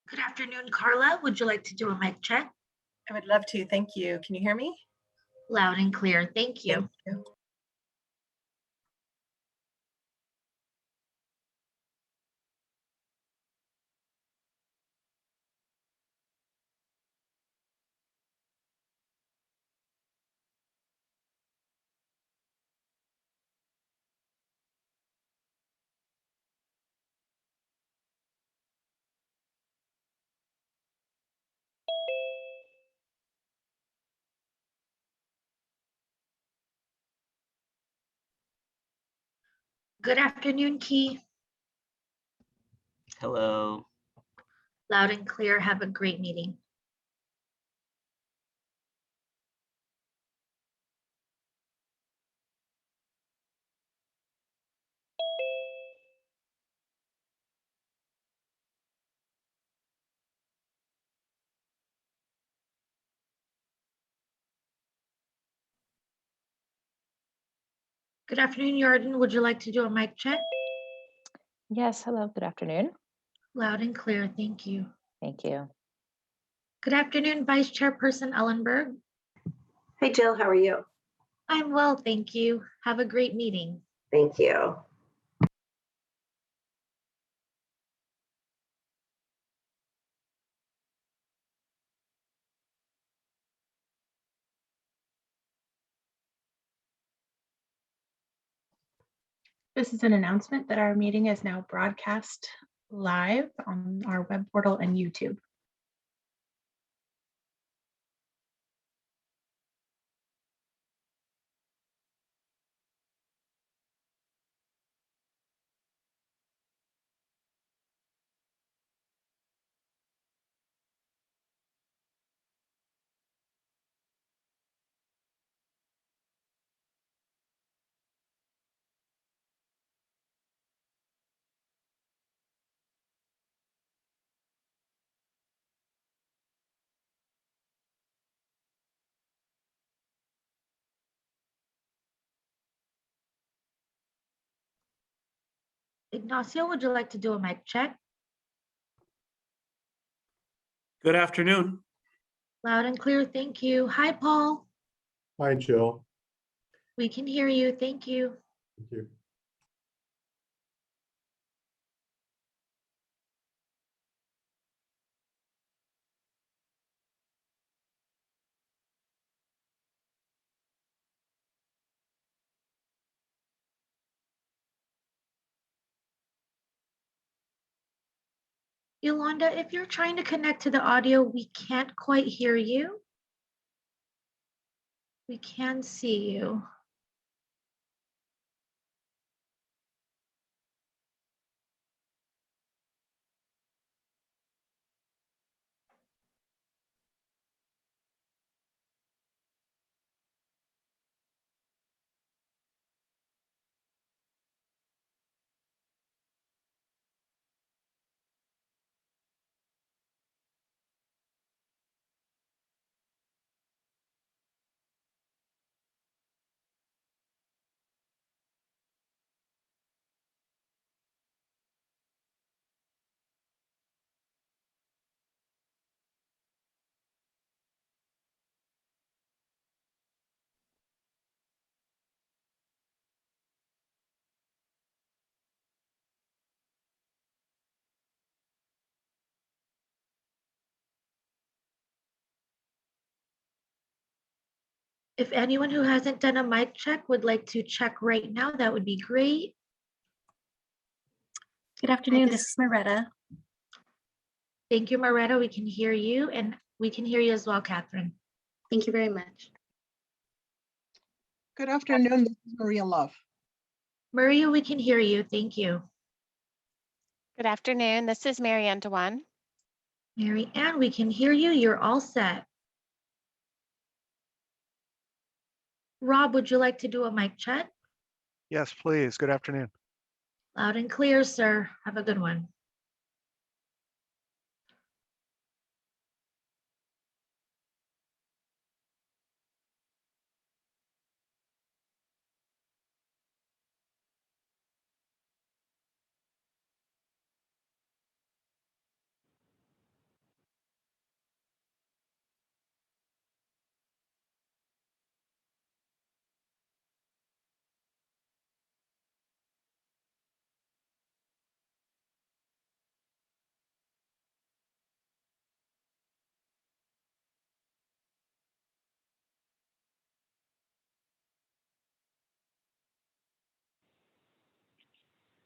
Good afternoon, Carla. Would you like to do a mic check? I would love to. Thank you. Can you hear me? Loud and clear. Thank Thank you. you. Good afternoon, Key. Hello. Loud and clear. Have a great meeting. Good afternoon, Yarden. Would you like to do a mic check? Yes, hello, good afternoon. Loud and clear. Thank you. Thank you. Good afternoon, Vice Chairperson Ellenberg. Hi, Jill. How are you? I'm well, thank you. Have a great meeting. Thank you. This is an announcement that our meeting is now broadcast live on our web portal and YouTube. Ignacio, would you like to do a mic check? Good afternoon. Loud and clear. Thank you. Hi, Paul. Hi, Jill. We can hear you. Thank you. Thank you. Yolanda, if you're trying to connect to the audio, we can't quite hear you. We can see you. If anyone who hasn't done a mic check would like to check right now, that would be great. Good afternoon, this is Moretta. Thank you, Moretta. We can hear you, and we can hear you as well, Catherine. Thank you very much. Good afternoon, this is Maria Love. Maria, we can hear you. Thank you. Good afternoon. This is Mary Ann Dewan. Mary Ann, we can hear you. You're all set. Rob, would you like to do a mic check? Yes, please. Good afternoon. Loud and clear, sir. Have a good one.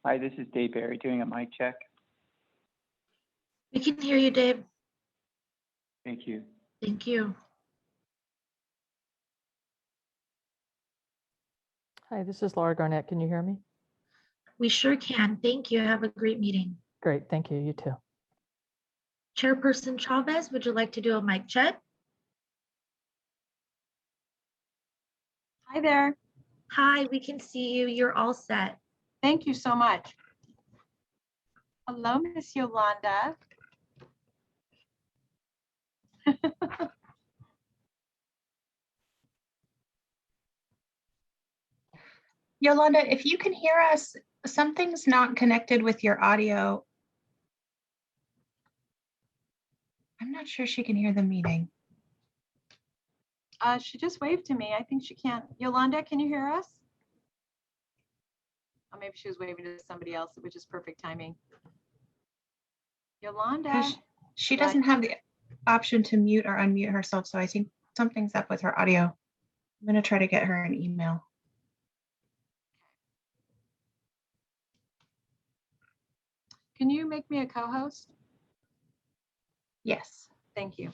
Hi, this is Dave Barry doing a mic check. We can hear you, Dave. Thank you. Thank you. Hi, this is Laura Garnett. Can you hear me? We sure can. Thank you. Have a great meeting. Great, thank you. You too. Chairperson Chavez, would you like to do a mic check? Hi there. Hi, we can see you. You're all set. Thank you so much. Hello, Miss Yolanda. Yolanda, if you can hear us, something's not connected with your audio. I'm not sure she can hear the meeting. She just waved to me. I think she can't. Yolanda, can you hear us? Oh, maybe she was waving to somebody else, which is perfect timing. Yolanda. She doesn't have the option to mute or unmute herself, so I think something's up with her audio. I'm going to try to get her an email. Can you make me a co-host? Yes. Thank you.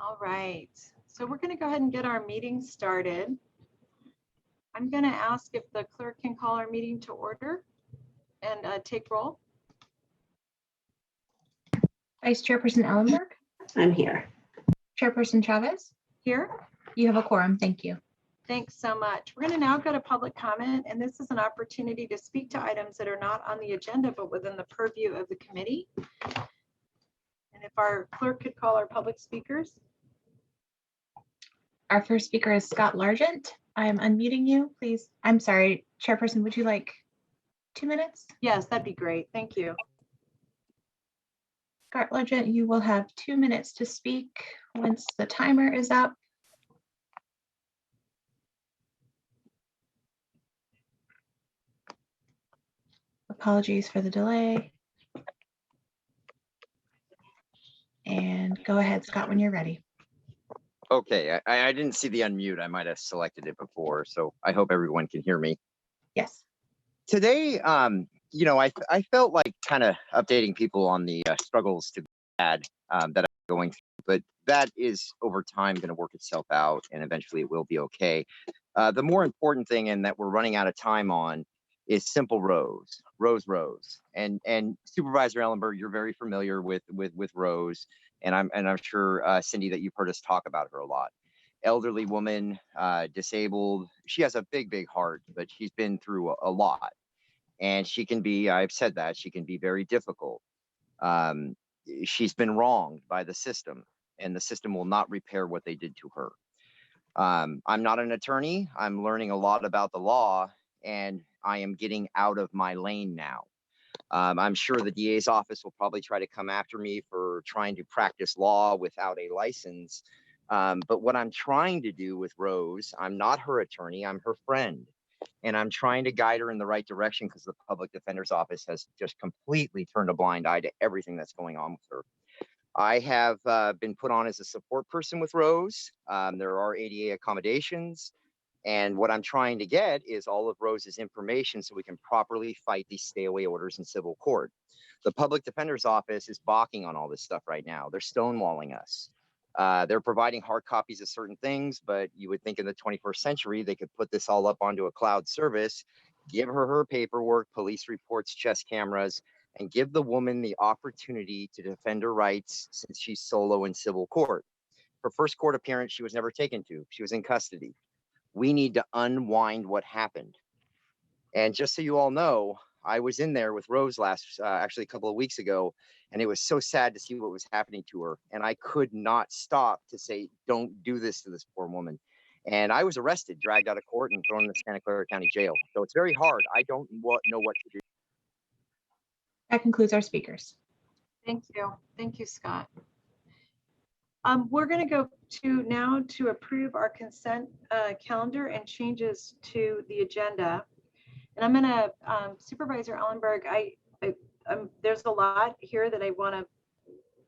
All right, so we're going to go ahead and get our meeting started. I'm going to ask if the clerk can call our meeting to order and take roll. Vice Chairperson Ellenberg, I'm here. Chairperson Chavez, Here. you have a quorum. Thank you. Thanks so much. We're going to now go to public comment, and this is an opportunity to speak to items that are not on the agenda, but within the purview of the committee. And if our clerk could call our public speakers. Our first speaker is Scott Largent. I am unmuting you, please. I'm sorry, Chairperson, would you like 2 minutes? Yes, that'd be great. Thank you. Scott Largent, you will have 2 minutes to speak once the timer is up. Apologies for the delay. And go ahead, Scott, when you're ready. Okay, I didn't see the unmute. I might have selected it before, so I hope everyone can hear me. Yes. Today, I felt like kind of updating people on the struggles to be bad that I'm going through, but that is over time going to work itself out, and eventually it will be okay. The more important thing, and that we're running out of time on, is simple Rose, and Supervisor Ellenberg, you're very familiar with Rose, and I'm sure Cindy that you've heard us talk about her a lot. Elderly woman, disabled. She has a big heart, but she's been through a lot. And she can be, I've said that, she can be very difficult. She's been wronged by the system, and the system will not repair what they did to her. I'm not an attorney. I'm learning a lot about the law, and I am getting out of my lane now. I'm sure the DA's office will probably try to come after me for trying to practice law without a license. But what I'm trying to do with Rose, I'm not her attorney, I'm her friend. And I'm trying to guide her in the right direction because the public defender's office has just completely turned a blind eye to everything that's going on with her. I have been put on as a support person with Rose. There are ADA accommodations. And what I'm trying to get is all of Rose's information so we can properly fight these stay away orders in civil court. The public defender's office is balking on all this stuff right now. They're stonewalling us. They're providing hard copies of certain things, but you would think in the 21st century, they could put this all up onto a cloud service, give her paperwork, police reports, chest cameras, and give the woman the opportunity to defend her rights since she's solo in civil court. Her first court appearance, she was never taken to. She was in custody. We need to unwind what happened. And just so you all know, I was in there with Rose actually a couple of weeks ago, and it was so sad to see what was happening to her. And I could not stop to say, don't do this to this poor woman. And I was arrested, dragged out of court, and thrown in the Santa Clara County Jail. So it's very hard. I don't know what to do. That concludes our speakers. Thank you. Thank you, Scott. We're going to go now to approve our consent calendar and changes to the agenda. And I'm going to, Supervisor Ellenberg, there's a lot here that I want to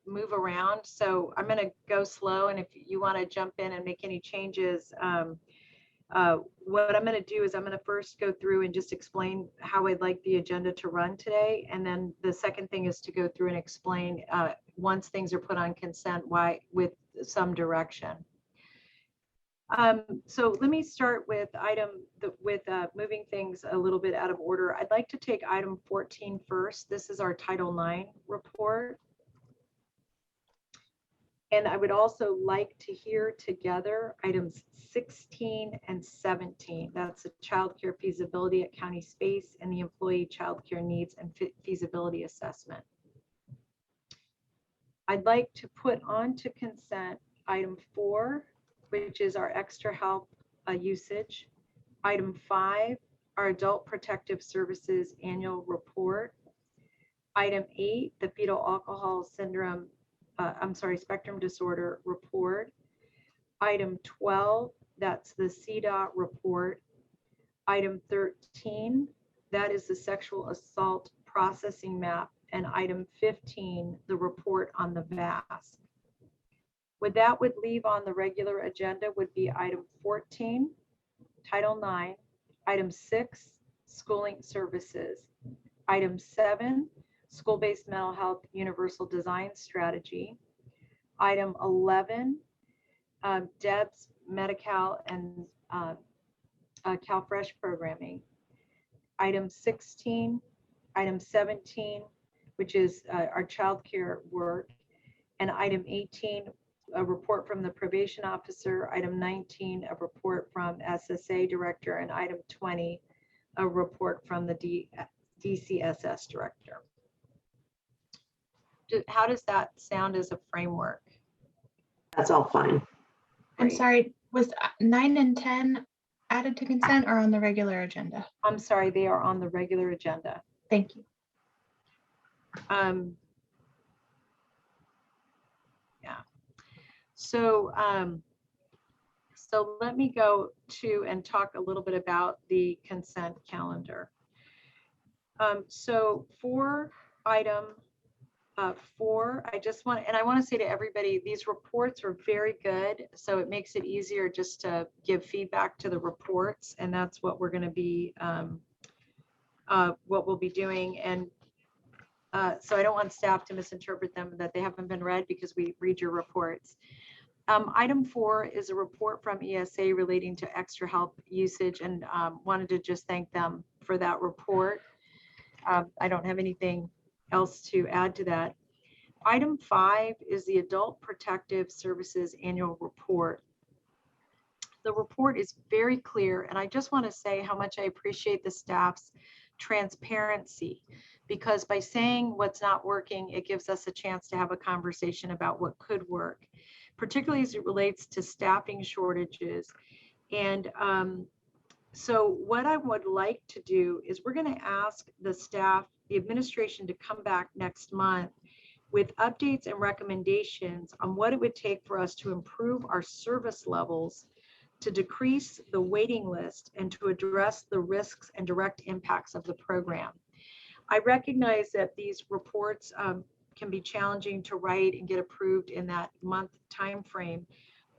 move around. So I'm going to go slow. And if you want to jump in and make any changes, what I'm going to do is I'm going to first go through and just explain how I'd like the agenda to run today. And then the second thing is to go through and explain once things are put on consent, why with some direction. So let me start with moving things a little bit out of order. I'd like to take item 14 first. This is our Title IX report. And I would also like to hear together items 16 and 17. That's the child care feasibility at county space and the employee child care needs and feasibility assessment. I'd like to put onto consent item 4, which is our extra help usage. Item 5, our adult protective services annual report. Item 8, the fetal alcohol syndrome, spectrum disorder report. Item 12, that's the CDOT report. Item 13, that is the sexual assault processing map. And item 15, the report on the VASC. What that would leave on the regular agenda would be item 14, Title IX, item 6, schooling services, item 7, school-based mental health universal design strategy, item 11, DEBS, Medi-Cal, and CalFresh programming, item 16, item 17, which is our child care work, and item 18, a report from the probation officer, item 19, a report from SSA director, and item 20, a report from the DCSS director. How does that sound as a framework? That's all fine. I'm Great. sorry, was 9 and 10 added to consent or on the regular agenda? I'm sorry, they are on the regular agenda. Thank you. Yeah. So, so let me go to and talk a little bit about the consent calendar. So for item 4, I want to say to everybody, these reports are very good. So it makes it easier just to give feedback to the reports. And that's what we're going to be what we'll be doing. And so I don't want staff to misinterpret them that they haven't been read because we read your reports. Item 4 is a report from ESA relating to extra help usage, and wanted to just thank them for that report. I don't have anything else to add to that. Item 5 is the Adult Protective Services Annual Report. The report is very clear, and I just want to say how much I appreciate the staff's transparency, because by saying what's not working, it gives us a chance to have a conversation about what could work, particularly as it relates to staffing shortages. And so what I would like to do is we're going to ask the staff, the administration, to come back next month with updates and recommendations on what it would take for us to improve our service levels, to decrease the waiting list, and to address the risks and direct impacts of the program. I recognize that these reports can be challenging to write and get approved in that month timeframe.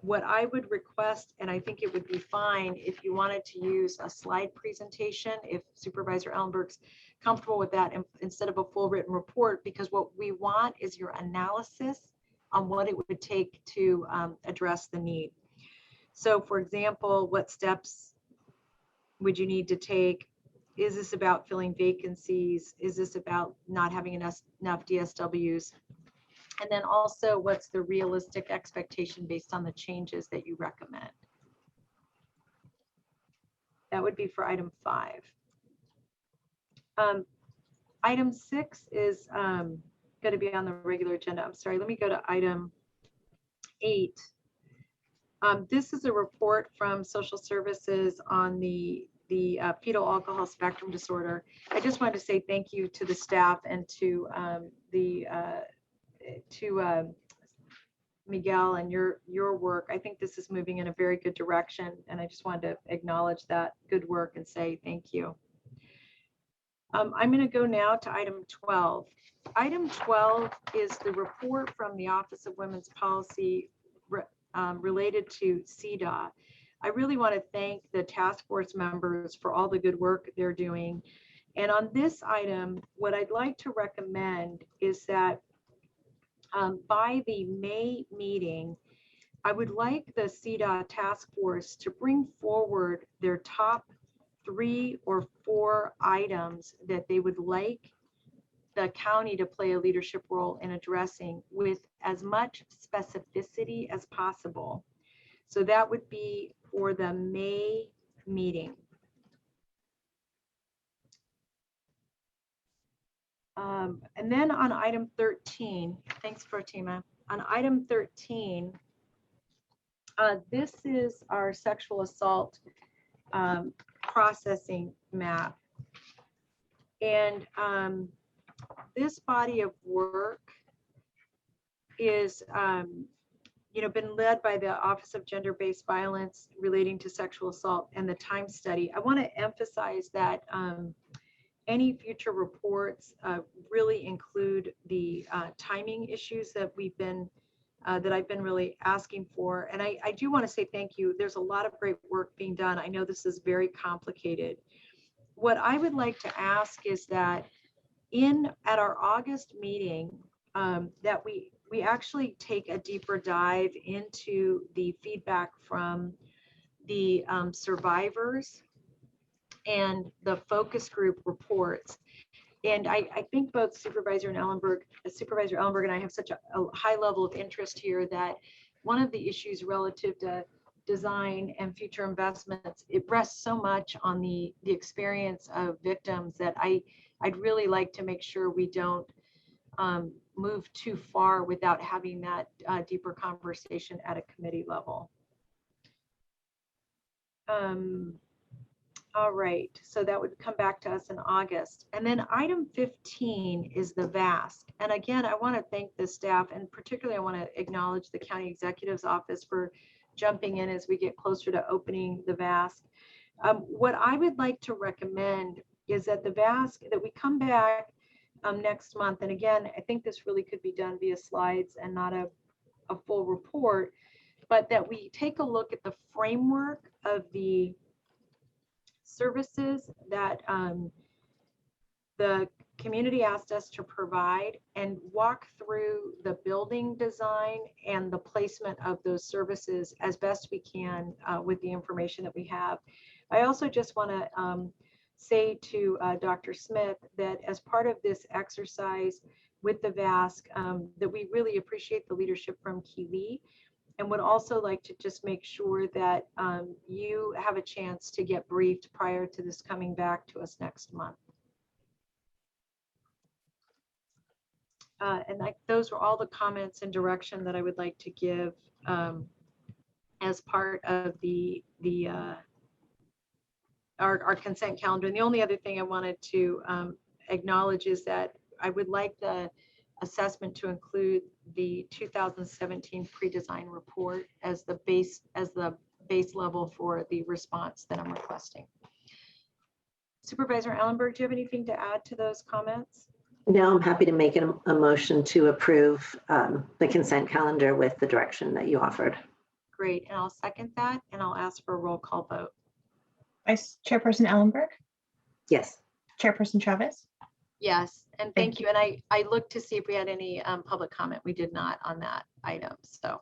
What I would request, and I think it would be fine if you wanted to use a slide presentation, if Supervisor Ellenberg's comfortable with that, instead of a full written report, because what we want is your analysis on what it would take to address the need. So for example, what steps would you need to take? Is this about filling vacancies? Is this about not having enough DSWs? And then also, what's the realistic expectation based on the changes that you recommend? That would be for item 5. Item 6 is going to be on the regular agenda. I'm sorry, let me go to item 8. This is a report from Social Services on the fetal alcohol spectrum disorder. I just wanted to say thank you to the staff and to Miguel and your work. I think this is moving in a very good direction, and I just wanted to acknowledge that good work and say thank you. I'm going to go now to item 12. Item 12 is the report from the Office of Women's Policy related to CEDA. I really want to thank the task force members for all the good work they're doing. And on this item, what I'd like to recommend is that by the May meeting, I would like the CEDA task force to bring forward their top 3 or 4 items that they would like the county to play a leadership role in addressing with as much specificity as possible. So that would be for the May meeting. And then on item 13, thanks Fatima. On item 13, this is our sexual assault processing map. And this body of work is been led by the Office of Gender-Based Violence relating to sexual assault and the time study. I want to emphasize that any future reports really include the timing issues that we've been that I've been really asking for. And I do want to say thank you. There's a lot of great work being done. I know this is very complicated. What I would like to ask is that at our August meeting, that we actually take a deeper dive into the feedback from the survivors and the focus group reports. And I think both Supervisor Ellenberg and I have such a high level of interest here that one of the issues relative to design and future investments, it rests so much on the experience of victims that I'd really like to make sure we don't move too far without having that deeper conversation at a committee level. All right, so that would come back to us in August. And then item 15 is the VASC. And again, I want to thank the staff, and particularly I want to acknowledge the County Executive's Office for jumping in as we get closer to opening the VASC. What I would like to recommend is that the VASC, that we come back next month. And again, I think this really could be done via slides and not a full report, but that we take a look at the framework of the services that the community asked us to provide and walk through the building design and the placement of those services as best we can with the information that we have. I also just want to say to Dr. Smith that as part of this exercise with the VASC, that we really appreciate the leadership from Keeley, and would also like to just make sure that you have a chance to get briefed prior to this coming back to us next month. And those were all the comments and direction that I would like to give as part of our consent calendar. And the only other thing I wanted to acknowledge is that I would like the assessment to include the 2017 pre-design report as the base level for the response that I'm requesting. Supervisor Ellenberg, do you have anything to add to those comments? No, I'm happy to make a motion to approve the consent calendar with the direction that you offered. Great, and I'll second that, and I'll ask for a roll call vote. Vice Chairperson Ellenberg, Yes. Chairperson Chavez. Yes, and thank you. And I looked to see if we had any public comment. We did not on that item. So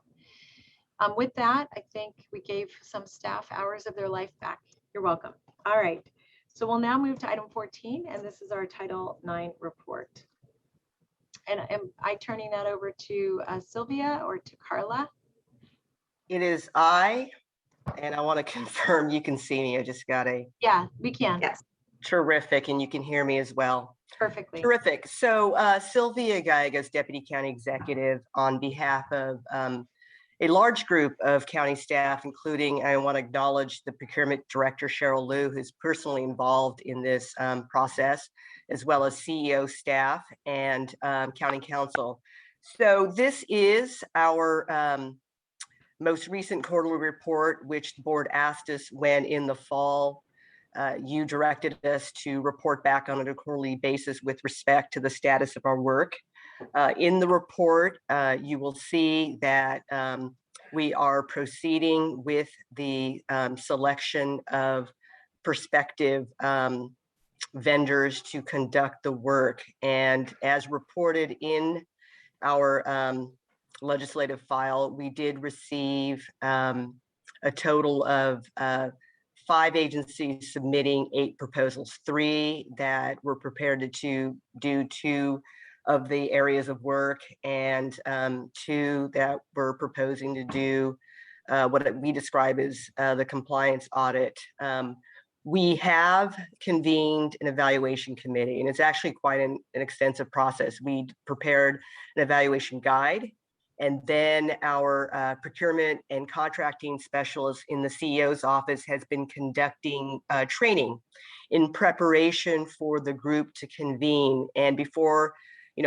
with that, I think we gave some staff hours of their life back. You're welcome. All right. So we'll now move to item 14, and this is our Title IX report. And am I turning that over to Sylvia or to Carla? It is I, and I want to confirm you can see me. I just got a Yeah, we can. Yes. terrific, and you can hear me as well. Perfectly. Terrific. So Sylvia Gallegos, Deputy County Executive, on behalf of a large group of county staff, including, I want to acknowledge the Procurement Director, Cheryl Liu, who's personally involved in this process, as well as CEO staff and County Council. So this is our most recent quarterly report, which the board asked us when in the fall you directed us to report back on a quarterly basis with respect to the status of our work. In the report, you will see that we are proceeding with the selection of prospective vendors to conduct the work. And as reported in our legislative file, we did receive a total of 5 agencies submitting 8 proposals, 3 that were prepared to do 2 of the areas of work, and 2 that were proposing to do what we describe as the compliance audit. We have convened an evaluation committee, and it's actually quite an extensive process. We prepared an evaluation guide, and then our procurement and contracting specialist in the CEO's office has been conducting training in preparation for the group to convene. And before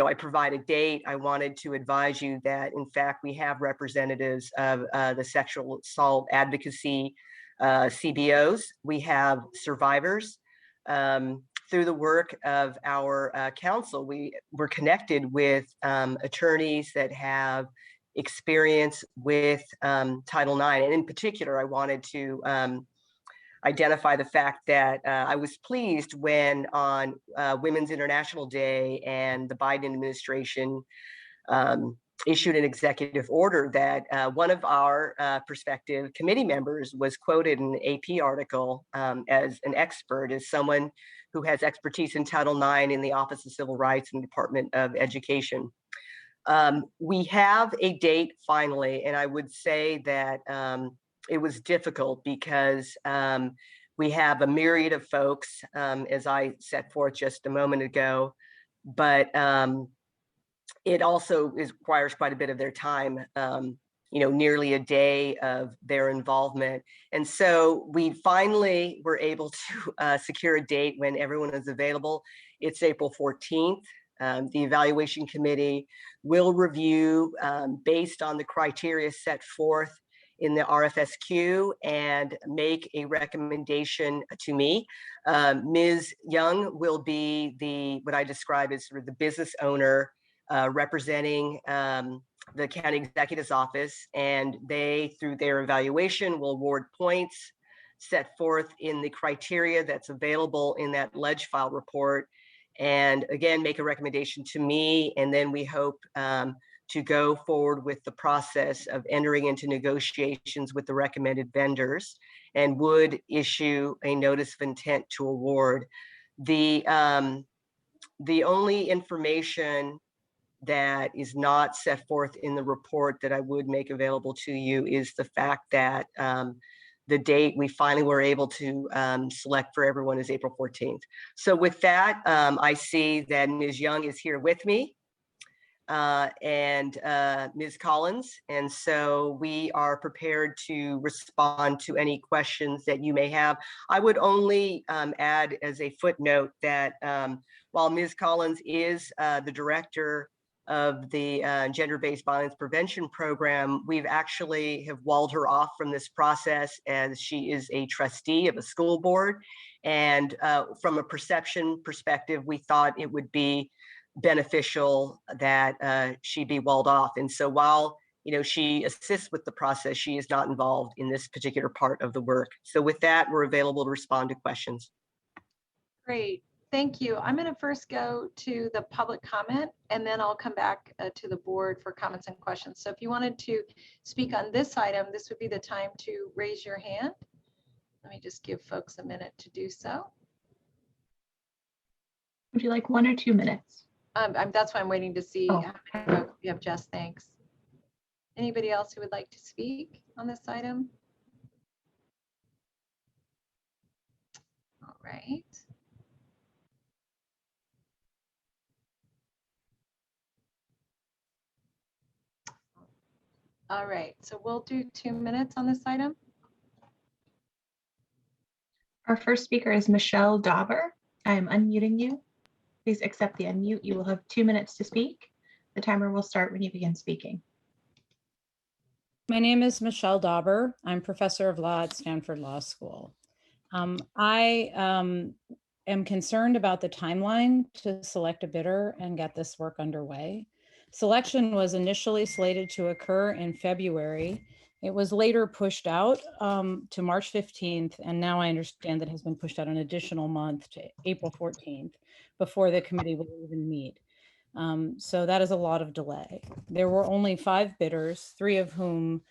I provide a date, I wanted to advise you that, in fact, we have representatives of the sexual assault advocacy CBOs. We have survivors. Through the work of our council, we're connected with attorneys that have experience with Title IX. And in particular, I wanted to identify the fact that I was pleased when on Women's International Day and the Biden administration issued an executive order that one of our prospective committee members was quoted in an AP article as an expert, as someone who has expertise in Title IX in the Office of Civil Rights and Department of Education. We have a date finally, and I would say that it was difficult because we have a myriad of folks, as I set forth just a moment ago, but it also requires quite a bit of their time, nearly a day of their involvement. And so we finally were able to secure a date when everyone is available. It's April 14th. The evaluation committee will review based on the criteria set forth in the RFSQ and make a recommendation to me. Ms. Young will be what I describe as sort of the business owner representing the county executive's office, and they, through their evaluation, will award points set forth in the criteria that's available in that ledge file report. and again, make a recommendation to me. And then we hope to go forward with the process of entering into negotiations with the recommended vendors and would issue a notice of intent to award. The only information that is not set forth in the report that I would make available to you is the fact that the date we finally were able to select for everyone is April 14th. So with that, I see that Ms. Young is here with me and Ms. Collins. And so we are prepared to respond to any questions that you may have. I would only add as a footnote that while Ms. Collins is the director of the gender-based violence prevention program, we've actually have walled her off from this process as she is a trustee of a school board. And from a perception perspective, we thought it would be beneficial that she be walled off. And so while she assists with the process, she is not involved in this particular part of the work. So with that, we're available to respond to questions. Great, thank you. I'm going to first go to the public comment, and then I'll come back to the board for comments and questions. So if you wanted to speak on this item, this would be the time to raise your hand. Let me just give folks a minute to do so. Would you like 1 or 2 minutes? That's why I'm waiting to see Oh. how many folks we have. Jess, thanks. Anybody else who would like to speak on this item? All right. All right, so we'll do 2 minutes on this item. Our first speaker is Michelle Dauber. I am unmuting you. Please accept the unmute. You will have 2 minutes to speak. The timer will start when you begin speaking. My name is Michelle Dauber. I'm professor of law at Stanford Law School. I am concerned about the timeline to select a bidder and get this work underway. Selection was initially slated to occur in February. It was later pushed out to March 15th, and now I understand that it has been pushed out an additional month to April 14th before the committee will even meet. So that is a lot of delay. There were only 5 bidders, 3 of whom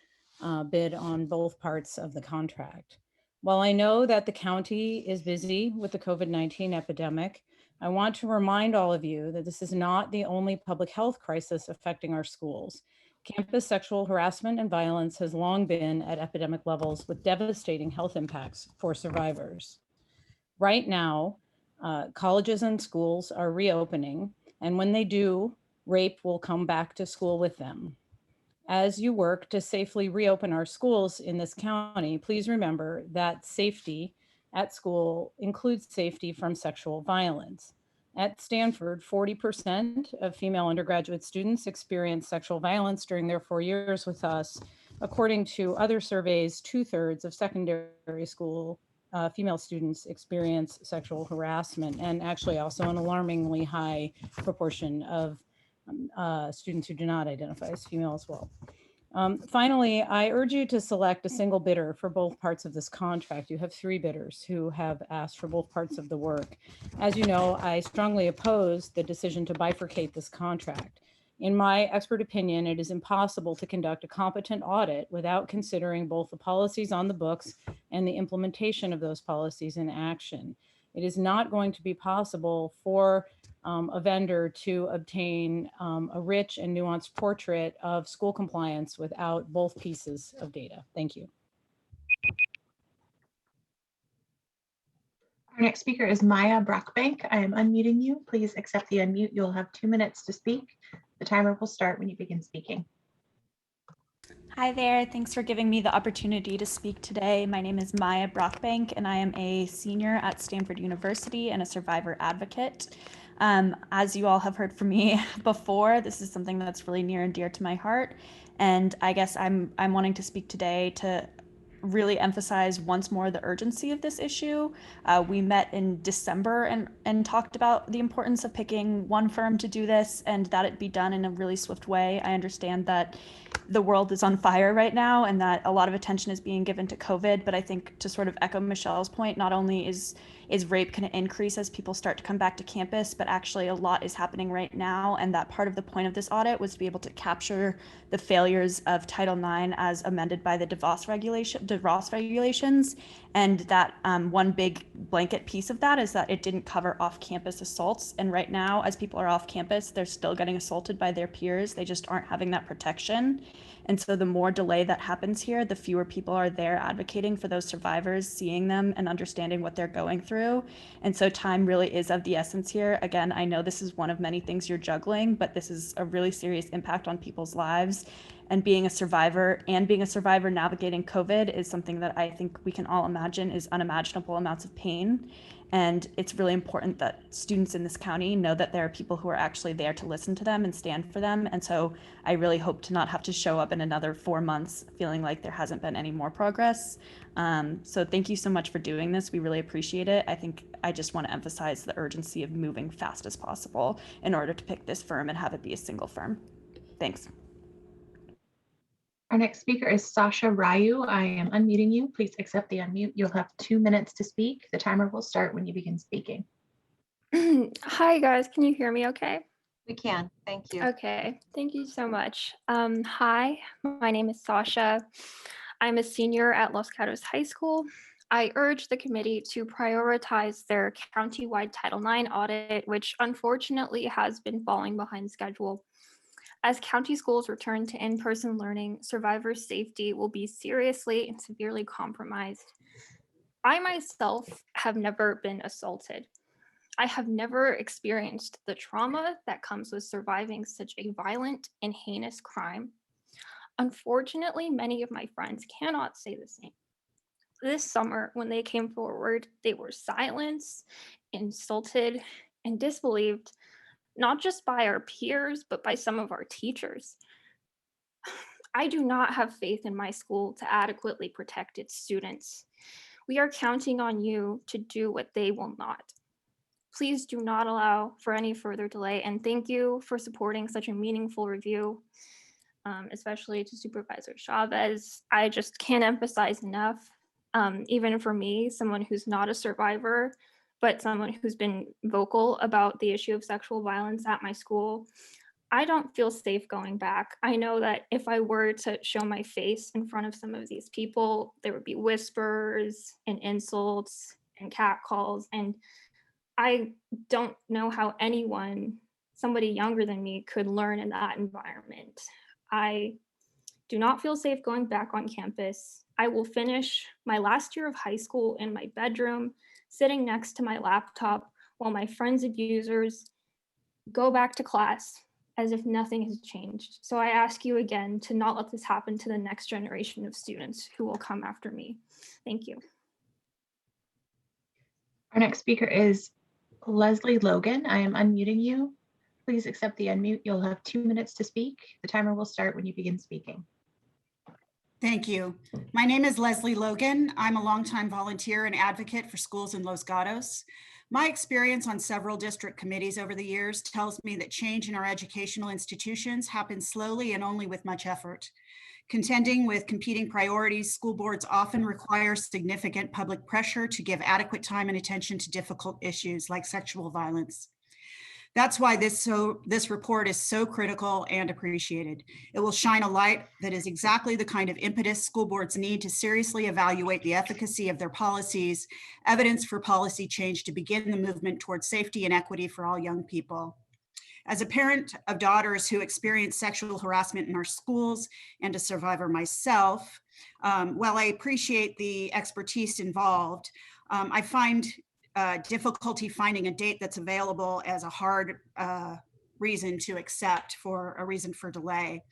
bid on both parts of the contract. While I know that the county is busy with the COVID-19 epidemic, I want to remind all of you that this is not the only public health crisis affecting our schools. Campus sexual harassment and violence has long been at epidemic levels with devastating health impacts for survivors. Right now, colleges and schools are reopening, and when they do, rape will come back to school with them. As you work to safely reopen our schools in this county, please remember that safety at school includes safety from sexual violence. At Stanford, 40% of female undergraduate students experience sexual violence during their 4 years with us. According to other surveys, 2/3 of secondary school female students experience sexual harassment, and actually also an alarmingly high proportion of students who do not identify as female as well. Finally, I urge you to select a single bidder for both parts of this contract. You have 3 bidders who have asked for both parts of the work. As you know, I strongly oppose the decision to bifurcate this contract. In my expert opinion, it is impossible to conduct a competent audit without considering both the policies on the books and the implementation of those policies in action. It is not going to be possible for a vendor to obtain a rich and nuanced portrait of school compliance without both pieces of data. Thank you. Our next speaker is Maya Brockbank. I am unmuting you. Please accept the unmute. You'll have 2 minutes to speak. The timer will start when you begin speaking. Hi there. Thanks for giving me the opportunity to speak today. My name is Maya Brockbank, and I am a senior at Stanford University and a survivor advocate. As you all have heard from me before, this is something that's really near and dear to my heart. And I guess I'm wanting to speak today to really emphasize once more the urgency of this issue. We met in December and talked about the importance of picking one firm to do this and that it be done in a really swift way. I understand that the world is on fire right now and that a lot of attention is being given to COVID, but I think to sort of echo Michelle's point, not only is is rape going to increase as people start to come back to campus? But actually, a lot is happening right now. And that part of the point of this audit was to be able to capture the failures of Title IX as amended by the DeVos regulations. And that one big blanket piece of that is that it didn't cover off-campus assaults. And right now, as people are off campus, they're still getting assaulted by their peers. They just aren't having that protection. And so the more delay that happens here, the fewer people are there advocating for those survivors, seeing them and understanding what they're going through. And so time really is of the essence here. Again, I know this is one of many things you're juggling, but this is a really serious impact on people's lives. And being a survivor navigating COVID is something that I think we can all imagine is unimaginable amounts of pain. And it's really important that students in this county know that there are people who are actually there to listen to them and stand for them. And so I really hope to not have to show up in another 4 months feeling like there hasn't been any more progress. So thank you so much for doing this. We really appreciate it. I think I just want to emphasize the urgency of moving fast as possible in order to pick this firm and have it be a single firm. Thanks. Our next speaker is Sasha Ryu. I am unmuting you. Please accept the unmute. You'll have 2 minutes to speak. The timer will start when you begin speaking. Hi guys, can you hear me okay? We can, thank you. Okay, thank you so much. Hi, my name is Sasha. I'm a senior at Los Gatos High School. I urge the committee to prioritize their county-wide Title IX audit, which unfortunately has been falling behind schedule. As county schools return to in-person learning, survivors' safety will be seriously and severely compromised. I myself have never been assaulted. I have never experienced the trauma that comes with surviving such a violent and heinous crime. Unfortunately, many of my friends cannot say the same. This summer, when they came forward, they were silenced, insulted, and disbelieved, not just by our peers, but by some of our teachers. I do not have faith in my school to adequately protect its students. We are counting on you to do what they will not. Please do not allow for any further delay, and thank you for supporting such a meaningful review, especially to Supervisor Chavez. I just can't emphasize enough, even for me, someone who's not a survivor, but someone who's been vocal about the issue of sexual violence at my school. I don't feel safe going back. I know that if I were to show my face in front of some of these people, there would be whispers and insults and catcalls, and I don't know how anyone, somebody younger than me, could learn in that environment. I do not feel safe going back on campus. I will finish my last year of high school in my bedroom, sitting next to my laptop while my friends' abusers go back to class as if nothing has changed. So I ask you again to not let this happen to the next generation of students who will come after me. Thank you. Our next speaker is Leslie Logan. I am unmuting you. Please accept the unmute. You'll have 2 minutes to speak. The timer will start when you begin speaking. Thank you. My name is Leslie Logan. I'm a longtime volunteer and advocate for schools in Los Gatos. My experience on several district committees over the years tells me that change in our educational institutions happens slowly and only with much effort. Contending with competing priorities, school boards often require significant public pressure to give adequate time and attention to difficult issues like sexual violence. That's why this report is so critical and appreciated. It will shine a light that is exactly the kind of impetus school boards need to seriously evaluate the efficacy of their policies, evidence for policy change to begin the movement towards safety and equity for all young people. As a parent of daughters who experience sexual harassment in our schools and a survivor myself, while I appreciate the expertise involved, I find difficulty finding a date that's available as a hard reason to accept for a reason for delay.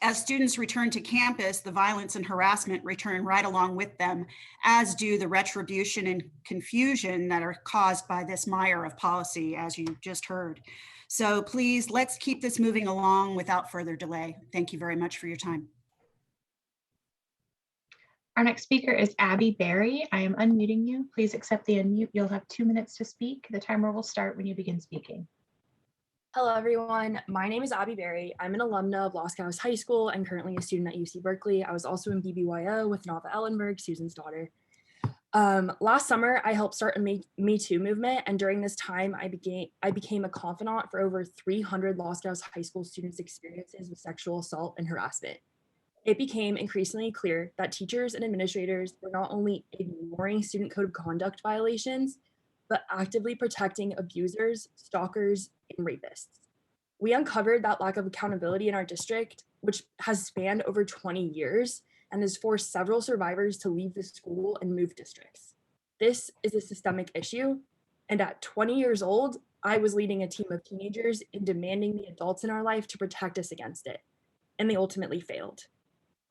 As students return to campus, the violence and harassment return right along with them, as do the retribution and confusion that are caused by this mire of policy, as you just heard. So please, let's keep this moving along without further delay. Thank you very much for your time. Our next speaker is Abby Berry. I am unmuting you. Please accept the unmute. You'll have 2 minutes to speak. The timer will start when you begin speaking. Hello, everyone. My name is Abby Berry. I'm an alumna of Los Gatos High School and currently a student at UC Berkeley. I was also in BBYO with Nava Ellenberg, Susan's daughter. Last summer, I helped start a Me Too movement, and during this time, I became a confidant for over 300 Los Gatos High School students' experiences with sexual assault and harassment. It became increasingly clear that teachers and administrators were not only ignoring student code of conduct violations, but actively protecting abusers, stalkers, and rapists. We uncovered that lack of accountability in our district, which has spanned over 20 years and has forced several survivors to leave the school and move districts. This is a systemic issue, and at 20 years old, I was leading a team of teenagers in demanding the adults in our life to protect us against it, and they ultimately failed.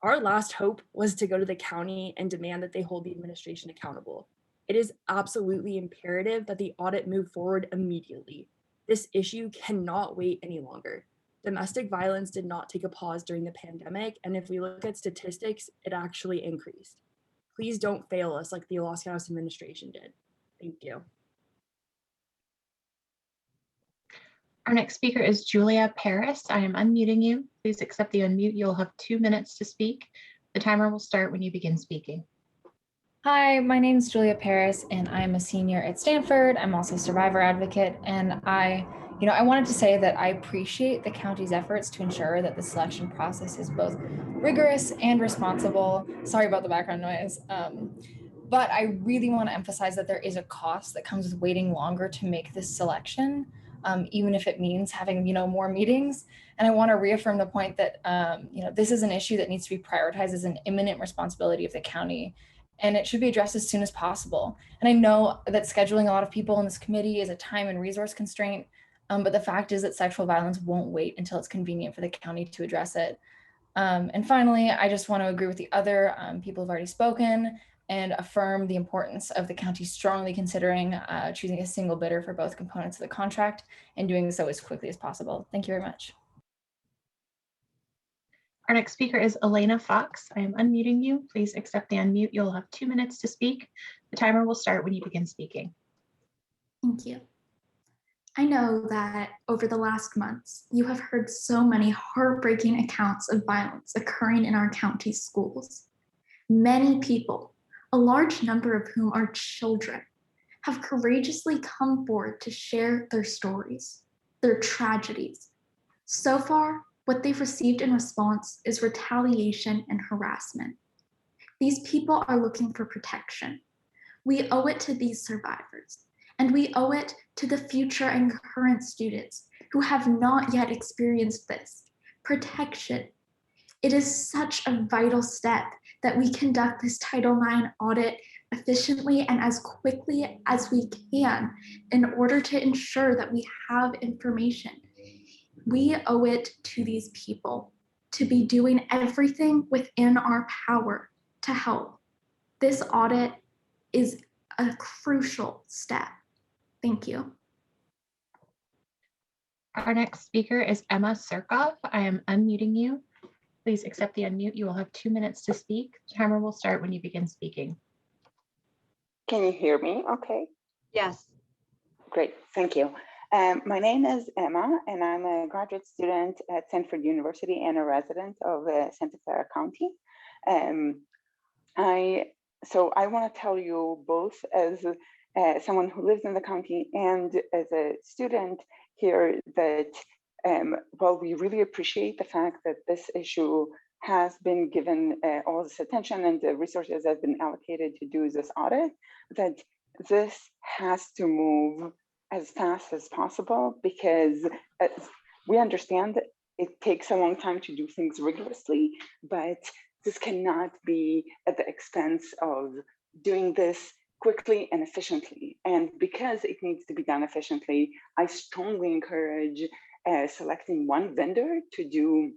Our last hope was to go to the county and demand that they hold the administration accountable. It is absolutely imperative that the audit move forward immediately. This issue cannot wait any longer. Domestic violence did not take a pause during the pandemic, and if we look at statistics, it actually increased. Please don't fail us like the Los Gatos administration did. Thank you. Our next speaker is Julia Paris. I am unmuting you. Please accept the unmute. You'll have 2 minutes to speak. The timer will start when you begin speaking. Hi, my name is Julia Paris, and I'm a senior at Stanford. I'm also a survivor advocate, and I wanted to say that I appreciate the county's efforts to ensure that the selection process is both rigorous and responsible. Sorry about the background noise. But I really want to emphasize that there is a cost that comes with waiting longer to make this selection, even if it means having, more meetings. And I want to reaffirm the point that, this is an issue that needs to be prioritized as an imminent responsibility of the county, and it should be addressed as soon as possible. And I know that scheduling a lot of people in this committee is a time and resource constraint, but the fact is that sexual violence won't wait until it's convenient for the county to address it. And finally, I just want to agree with the other people who've already spoken and affirm the importance of the county strongly considering choosing a single bidder for both components of the contract and doing so as quickly as possible. Thank you very much. Our next speaker is Elena Fox. I am unmuting you. Please accept the unmute. You'll have 2 minutes to speak. The timer will start when you begin speaking. Thank you. I know that over the last months, you have heard so many heartbreaking accounts of violence occurring in our county schools. Many people, a large number of whom are children, have courageously come forward to share their stories, their tragedies. So far, what they've received in response is retaliation and harassment. These people are looking for protection. We owe it to these survivors, and we owe it to the future and current students who have not yet experienced this protection. It is such a vital step that we conduct this Title IX audit efficiently and as quickly as we can in order to ensure that we have information. We owe it to these people to be doing everything within our power to help. This audit is a crucial step. Thank you. Our next speaker is Emma Surkoff. I am unmuting you. Please accept the unmute. You will have 2 minutes to speak. The timer will start when you begin speaking. Can you hear me okay? Yes. Great, thank you. My name is Emma, and I'm a graduate student at Stanford University and a resident of Santa Clara County. I want to tell you both as someone who lives in the county and as a student here that while we really appreciate the fact that this issue has been given all this attention and the resources have been allocated to do this audit, that this has to move as fast as possible, because we understand that it takes a long time to do things rigorously, but this cannot be at the expense of doing this quickly and efficiently. And because it needs to be done efficiently, I strongly encourage selecting one vendor to do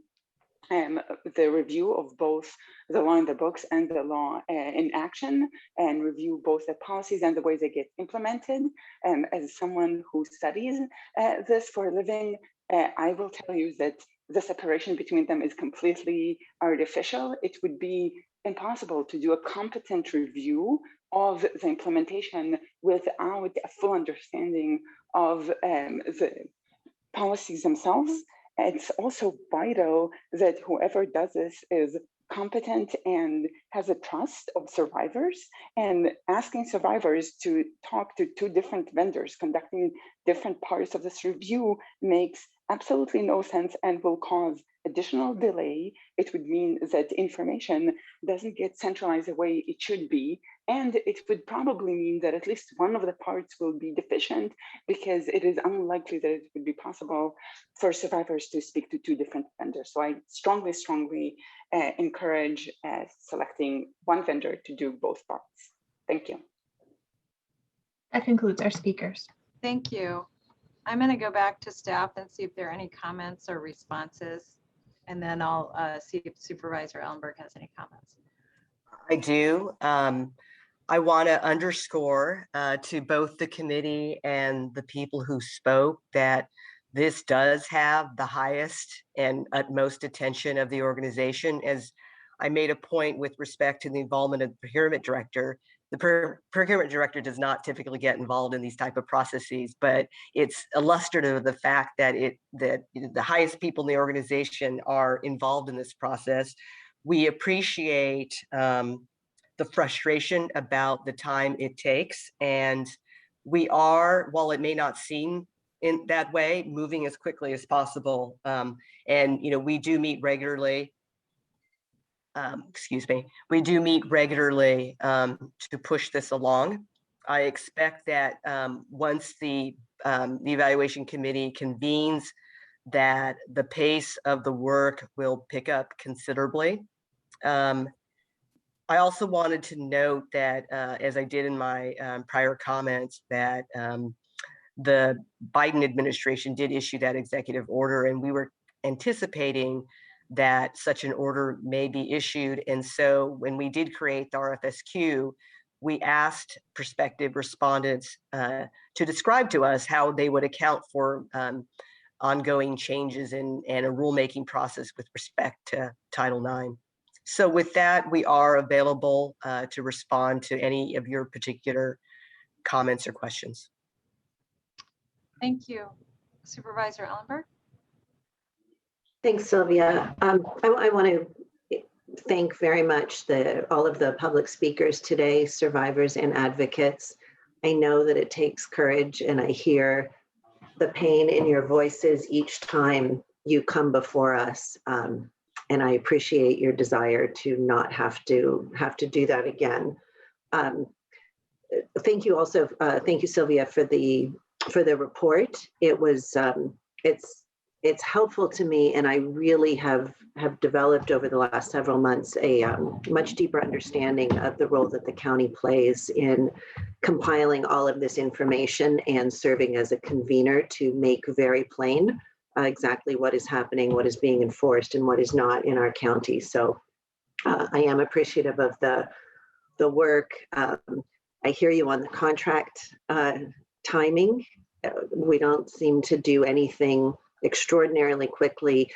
the review of both the law in the books and the law in action, and review both the policies and the ways they get implemented. As someone who studies this for a living, I will tell you that the separation between them is completely artificial. It would be impossible to do a competent review of the implementation without a full understanding of the policies themselves. It's also vital that whoever does this is competent and has a trust of survivors, and asking survivors to talk to two different vendors conducting different parts of this review makes absolutely no sense and will cause additional delay. It would mean that information doesn't get centralized the way it should be. And it would probably mean that at least one of the parts will be deficient, because it is unlikely that it would be possible for survivors to speak to two different vendors. So I strongly, strongly encourage selecting one vendor to do both parts. Thank you. That concludes our speakers. Thank you. I'm going to go back to staff and see if there are any comments or responses. And then I'll see if Supervisor Ellenberg has any comments. I do. I want to underscore to both the committee and the people who spoke that this does have the highest and utmost attention of the organization. As I made a point with respect to the involvement of the procurement director, the procurement director does not typically get involved in these type of processes, but it's illustrative of the fact that the highest people in the organization are involved in this process. We appreciate the frustration about the time it takes, and we are, while it may not seem in that way, moving as quickly as possible. And we do meet regularly. We do meet regularly to push this along. I expect that once the evaluation committee convenes, that the pace of the work will pick up considerably. I also wanted to note that, as I did in my prior comments, that the Biden administration did issue that executive order, and we were anticipating that such an order may be issued. And so when we did create the RFSQ, we asked prospective respondents to describe to us how they would account for ongoing changes in a rulemaking process with respect to Title IX. So with that, we are available to respond to any of your particular comments or questions. Thank you. Supervisor Ellenberg? Thanks, Sylvia. I want to thank very much all of the public speakers today, survivors and advocates. I know that it takes courage, and I hear the pain in your voices each time you come before us. And I appreciate your desire to not have to do that again. Thank you also, thank you, Sylvia, for the report. It was it's helpful to me, and I really have developed over the last several months a much deeper understanding of the role that the county plays in compiling all of this information and serving as a convener to make very plain exactly what is happening, what is being enforced, and what is not in our county. So I am appreciative of the work. I hear you on the contract timing. We don't seem to do anything extraordinarily quickly,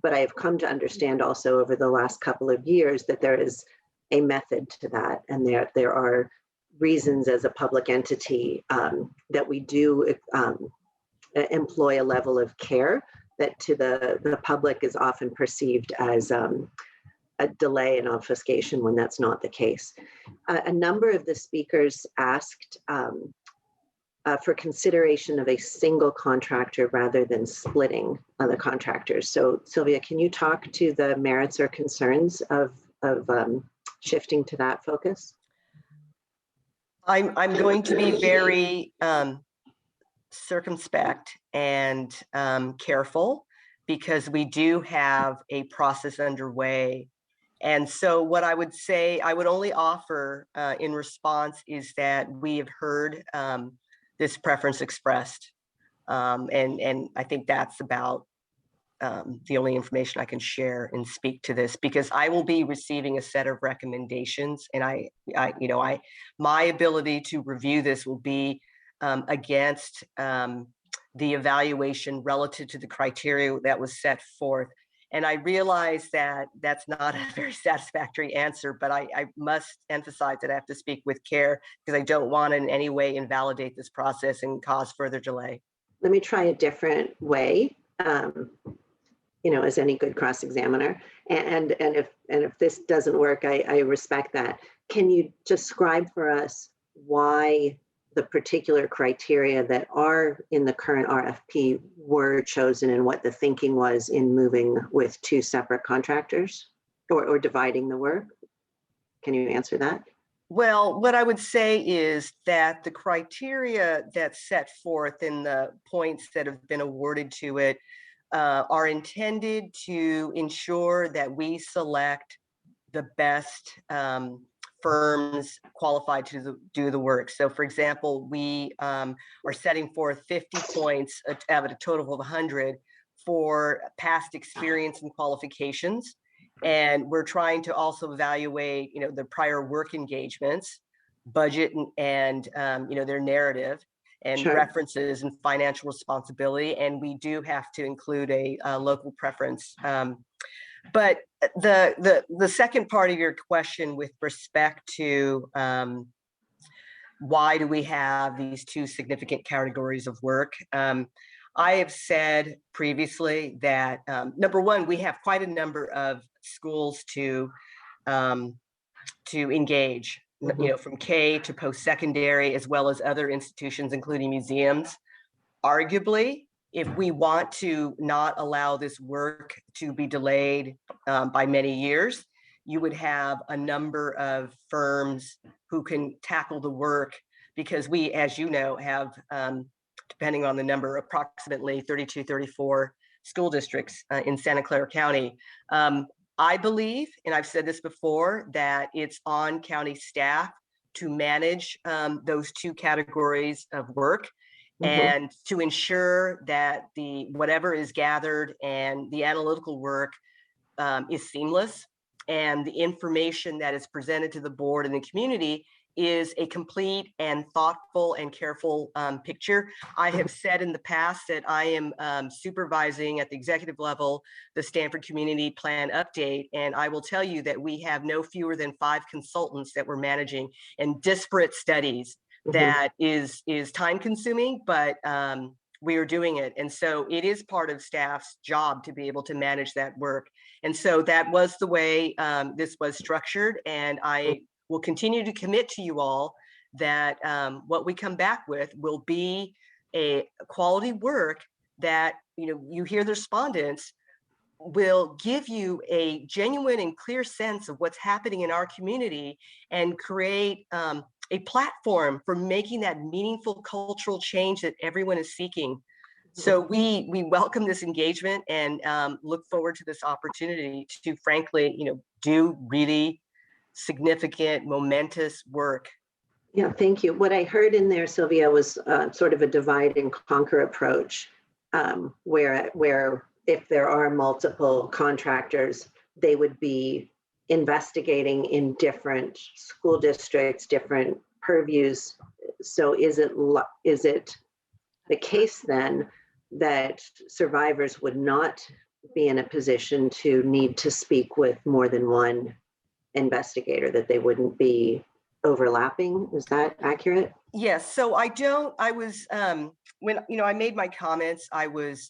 but I have come to understand also over the last couple of years that there is a method to that, and there are reasons as a public entity that we do employ a level of care that to the public is often perceived as a delay and obfuscation when that's not the case. A number of the speakers asked for consideration of a single contractor rather than splitting the contractors. So Sylvia, can you talk to the merits or concerns of shifting to that focus? I'm going to be very circumspect and careful, because we do have a process underway. And so what I would say, I would only offer in response is that we have heard this preference expressed. And I think that's about the only information I can share and speak to this, because I will be receiving a set of recommendations, and my ability to review this will be against the evaluation relative to the criteria that was set forth. And I realize that that's not a very satisfactory answer, but I must emphasize that I have to speak with care, because I don't want to in any way invalidate this process and cause further delay. Let me try a different way. as any good cross-examiner. And if this doesn't work, I respect that. Can you describe for us why the particular criteria that are in the current RFP were chosen and what the thinking was in moving with two separate contractors or dividing the work? Can you answer that? Well, what I would say is that the criteria that's set forth in the points that have been awarded to it are intended to ensure that we select the best firms qualified to do the work. So for example, we are setting forth 50 points out of a total of 100 for past experience and qualifications. And we're trying to also evaluate, the prior work engagements, budget and their narrative and Sure. references and financial responsibility. And we do have to include a local preference. But the second part of your question with respect to why do we have these two significant categories of work? I have said previously that number one, we have quite a number of schools to engage, from K to post-secondary, as well as other institutions, including museums. Arguably, if we want to not allow this work to be delayed by many years, you would have a number of firms who can tackle the work, because we, as you know, have, depending on the number, approximately 32, 34 school districts in Santa Clara County. I believe, and I've said this before, that it's on county staff to manage those two categories of work. And to ensure that whatever is gathered and the analytical work is seamless, and the information that is presented to the board and the community is a complete and thoughtful and careful picture. I have said in the past that I am supervising at the executive level the Stanford Community Plan update, and I will tell you that we have no fewer than 5 consultants that we're managing and disparate studies. That is time consuming, but we are doing it. And so it is part of staff's job to be able to manage that work. And so that was the way this was structured. And I will continue to commit to you all that what we come back with will be a quality work that, you hear the respondents, will give you a genuine and clear sense of what's happening in our community and create a platform for making that meaningful cultural change that everyone is seeking. So we welcome this engagement and look forward to this opportunity to, frankly, do really significant, momentous work. Yeah, thank you. What I heard in there, Sylvia, was sort of a divide and conquer approach, where if there are multiple contractors, they would be investigating in different school districts, different purviews. So is it the case then that survivors would not be in a position to need to speak with more than one investigator, that they wouldn't be overlapping? Is that accurate? Yes. So when I made my comments, I was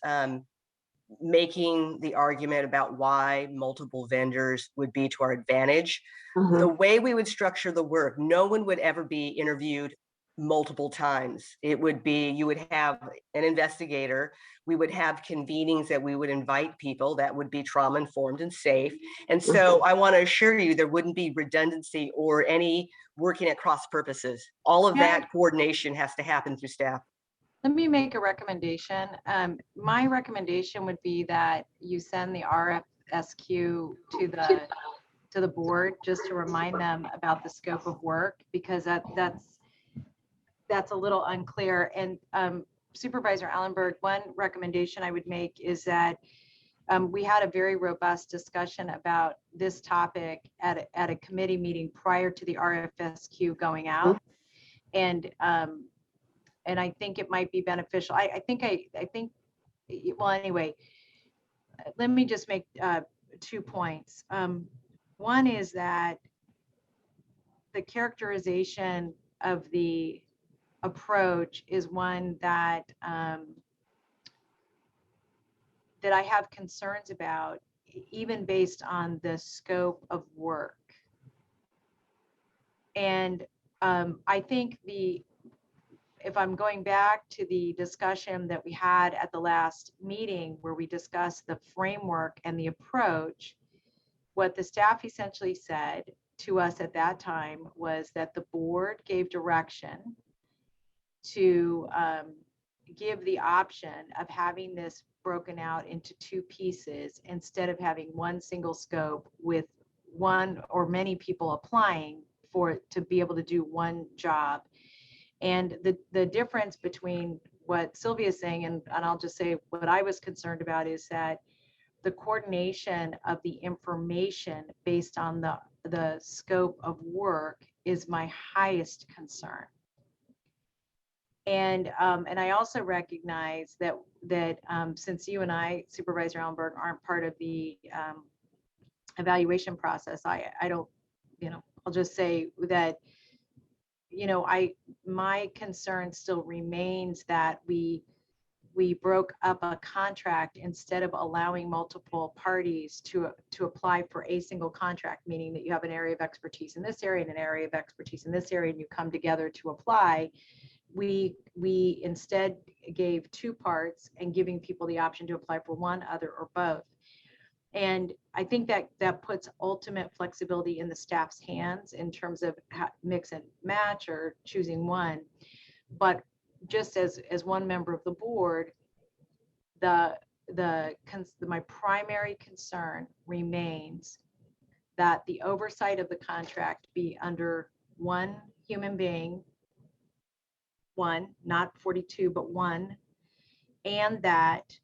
making the argument about why multiple vendors would be to our advantage. The way we would structure the work, no one would ever be interviewed multiple times. It would be, you would have an investigator, we would have convenings that we would invite people that would be trauma informed and safe. And so I want to assure you there wouldn't be redundancy or any working at cross purposes. All of that coordination has to happen through staff. Let me make a recommendation. My recommendation would be that you send the RFSQ to the board just to remind them about the scope of work, because that's a little unclear. And Supervisor Allenberg, one recommendation I would make is that we had a very robust discussion about this topic at a committee meeting prior to the RFSQ going out. And I think it might be beneficial. I think, well, anyway, let me just make 2 points. One is that the characterization of the approach is one that that I have concerns about, even based on the scope of work. And I think if I'm going back to the discussion that we had at the last meeting where we discussed the framework and the approach, what the staff essentially said to us at that time was that the board gave direction to give the option of having this broken out into two pieces instead of having one single scope with one or many people applying for it to be able to do one job. And the difference between what Sylvia's saying and I'll just say what I was concerned about is that the coordination of the information based on the scope of work is my highest concern. And I also recognize that since you and I, Supervisor Ellenberg, aren't part of the evaluation process, I don't, I'll just say that, my concern still remains that we broke up a contract instead of allowing multiple parties to apply for a single contract, meaning that you have an area of expertise in this area and an area of expertise in this area, and you come together to apply. We instead gave two parts and giving people the option to apply for one, other, or both. And I think that puts ultimate flexibility in the staff's hands in terms of mix and match or choosing one. But just as one member of the board, my primary concern remains that the oversight of the contract be under one human being, one, not 42, but one, and that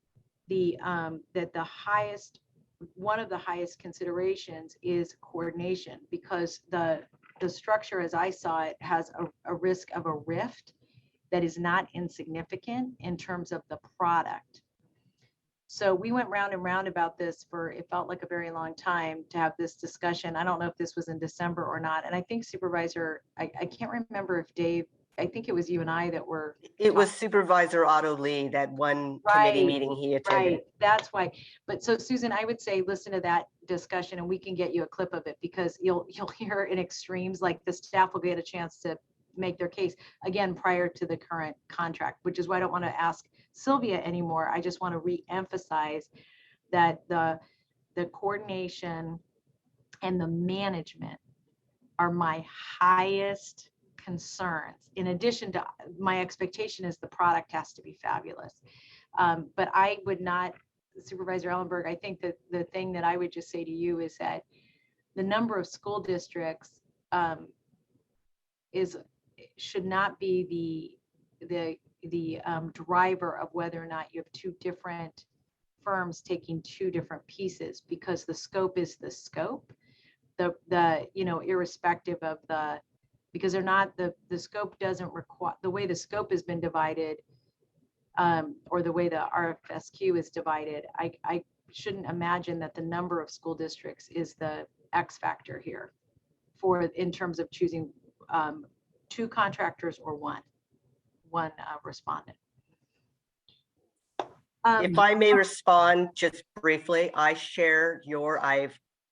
one of the highest considerations is coordination, because the structure as I saw it has a risk of a rift that is not insignificant in terms of the product. So we went round and round about this for, it felt like a very long time to have this discussion. I don't know if this was in December or not. And I think Supervisor, I can't remember if Dave, I think it was you and I that were. It was Supervisor Otto Lee, that one committee meeting he attended. Right, that's why. But so Susan, I would say, listen to that discussion and we can get you a clip of it, because you'll hear in extremes, like the staff will get a chance to make their case again prior to the current contract, which is why I don't want to ask Sylvia anymore. I just want to re-emphasize that the coordination and the management are my highest concerns. In addition to, my expectation is the product has to be fabulous. But I would not, Supervisor Ellenberg, I think that the thing that I would just say to you is that the number of school districts should not be the driver of whether or not you have two different firms taking two different pieces, because the scope is the scope. Irrespective of because they're not, the scope doesn't require, the way the scope has been divided, or the way the RFSQ is divided, I shouldn't imagine that the number of school districts is the X factor here in terms of choosing two contractors or one respondent. If I may respond just briefly, I've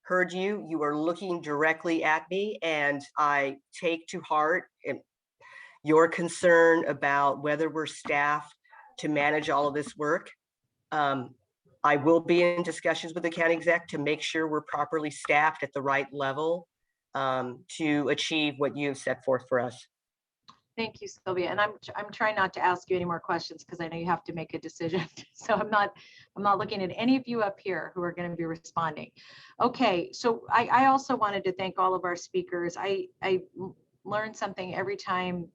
heard you are looking directly at me, and I take to heart your concern about whether we're staffed to manage all of this work. I will be in discussions with the county exec to make sure we're properly staffed at the right level to achieve what you have set forth for us. Thank you, Sylvia. And I'm trying not to ask you any more questions because I know you have to make a decision. So I'm not looking at any of you up here who are going to be responding. Okay, so I also wanted to thank all of our speakers. I learn something every time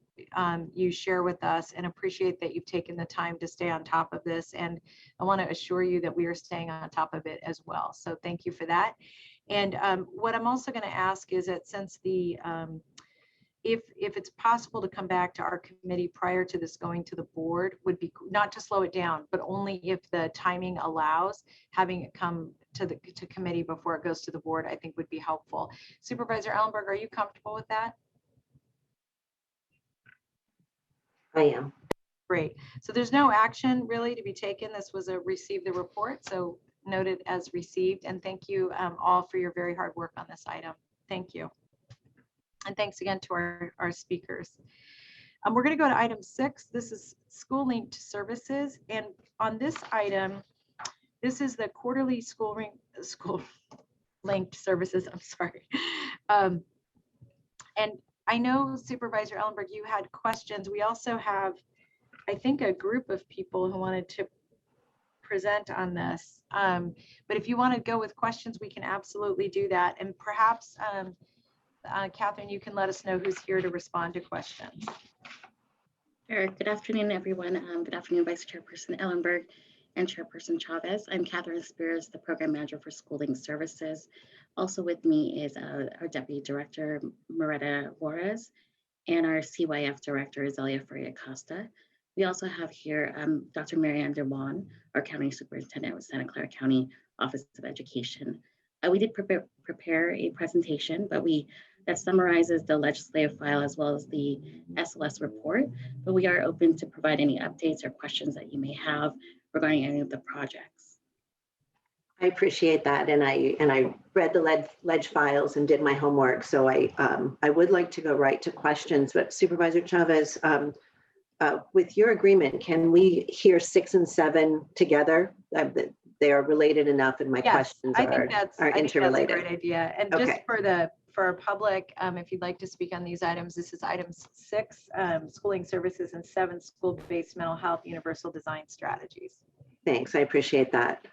you share with us, and appreciate that you've taken the time to stay on top of this. And I want to assure you that we are staying on top of it as well. So thank you for that. And what I'm also going to ask is that since the if it's possible to come back to our committee prior to this going to the board, would be not to slow it down, but only if the timing allows, having it come to committee before it goes to the board, I think would be helpful. Supervisor Ellenberg, are you comfortable with that? I am. Great. So there's no action really to be taken. This was a receive the report, so noted as received. And thank you all for your very hard work on this item. Thank you. And thanks again to our speakers. We're going to go to item 6. This is school linked services. And on this item, this is the quarterly school linked services. I'm sorry. And I know Supervisor Ellenberg, you had questions. We also have, I think, a group of people who wanted to present on this. But if you want to go with questions, we can absolutely do that. And perhaps, Catherine, you can let us know who's here to respond to questions. Sure. Good afternoon, everyone. Good afternoon, Vice Chairperson Ellenberg and Chairperson Chavez. I'm Catherine Spears, the Program Manager for Schooling Services. Also with me is our Deputy Director, Moretta Juarez, and our CYF Director, Zelia Faria Costa. We also have here Dr. Marianne DeWan, our County Superintendent with Santa Clara County Office of Education. We did prepare a presentation, but that summarizes the legislative file as well as the SLS report, but we are open to provide any updates or questions that you may have regarding any of the projects. I appreciate that, and I read the ledge files and did my homework, so I would like to go right to questions. But Supervisor Chavez, with your agreement, can we hear 6 and 7 together? They are related enough, and my questions are interrelated. I think that's a great idea. And just Okay. for our public, if you'd like to speak on these items, this is items 6, schooling services, and 7, school-based mental health universal design strategies. Thanks, I appreciate that.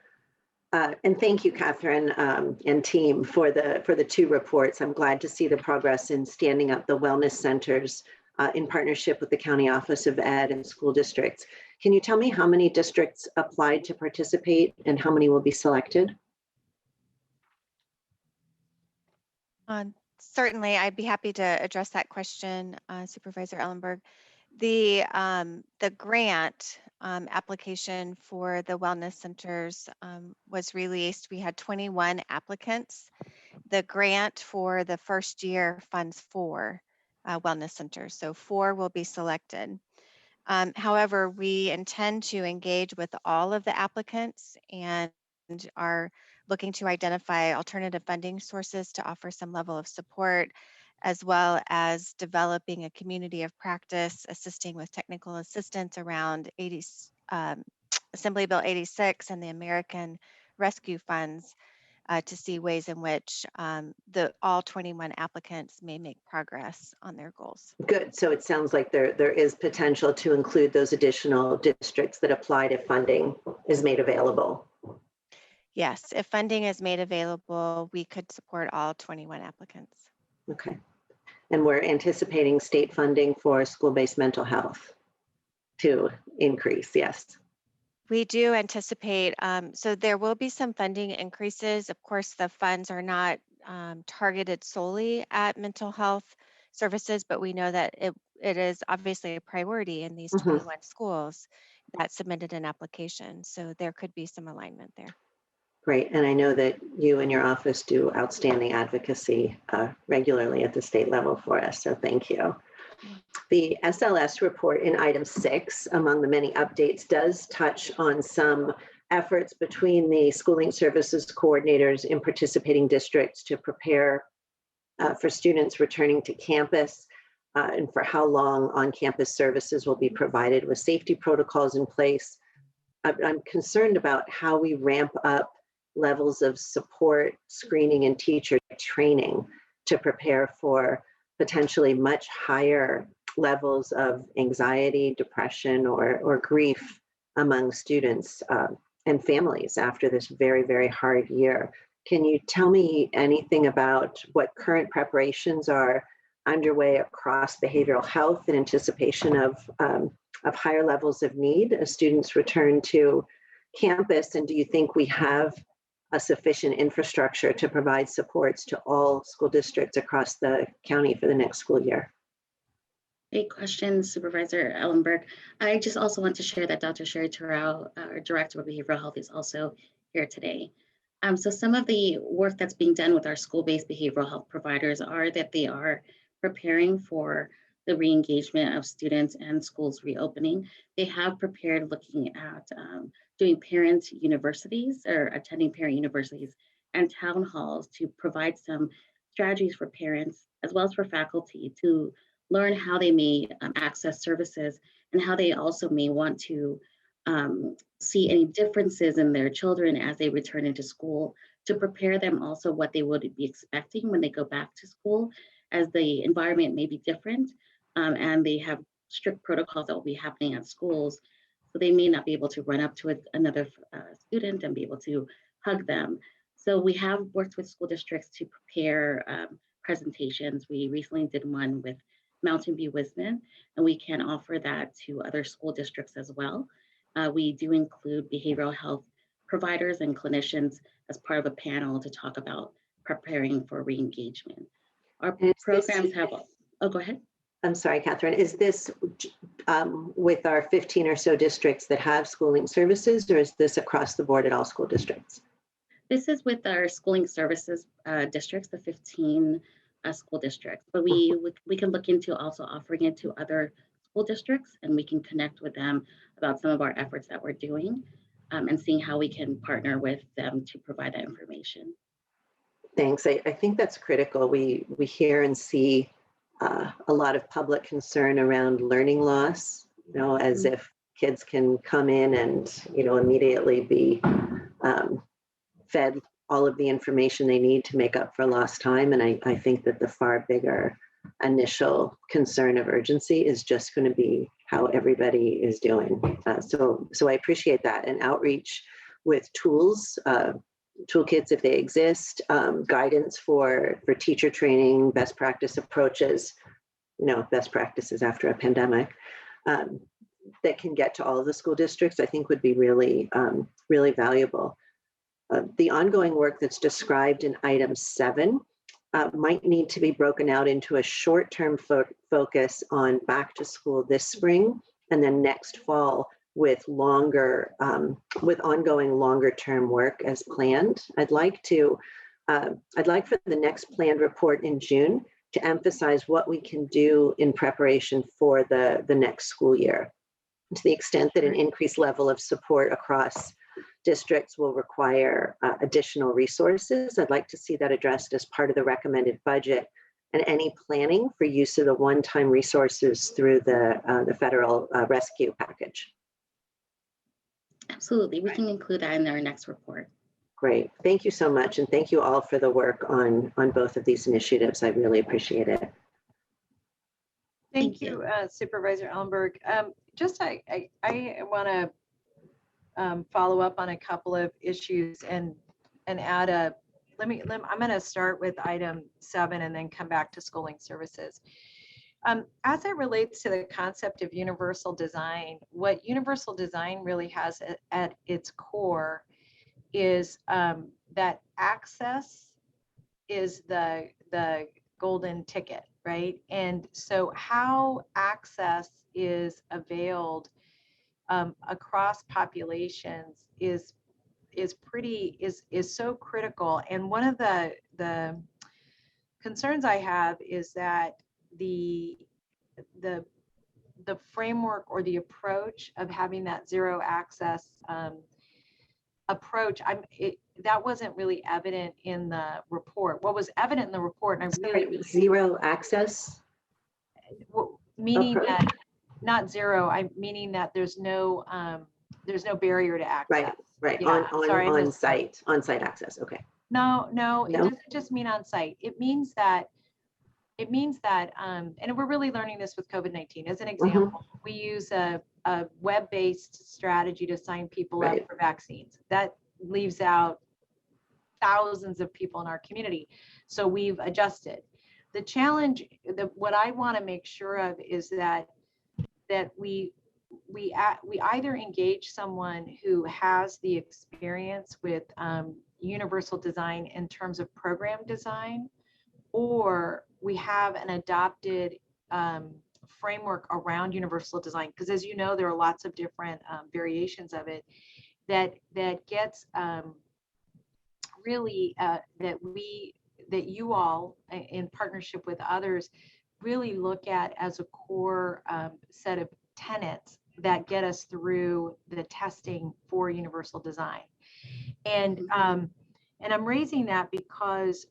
And thank you, Catherine and team, for the 2 reports. I'm glad to see the progress in standing up the wellness centers in partnership with the County Office of Ed and school districts. Can you tell me how many districts applied to participate and how many will be selected? Certainly, I'd be happy to address that question, Supervisor Ellenberg. The grant application for the wellness centers was released. We had 21 applicants. The grant for the first year funds 4 wellness centers, so 4 will be selected. However, we intend to engage with all of the applicants and are looking to identify alternative funding sources to offer some level of support, as well as developing a community of practice, assisting with technical assistance around Assembly Bill 86 and the American Rescue Funds to see ways in which all 21 applicants may make progress on their goals. Good. So it sounds like there is potential to include those additional districts that applied if funding is made available. Yes, if funding is made available, we could support all 21 applicants. Okay. And we're anticipating state funding for school-based mental health to increase, yes. We do anticipate, so there will be some funding increases. Of course, the funds are not targeted solely at mental health services, but we know that it is obviously a priority in these 21 schools that submitted an application. So there could be some alignment there. Great. And I know that you and your office do outstanding advocacy regularly at the state level for us. So thank you. The SLS report in item 6, among the many updates, does touch on some efforts between the schooling services coordinators in participating districts to prepare for students returning to campus and for how long on-campus services will be provided with safety protocols in place. I'm concerned about how we ramp up levels of support, screening, and teacher training to prepare for potentially much higher levels of anxiety, depression, or grief among students and families after this very, very hard year. Can you tell me anything about what current preparations are underway across behavioral health in anticipation of higher levels of need as students return to campus? And do you think we have a sufficient infrastructure to provide supports to all school districts across the county for the next school year? Great question, Supervisor Ellenberg. I just also want to share that Dr. Sherry Terrell, our Director of Behavioral Health, is also here today. So some of the work that's being done with our school-based behavioral health providers are that they are preparing for the re-engagement of students and schools reopening. They have prepared looking at doing parent universities or attending parent universities and town halls to provide some strategies for parents as well as for faculty to learn how they may access services and how they also may want to see any differences in their children as they return into school, to prepare them also what they would be expecting when they go back to school, as the environment may be different and they have strict protocols that will be happening at schools. So they may not be able to run up to another student and be able to hug them. So we have worked with school districts to prepare presentations. We recently did one with Mountain View Wisdom, and we can offer that to other school districts as well. We do include behavioral health providers and clinicians as part of a panel to talk about preparing for re-engagement. Our programs have, oh, go ahead. I'm sorry, Catherine, is this with our 15 or so districts that have schooling services, or is this across the board at all school districts? This is with our schooling services districts, the 15 school districts, but we can look into also offering it to other school districts, and we can connect with them about some of our efforts that we're doing and seeing how we can partner with them to provide that information. Thanks. I think that's critical. We hear and see a lot of public concern around learning loss, as if kids can come in and, immediately be fed all of the information they need to make up for lost time. And I think that the far bigger initial concern of urgency is just going to be how everybody is doing. So I appreciate that, and outreach with tools, toolkits if they exist, guidance for teacher training, best practice approaches, best practices after a pandemic that can get to all of the school districts, I think would be really, really valuable. The ongoing work that's described in item 7 might need to be broken out into a short-term focus on back to school this spring, and then next fall with ongoing longer-term work as planned. I'd like for the next planned report in June to emphasize what we can do in preparation for the next school year. To the extent that an increased level of support across districts will require additional resources, I'd like to see that addressed as part of the recommended budget, and any planning for use of the one-time resources through the federal rescue package. Absolutely, we can include that in our next report. Great, thank you so much, and thank you all for the work on both of these initiatives. I really appreciate it. Thank you, Supervisor Ellenberg. I want to follow up on a couple of issues and add I'm going to start with item 7 and then come back to schooling services. As it relates to the concept of universal design, what universal design really has at its core is that access is the golden ticket, right? And so how access is availed across populations is so critical. And one of the concerns I have is that the framework or the approach of having that zero access approach, that wasn't really evident in the report. What was evident in the report, and zero access, meaning that not zero, meaning that there's no barrier to access. Right. Yeah, On-site access. Okay. No, it doesn't just mean on site. It means that, and we're really learning this with COVID-19. As an example, we use a web-based strategy to sign people up for vaccines. That leaves out thousands of people in our community. So we've adjusted. The challenge, what I want to make sure of is that we either engage someone who has the experience with universal design in terms of program design, or we have an adopted framework around universal design, because as you know, there are lots of different variations of it that gets really that you all in partnership with others really look at as a core set of tenets that get us through the testing for universal design. And I'm raising that because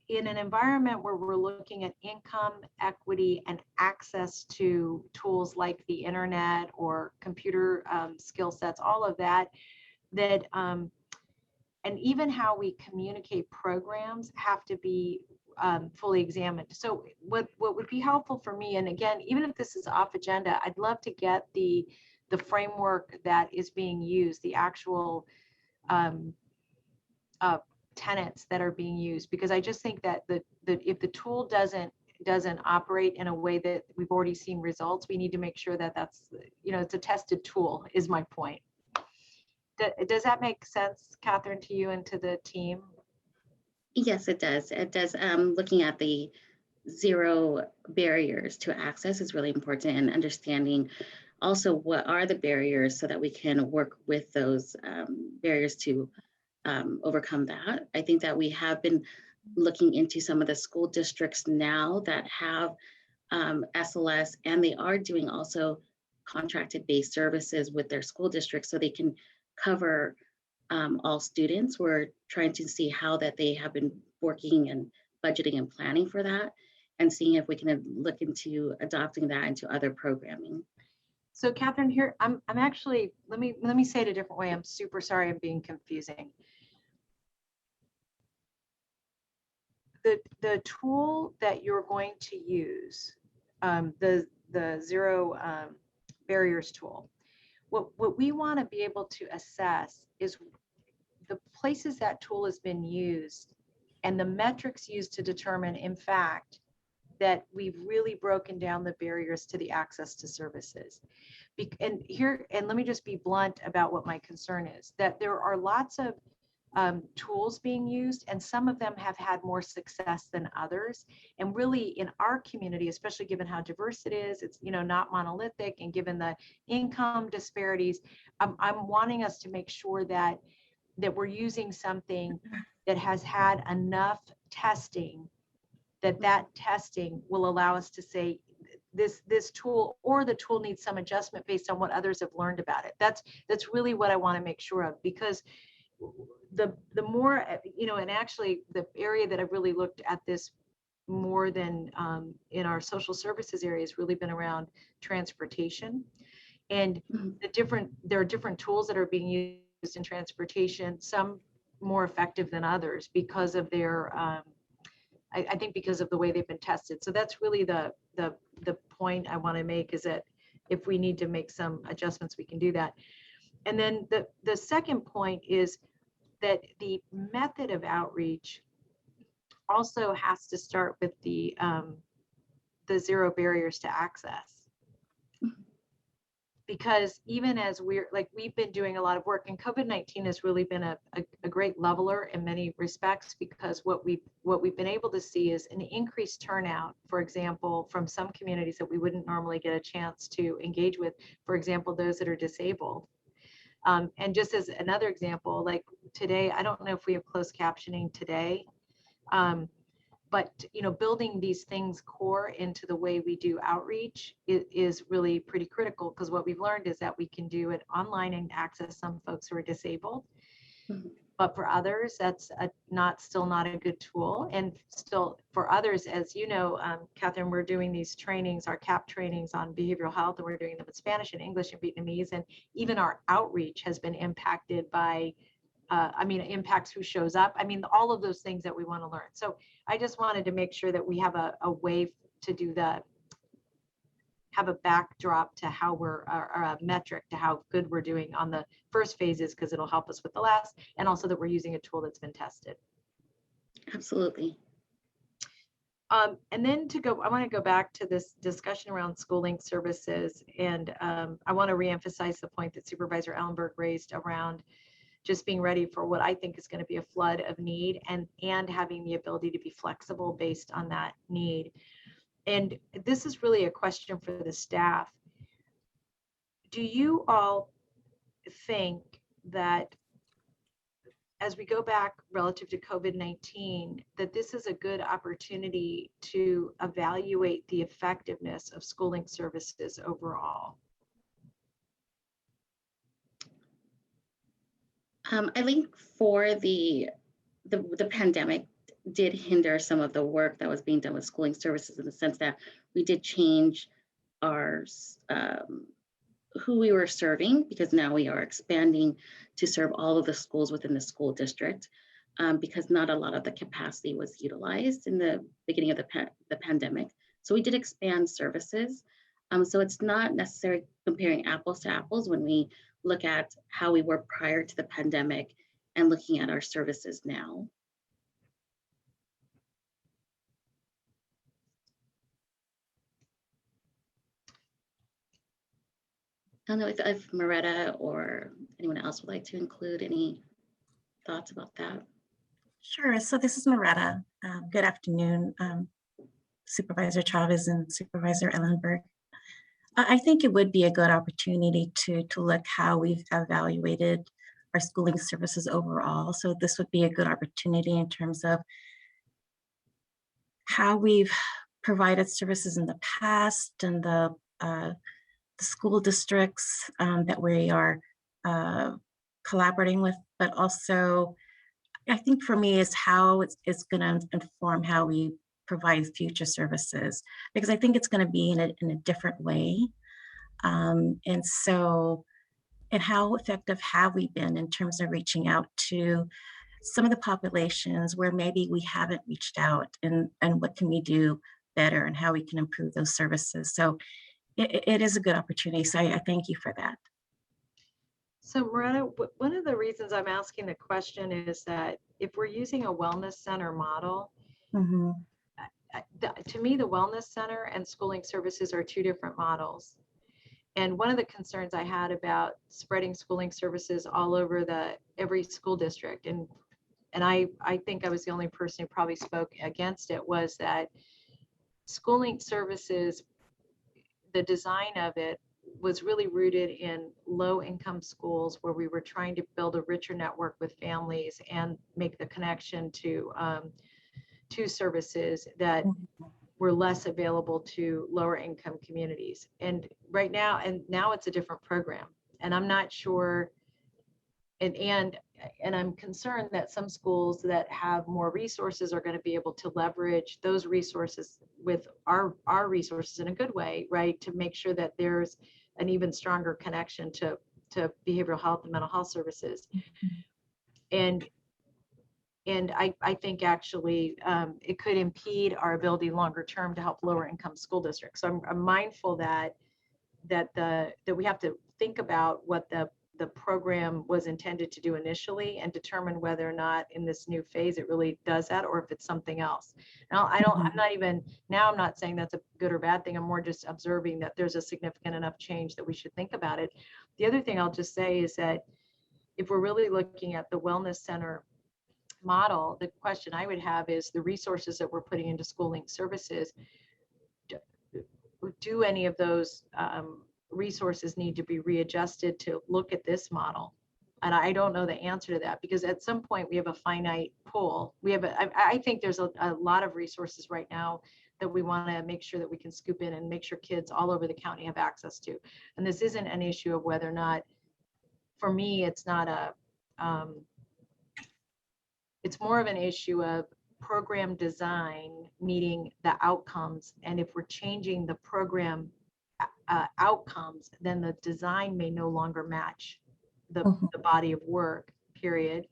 in an environment where we're looking at income, equity, and access to tools like the internet or computer skill sets, all of that, and even how we communicate programs have to be fully examined. So what would be helpful for me, and again, even if this is off agenda, I'd love to get the framework that is being used, the actual tenets that are being used, because I just think that if the tool doesn't operate in a way that we've already seen results, we need to make sure that that's, it's a tested tool, is my point. Does that make sense, Catherine, to you and to the team? Yes, it does. It does. Looking at the 0 barriers to access is really important, and understanding also what are the barriers so that we can work with those barriers to overcome that. I think that we have been looking into some of the school districts now that have SLS, and they are doing also contracted based services with their school districts so they can cover all students. We're trying to see how that they have been working and budgeting and planning for that, and seeing if we can look into adopting that into other programming. So Catherine, here, I'm actually, let me say it a different way. I'm super sorry I'm being confusing. The tool that you're going to use, the 0 barriers tool, what we want to be able to assess is the places that tool has been used and the metrics used to determine, in fact, that we've really broken down the barriers to the access to services. And let me just be blunt about what my concern is, that there are lots of tools being used, and some of them have had more success than others. And really in our community, especially given how diverse it is, it's not monolithic, and given the income disparities, I'm wanting us to make sure that we're using something that has had enough testing, that testing will allow us to say this tool, or the tool needs some adjustment based on what others have learned about it. That's really what I want to make sure of, because the more, and actually the area that I've really looked at this more than in our social services area has really been around transportation. And there are different tools that are being used in transportation, some more effective than others because of their, I think because of the way they've been tested. So that's really the point I want to make, is that if we need to make some adjustments, we can do that. And then the second point is that the method of outreach also has to start with the 0 barriers to access. Because even as we've been doing a lot of work, and COVID-19 has really been a great leveler in many respects, because what we've been able to see is an increased turnout, for example, from some communities that we wouldn't normally get a chance to engage with, for example, those that are disabled. And just as another example, like today, I don't know if we have closed captioning today, but building these things core into the way we do outreach is really pretty critical, because what we've learned is that we can do it online and access some folks who are disabled. But for others, that's still not a good tool. And still for others, as you know, Catherine, we're doing these trainings, our CAP trainings on behavioral health, and we're doing them in Spanish and English and Vietnamese. And even our outreach has been impacted by, impacts who shows up. All of those things that we want to learn. So I just wanted to make sure that we have a way to do that, have a backdrop to how we're, or a metric to how good we're doing on the first phases, because it'll help us with the last, and also that we're using a tool that's been tested. Absolutely. And then I want to go back to this discussion around schooling services, and I want to reemphasize the point that Supervisor Ellenberg raised around just being ready for what I think is going to be a flood of need, and having the ability to be flexible based on that need. And this is really a question for the staff. Do you all think that as we go back relative to COVID-19, that this is a good opportunity to evaluate the effectiveness of schooling services overall. I think for the pandemic did hinder some of the work that was being done with schooling services in the sense that we did change our who we were serving, because now we are expanding to serve all of the schools within the school district, because not a lot of the capacity was utilized in the beginning of the pandemic. So we did expand services. So it's not necessarily comparing apples to apples when we look at how we were prior to the pandemic and looking at our services now. I don't know if Moretta or anyone else would like to include any thoughts about that. Sure. So this is Moretta. Good afternoon, Supervisor Chavez and Supervisor Ellenberg. I think it would be a good opportunity to look how we've evaluated our schooling services overall. So this would be a good opportunity in terms of how we've provided services in the past and the school districts that we are collaborating with, but also I think for me is how it's going to inform how we provide future services, because I think it's going to be in a different way. And how effective have we been in terms of reaching out to some of the populations where maybe we haven't reached out, and what can we do better and how we can improve those services. So it is a good opportunity. So I thank you for that. So Moretta, one of the reasons I'm asking the question is that if we're using a wellness center model, Mm-hmm. To me, the wellness center and schooling services are two different models. And one of the concerns I had about spreading schooling services all over every school district, and I think I was the only person who probably spoke against it, was that schooling services, the design of it was really rooted in low income schools where we were trying to build a richer network with families and make the connection to services that were less available to lower income communities. And now it's a different program. And I'm not sure, and I'm concerned that some schools that have more resources are going to be able to leverage those resources with our resources in a good way, right? To make sure that there's an even stronger connection to behavioral health and mental health services. And I think actually it could impede our ability longer term to help lower income school districts. So I'm mindful that we have to think about what the program was intended to do initially and determine whether or not in this new phase it really does that, or if it's something else. Now I'm not saying that's a good or bad thing. I'm more just observing that there's a significant enough change that we should think about it. The other thing I'll just say is that if we're really looking at the wellness center model, the question I would have is the resources that we're putting into schooling services, do any of those resources need to be readjusted to look at this model? And I don't know the answer to that, because at some point we have a finite pool. I think there's a lot of resources right now that we want to make sure that we can scoop in and make sure kids all over the county have access to. And this isn't an issue of whether or not, for me, it's not it's more of an issue of program design meeting the outcomes. And if we're changing the program outcomes, then the design may no longer match the body of work, period.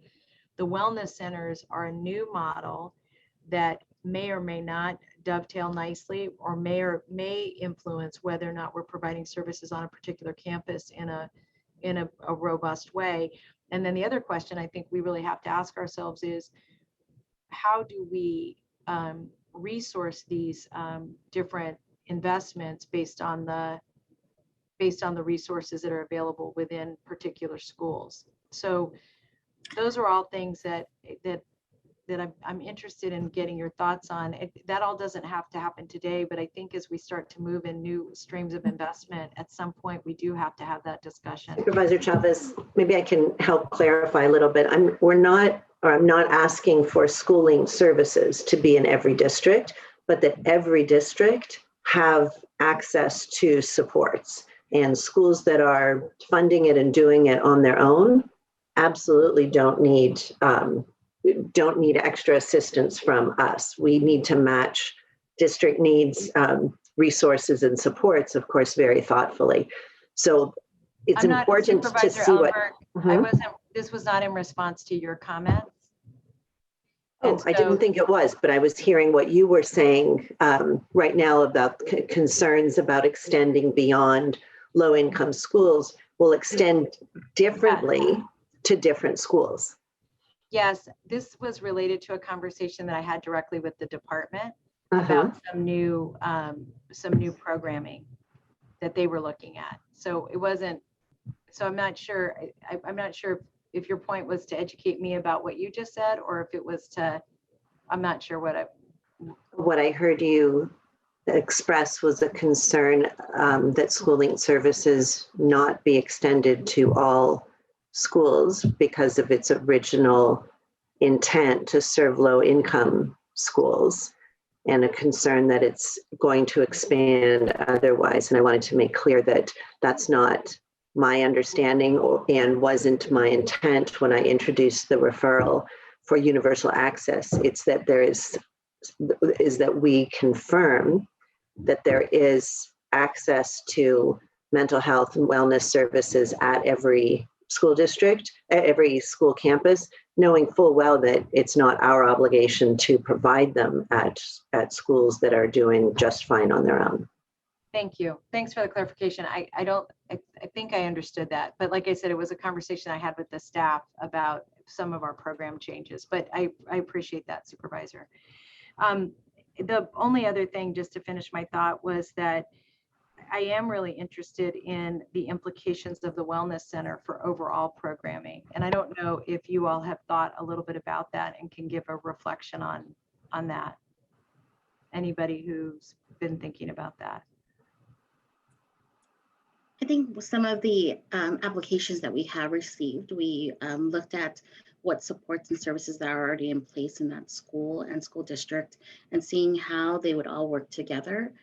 The wellness centers are a new model that may or may not dovetail nicely, or may influence whether or not we're providing services on a particular campus in a robust way. And then the other question I think we really have to ask ourselves is, how do we resource these different investments based on the resources that are available within particular schools? So those are all things that I'm interested in getting your thoughts on. That all doesn't have to happen today, but I think as we start to move in new streams of investment, at some point we do have to have that discussion. Supervisor Chavez, maybe I can help clarify a little bit. I'm not asking for schooling services to be in every district, but that every district have access to supports, and schools that are funding it and doing it on their own absolutely don't need extra assistance from us. We need to match district needs, resources and supports, of course, very thoughtfully. So it's important to see what. This was not in response to your comments. Oh, I didn't think it was, but I was hearing what you were saying right now about concerns about extending beyond low-income schools will extend differently to different schools. Yes, this was related to a conversation that I had directly with the department about some new programming that they were looking at. So it wasn't. So I'm not sure. I'm not sure if your point was to educate me about what you just said, or if it was to. I'm not sure what I heard you express was a concern that schooling services not be extended to all schools because of its original intent to serve low-income schools, and a concern that it's going to expand otherwise. And I wanted to make clear that that's not my understanding and wasn't my intent when I introduced the referral for universal access. It's that that we confirm that there is access to mental health and wellness services at every school district, at every school campus, knowing full well that it's not our obligation to provide them at schools that are doing just fine on their own. Thank you. Thanks for the clarification. I think I understood that, but like I said, it was a conversation I had with the staff about some of our program changes, but I appreciate that, Supervisor. The only other thing, just to finish my thought, was that I am really interested in the implications of the Wellness Center for overall programming. And I don't know if you all have thought a little bit about that and can give a reflection on that. Anybody who's been thinking about that? I think some of the applications that we have received, we looked at what supports and services that are already in place in that school and school district, and seeing how they would all work together.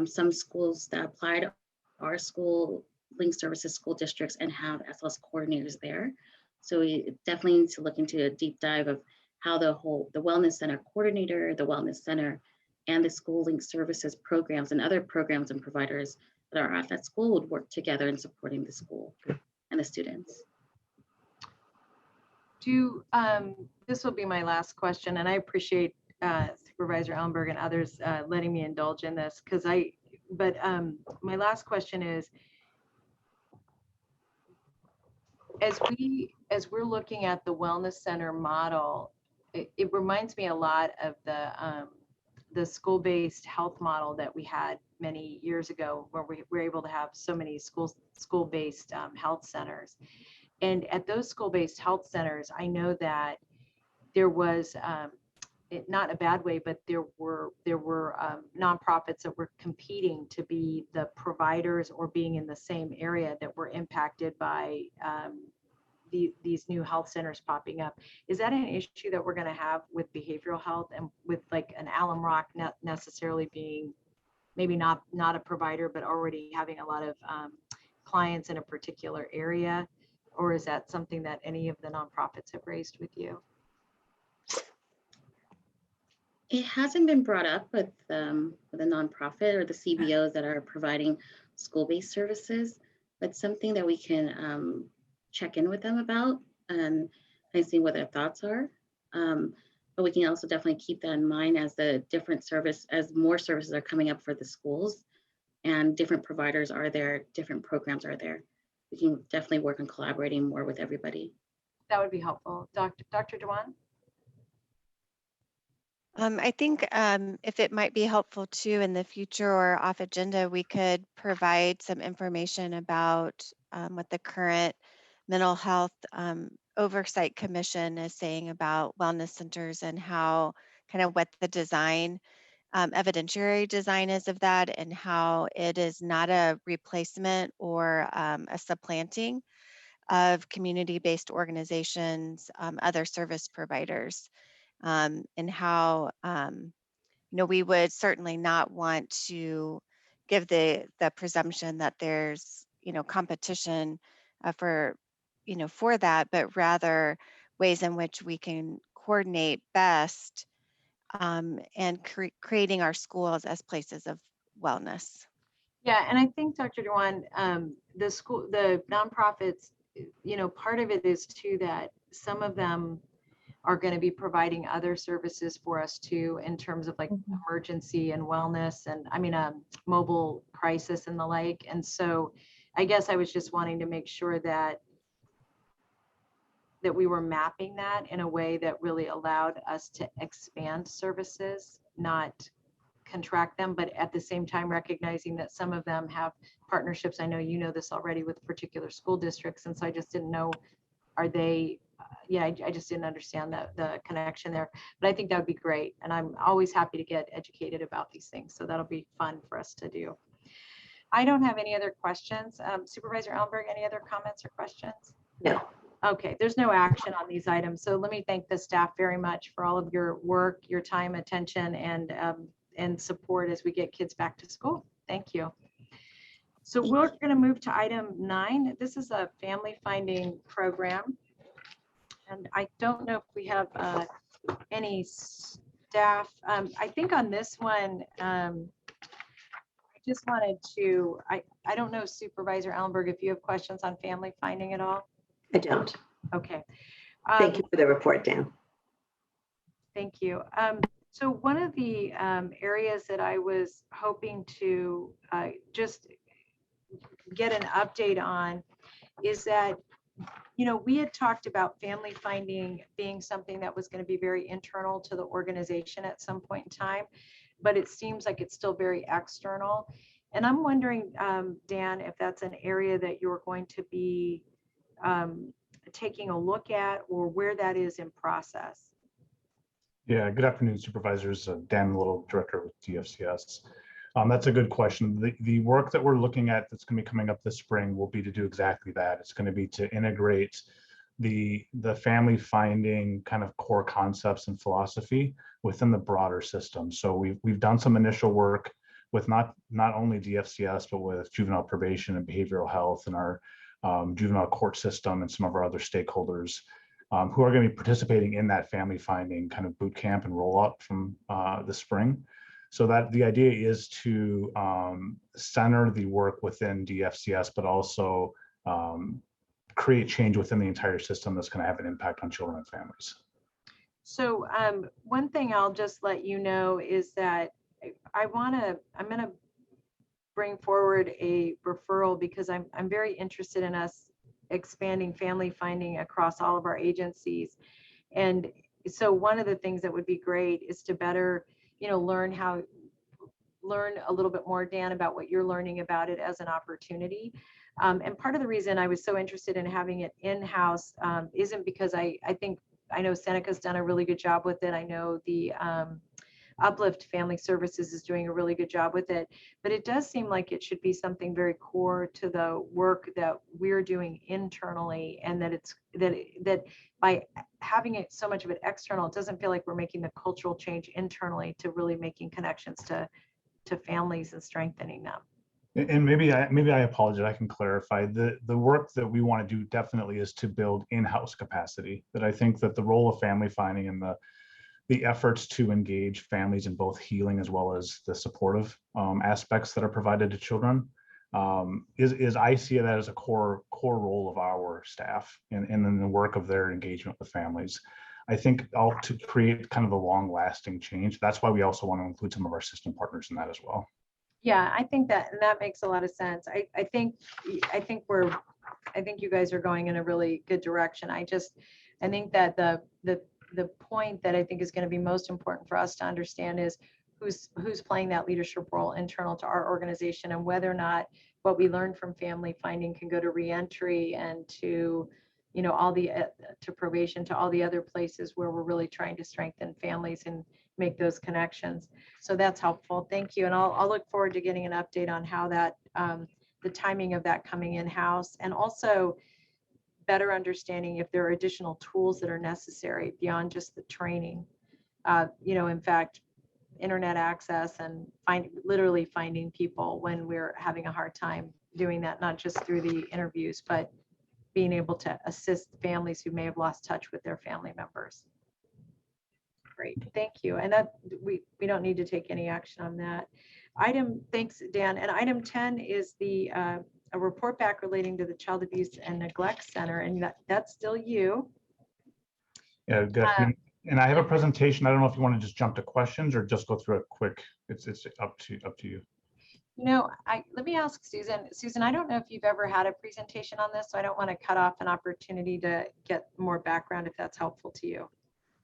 Some schools that apply to our school link services school districts and have SLS coordinators there. So we definitely need to look into a deep dive of how the Wellness Center coordinator, the Wellness Center, and the school link services programs and other programs and providers that are at that school would work together in supporting the school and the students. This will be my last question, and I appreciate Supervisor Ellenberg and others letting me indulge in this, but my last question is, as we're looking at the Wellness Center model, it reminds me a lot of the school-based health model that we had many years ago, where we were able to have so many school-based health centers. And at those school-based health centers, I know that there was, not in a bad way, but there were nonprofits that were competing to be the providers or being in the same area that were impacted by these new health centers popping up. Is that an issue that we're going to have with behavioral health, and with like an Alum Rock not necessarily being maybe not a provider, but already having a lot of clients in a particular area? Or is that something that any of the nonprofits have raised with you? It hasn't been brought up with a nonprofit or the CBOs that are providing school-based services, but something that we can check in with them about and see what their thoughts are. But we can also definitely keep that in mind as as more services are coming up for the schools and different providers are there, different programs are there. We can definitely work on collaborating more with everybody. That would be helpful. Dr. Dewan? I think if it might be helpful too in the future or off agenda, we could provide some information about what the current mental health Oversight Commission is saying about wellness centers and how kind of what the design, evidentiary design is of that, and how it is not a replacement or a supplanting of community-based organizations, other service providers, and how we would certainly not want to give the presumption that there's competition for for that, but rather ways in which we can coordinate best, and creating our schools as places of wellness. Yeah, and I think, Dr. Dewan, the nonprofits, part of it is too that some of them are going to be providing other services for us too, in terms of like emergency and wellness, and mobile crisis and the like. And so I guess I was just wanting to make sure that we were mapping that in a way that really allowed us to expand services, not contract them, but at the same time recognizing that some of them have partnerships. I know you know this already with particular school districts, and so I just didn't know, are they, I just didn't understand the connection there. But I think that would be great, and I'm always happy to get educated about these things, so that'll be fun for us to do. I don't have any other questions. Supervisor Ellenberg, any other comments or questions? No. Okay, there's no action on these items, so let me thank the staff very much for all of your work, your time, attention, and support as we get kids back to school. Thank you. So we're going to move to item 9. This is a family finding program, and I don't know if we have any staff. I think on this one, I just wanted to, I don't know, Supervisor Ellenberg, if you have questions on family finding at all. I don't. Okay. Thank you for the report, Dan. Thank you. So one of the areas that I was hoping to just get an update on is that, we had talked about family finding being something that was going to be very internal to the organization at some point in time, but it seems like it's still very external. And I'm wondering, Dan, if that's an area that you're going to be taking a look at, or where that is in process. Yeah, good afternoon, supervisors. Dan Little, director with DFCS. That's a good question. The work that we're looking at that's going to be coming up this spring will be to do exactly that. It's going to be to integrate the family finding kind of core concepts and philosophy within the broader system. So we've done some initial work with not only DFCS, but with juvenile probation and behavioral health and our juvenile court system and some of our other stakeholders who are going to be participating in that family finding kind of boot camp and rollout from the spring. So that the idea is to center the work within DFCS, but also create change within the entire system that's going to have an impact on children and families. So one thing I'll just let you know is that I'm going to bring forward a referral because I'm very interested in us expanding family finding across all of our agencies. And so one of the things that would be great is to better, learn a little bit more, Dan, about what you're learning about it as an opportunity. And part of the reason I was so interested in having it in-house isn't because I know Seneca's done a really good job with it. I know the Uplift Family Services is doing a really good job with it, but it does seem like it should be something very core to the work that we're doing internally, and that by having it so much of it external, it doesn't feel like we're making the cultural change internally to really making connections to families and strengthening them. And maybe I apologize. I can clarify the work that we want to do definitely is to build in-house capacity. That I think that the role of family finding and the efforts to engage families in both healing as well as the supportive aspects that are provided to children is I see that as a core role of our staff and in the work of their engagement with families. I think all to create kind of a long-lasting change. That's why we also want to include some of our system partners in that as well. Yeah, I think that makes a lot of sense. I think you guys are going in a really good direction. I think that the point that I think is going to be most important for us to understand is who's playing that leadership role internal to our organization, and whether or not what we learned from family finding can go to reentry and to all the, to probation, to all the other places where we're really trying to strengthen families and make those connections. So that's helpful. Thank you. And I'll look forward to getting an update on how that, the timing of that coming in-house, and also better understanding if there are additional tools that are necessary beyond just the training. In fact, internet access and literally finding people when we're having a hard time doing that, not just through the interviews, but being able to assist families who may have lost touch with their family members. Great, thank you. And that we don't need to take any action on that item. Thanks, Dan. And item 10 is the a report back relating to the Child Abuse and Neglect Center, and that's still you. Yeah, good afternoon. And I have a presentation. I don't know if you want to just jump to questions or just go through it quick. It's up to you. Let me ask Susan. Susan, I don't know if you've ever had a presentation on this, so I don't want to cut off an opportunity to get more background if that's helpful to you.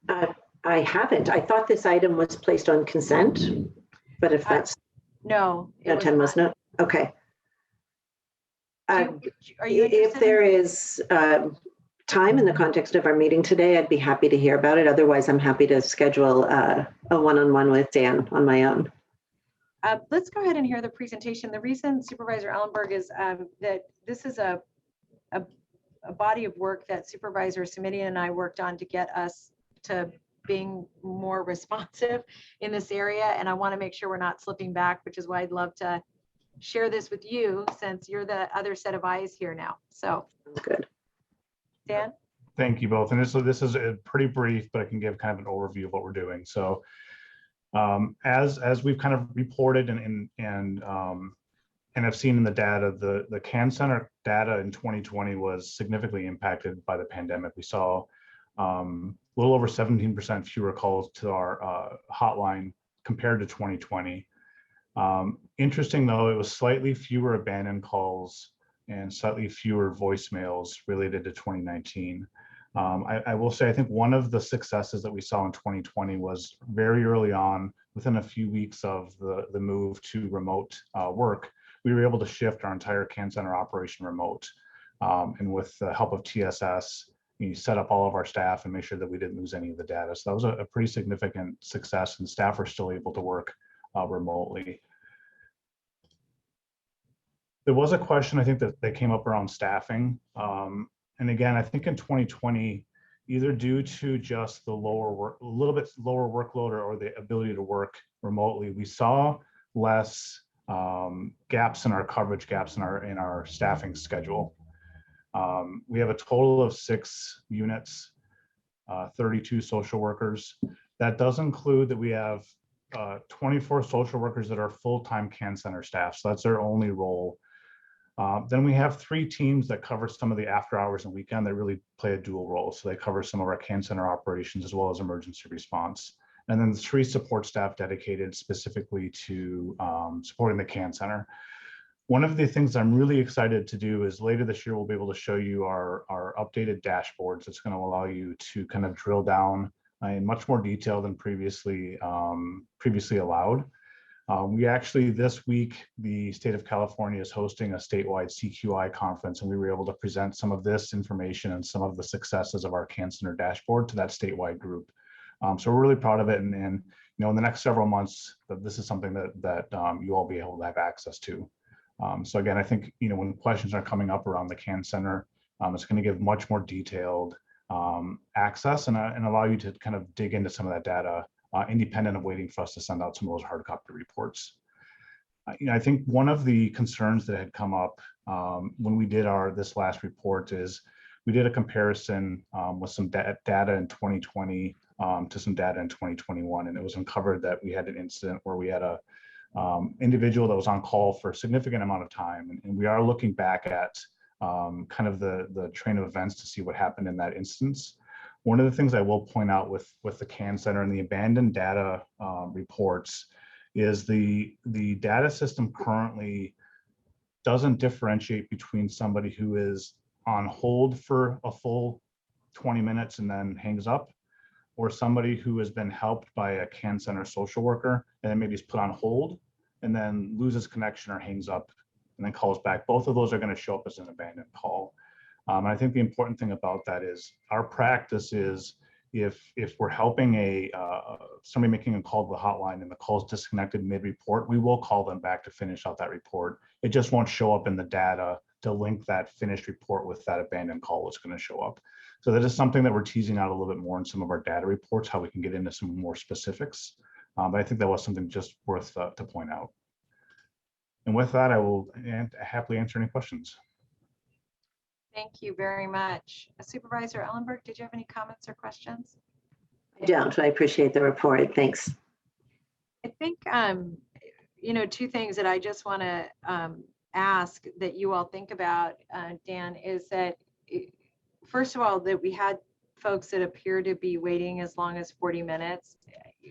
I haven't. I thought this item was placed on consent, but if that's no, 10 was not. Okay. Are you if there is time in the context of our meeting today, I'd be happy to hear about it. Otherwise, I'm happy to schedule a one-on-one with Dan on my own. Let's go ahead and hear the presentation. The reason, Supervisor Ellenberg, is that this is a body of work that Supervisor Samitian and I worked on to get us to being more responsive in this area. And I want to make sure we're not slipping back, which is why I'd love to share this with you since you're the other set of eyes here now. So good. Dan? Thank you both. And this is a pretty brief, but I can give kind of an overview of what we're doing. So as we've kind of reported and have seen in the data, the CAN Center data in 2020 was significantly impacted by the pandemic. We saw a little over 17% fewer calls to our hotline compared to 2020. Interesting though, it was slightly fewer abandoned calls and slightly fewer voicemails related to 2019. I will say, I think one of the successes that we saw in 2020 was very early on, within a few weeks of the move to remote work, we were able to shift our entire CAN Center operation remote. And with the help of TSS, we set up all of our staff and make sure that we didn't lose any of the data. So that was a pretty significant success, and staff are still able to work remotely. There was a question, I think, that came up around staffing. And again, I think in 2020, either due to just the a little bit lower workload or the ability to work remotely, we saw less gaps in our coverage, gaps in our staffing schedule. We have a total of 6 units, 32 social workers. That does include that we have 24 social workers that are full-time CAN Center staff. So that's their only role. Then we have 3 teams that cover some of the after hours and weekend that really play a dual role. So they cover some of our CAN Center operations as well as emergency response. And then 3 support staff dedicated specifically to supporting the CAN Center. One of the things I'm really excited to do is later this year, we'll be able to show you our updated dashboards. It's going to allow you to kind of drill down in much more detail than previously allowed. We actually, this week, the state of California is hosting a statewide CQI conference, and we were able to present some of this information and some of the successes of our CAN Center dashboard to that statewide group. So we're really proud of it, and in the next several months, this is something that you all be able to have access to. So again, I think when questions are coming up around the CAN Center, it's going to give much more detailed access and allow you to kind of dig into some of that data, independent of waiting for us to send out some of those hard copy reports. I think one of the concerns that had come up when we did this last report is we did a comparison with some data in 2020 to some data in 2021, and it was uncovered that we had an incident where we had a individual that was on call for a significant amount of time, and we are looking back at kind of the train of events to see what happened in that instance. One of the things I will point out with the CAN Center and the abandoned data reports is the data system currently doesn't differentiate between somebody who is on hold for a full 20 minutes and then hangs up, or somebody who has been helped by a CAN Center social worker and then maybe is put on hold and then loses connection or hangs up and then calls back. Both of those are going to show up as an abandoned call. I think the important thing about that is our practice is if we're helping somebody making a call to the hotline and the call is disconnected mid-report, we will call them back to finish out that report. It just won't show up in the data to link that finished report with that abandoned call that's going to show up. So that is something that we're teasing out a little bit more in some of our data reports, how we can get into some more specifics. But I think that was something just worth to point out. And with that, I will happily answer any questions. Thank you very much. Supervisor Ellenberg, did you have any comments or questions? I don't. I appreciate the report. Thanks. I think, two things that I just want to ask that you all think about, Dan, is that, first of all, that we had folks that appear to be waiting as long as 40 minutes.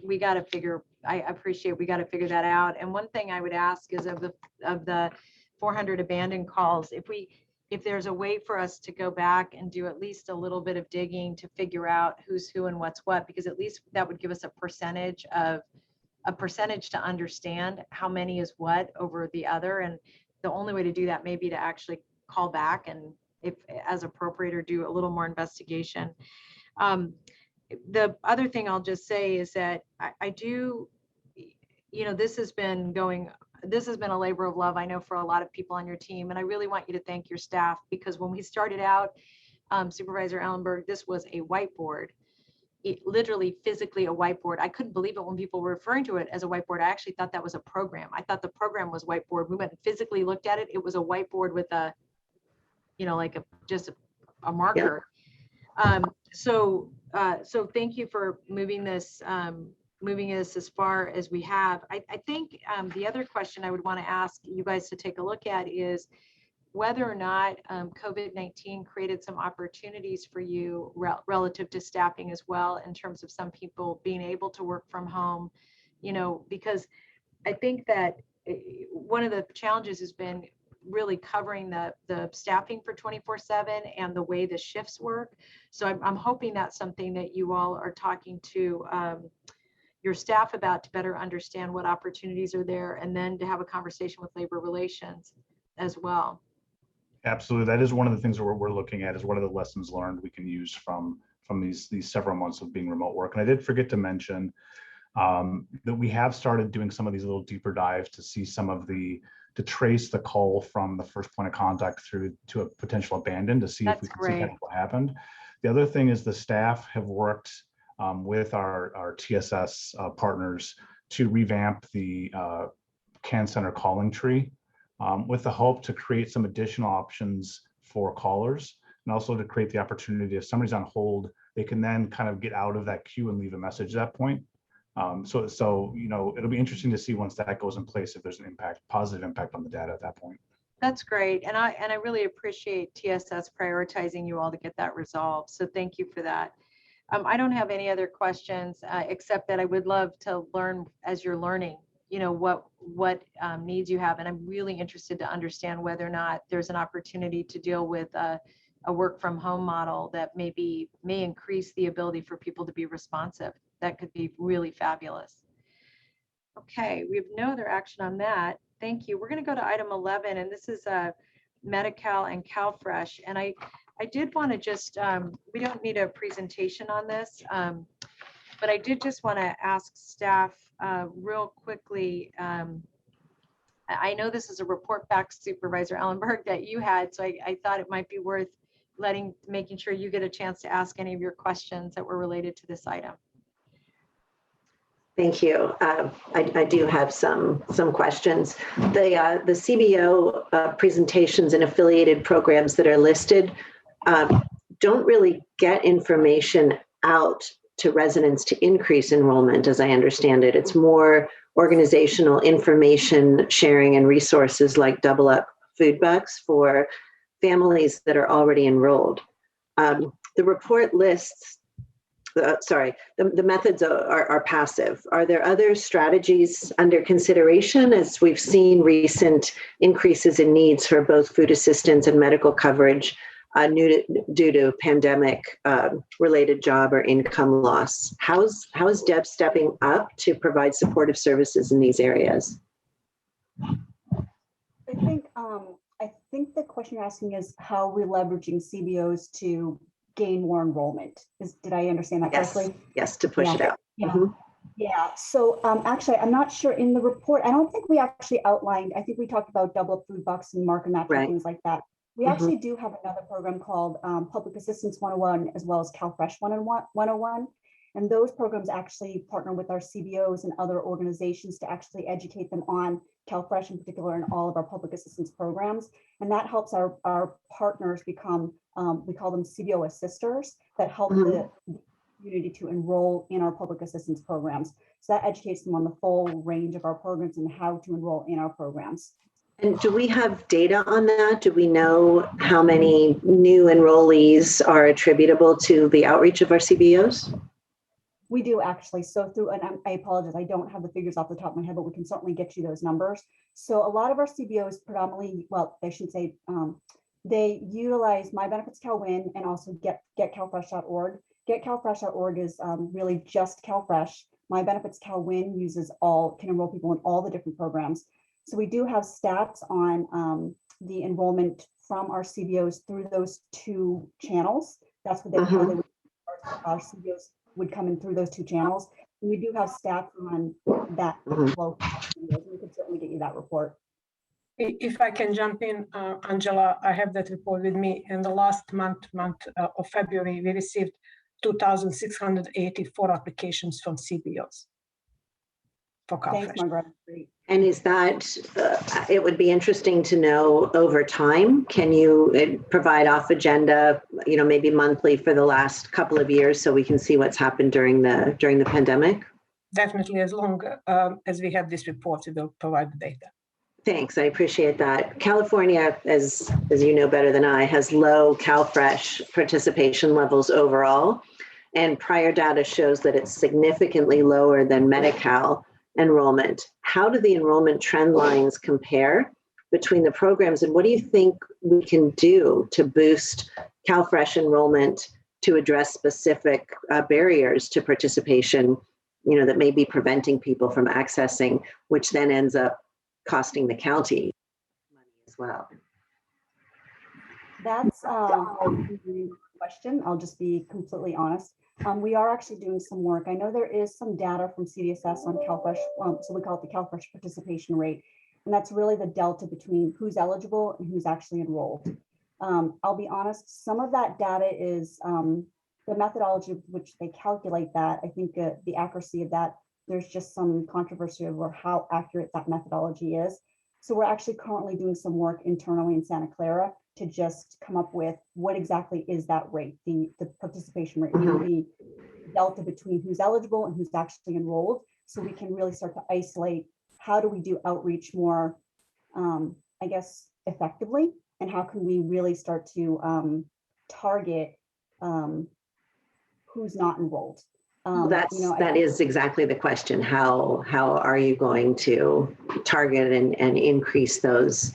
We got to figure, I appreciate, we got to figure that out. And one thing I would ask is of the 400 abandoned calls, if there's a way for us to go back and do at least a little bit of digging to figure out who's who and what's what, because at least that would give us a percentage to understand how many is what over the other. And the only way to do that may be to actually call back and, if as appropriate, or do a little more investigation. The other thing I'll just say is that I do, this has been a labor of love, I know, for a lot of people on your team. And I really want you to thank your staff, because when we started out, Supervisor Ellenberg, this was a whiteboard. Literally physically a whiteboard. I couldn't believe it when people were referring to it as a whiteboard. I actually thought that was a program. I thought the program was whiteboard. We went and physically looked at it. It was a whiteboard with a, just a marker. Yeah. So thank you for moving this as far as we have. I think the other question I would want to ask you guys to take a look at is whether or not COVID-19 created some opportunities for you relative to staffing as well, in terms of some people being able to work from home, because I think that one of the challenges has been really covering the staffing for 24/7 and the way the shifts work. So I'm hoping that's something that you all are talking to your staff about, to better understand what opportunities are there, and then to have a conversation with labor relations as well. Absolutely. That is one of the things that we're looking at, is what are the lessons learned we can use from these several months of being remote work. And I did forget to mention that we have started doing some of these little deeper dives to see some of to trace the call from the first point of contact through to a potential abandon, to see if we can see kind of what happened. The other thing is the staff have worked with our TSS partners to revamp the CAN Center calling tree, with the hope to create some additional options for callers, and also to create the opportunity, if somebody's on hold, they can then kind of get out of that queue and leave a message at that point. So it'll be interesting to see, once that goes in place, if there's an positive impact on the data at that point. That's great. And I really appreciate TSS prioritizing you all to get that resolved. So thank you for that. I don't have any other questions, except that I would love to learn, as you're learning, what needs you have. And I'm really interested to understand whether or not there's an opportunity to deal with a work from home model that may increase the ability for people to be responsive. That could be really fabulous. Okay, we have no other action on that. Thank you. We're going to go to item 11, and this is Medi-Cal and CalFresh. And I did want to just, we don't need a presentation on this, but I did just want to ask staff real quickly. I know this is a report back, Supervisor Ellenberg, that you had, so I thought it might be worth making sure you get a chance to ask any of your questions that were related to this item. Thank you. I do have some questions. The CBO presentations and affiliated programs that are listed don't really get information out to residents to increase enrollment, as I understand it. It's more organizational information sharing and resources like Double Up food bucks for families that are already enrolled. The report lists, the methods are passive. Are there other strategies under consideration, as we've seen recent increases in needs for both food assistance and medical coverage due to pandemic related job or income loss? How is Deb stepping up to provide supportive services in these areas? I think think the question you're asking is how we're leveraging CBOs to gain more enrollment. Did I understand that Yes, correctly? yes, to push it out. Yeah. Mhm. Yeah, so actually, I'm not sure in the report, I don't think we actually outlined, I think we talked about double up food bucks and market match and Right. things like that. We actually do have another program called Public Assistance 101, as well as CalFresh 101. And those programs actually partner with our CBOs and other organizations to actually educate them on CalFresh in particular and all of our public assistance programs. And that helps our partners become, we call them CBO assisters that help the community to enroll in our public assistance programs. So that educates them on the full range of our programs and how to enroll in our programs. And do we have data on that? Do we know how many new enrollees are attributable to the outreach of our CBOs? We do actually. So through, and I apologize, I don't have the figures off the top of my head, but we can certainly get you those numbers. So a lot of our CBOs predominantly, well, I should say, they utilize My Benefits CalWin and also getcalfresh.org. Getcalfresh.org is really just CalFresh. My Benefits CalWin can enroll people in all the different programs. So we do have stats on the enrollment from our CBOs through those two channels. That's what how they would, our CBOs would come in through those two channels. And we do have stats on that flow. We could certainly get you that report. If I can jump in, Angela, I have that report with me. In the last month of February, we received 2,684 applications from CBOs for CalFresh. Thanks, Margaret. Great. And is that, it would be interesting to know over time, can you provide off agenda, maybe monthly for the last couple of years so we can see what's happened during the pandemic? Definitely, as long as we have this report, we will provide the data. Thanks, I appreciate that. California, as you know better than I, has low CalFresh participation levels overall, and prior data shows that it's significantly lower than Medi-Cal enrollment. How do the enrollment trend lines compare between the programs, and what do you think we can do to boost CalFresh enrollment to address specific barriers to participation, that may be preventing people from accessing, which then ends up costing the county money as well? That's a question. I'll just be completely honest. We are actually doing some work. I know there is some data from CDSS on CalFresh, so we call it the CalFresh participation rate. And that's really the delta between who's eligible and who's actually enrolled. I'll be honest, some of that data is the methodology of which they calculate that. I think the accuracy of that, there's just some controversy over how accurate that methodology is. So we're actually currently doing some work internally in Santa Clara to just come up with what exactly is that rate, the participation rate, the delta between who's eligible and who's actually enrolled, so we can really start to isolate how do we do outreach more, I guess, effectively, and how can we really start to target who's not enrolled. That is exactly the question. How are you going to target and increase those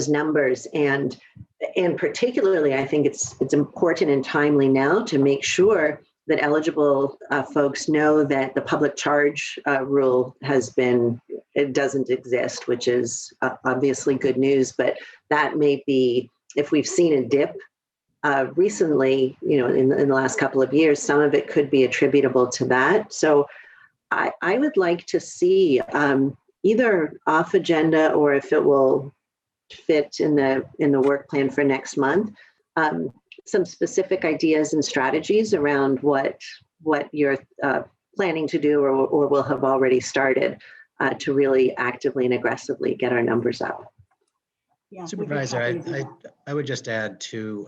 numbers? And particularly, I think it's important and timely now to make sure that eligible folks know that the public charge rule it doesn't exist, which is obviously good news, but that may be, if we've seen a dip recently, in the last couple of years, some of it could be attributable to that. So I would like to see either off agenda, or if it will fit in the work plan for next month, some specific ideas and strategies around what you're planning to do or will have already started to really actively and aggressively get our numbers up. Yeah, Supervisor, I would just add to,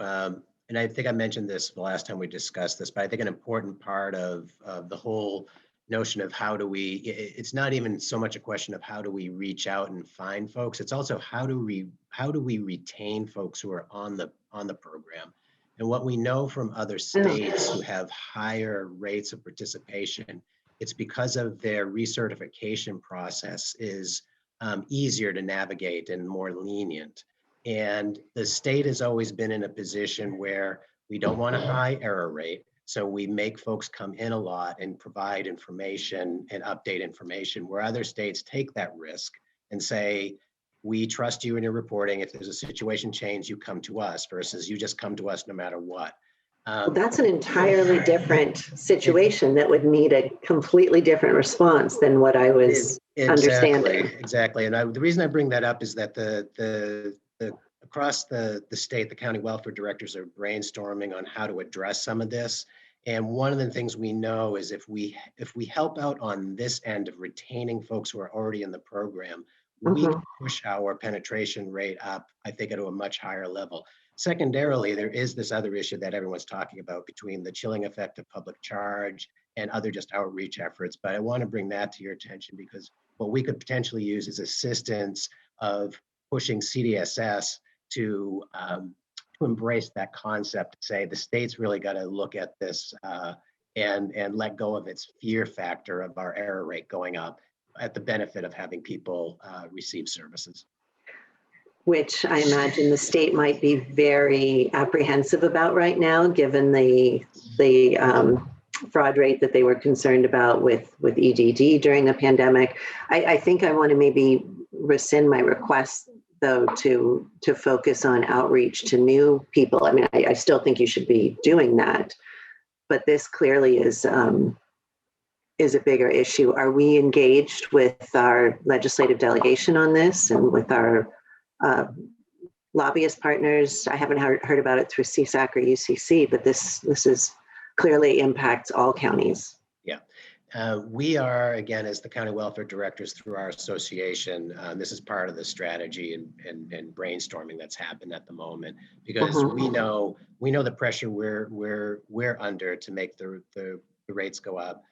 and I think I mentioned this the last time we discussed this, but I think an important part of the whole notion of it's not even so much a question of how do we reach out and find folks, it's also how do we retain folks who are on the program. And what we know from other states who have higher rates of participation, it's because of their recertification process is easier to navigate and more lenient. And the state has always been in a position where we don't want a high error rate. So we make folks come in a lot and provide information and update information, where other states take that risk and say, we trust you in your reporting. If there's a situation change, you come to us versus you just come to us no matter what. Well, that's an entirely different situation that would need a completely different response than what I was understanding. Exactly. And the reason I bring that up is that across the state, the county welfare directors are brainstorming on how to address some of this. And one of the things we know is if we help out on this end of retaining folks who are already in the program, we can push our penetration rate up, I think, at a much higher level. Secondarily, there is this other issue that everyone's talking about between the chilling effect of public charge and other just outreach efforts. But I want to bring that to your attention because what we could potentially use is assistance of pushing CDSS to embrace that concept, to say the state's really got to look at this and let go of its fear factor of our error rate going up at the benefit of having people receive services. Which I imagine the state might be very apprehensive about right now, given the fraud rate that they were concerned about with EDD during the pandemic. I think I want to maybe rescind my request, though, to focus on outreach to new people. I mean, I still think you should be doing that, but this clearly is a bigger issue. Are we engaged with our legislative delegation on this and with our lobbyist partners? I haven't heard about it through CSAC or UCC, but this is clearly impacts all counties. Yeah. We are, again, as the county welfare directors through our association, this is part of the strategy and brainstorming that's happened at the moment, because we know the pressure we're under to make the rates go up.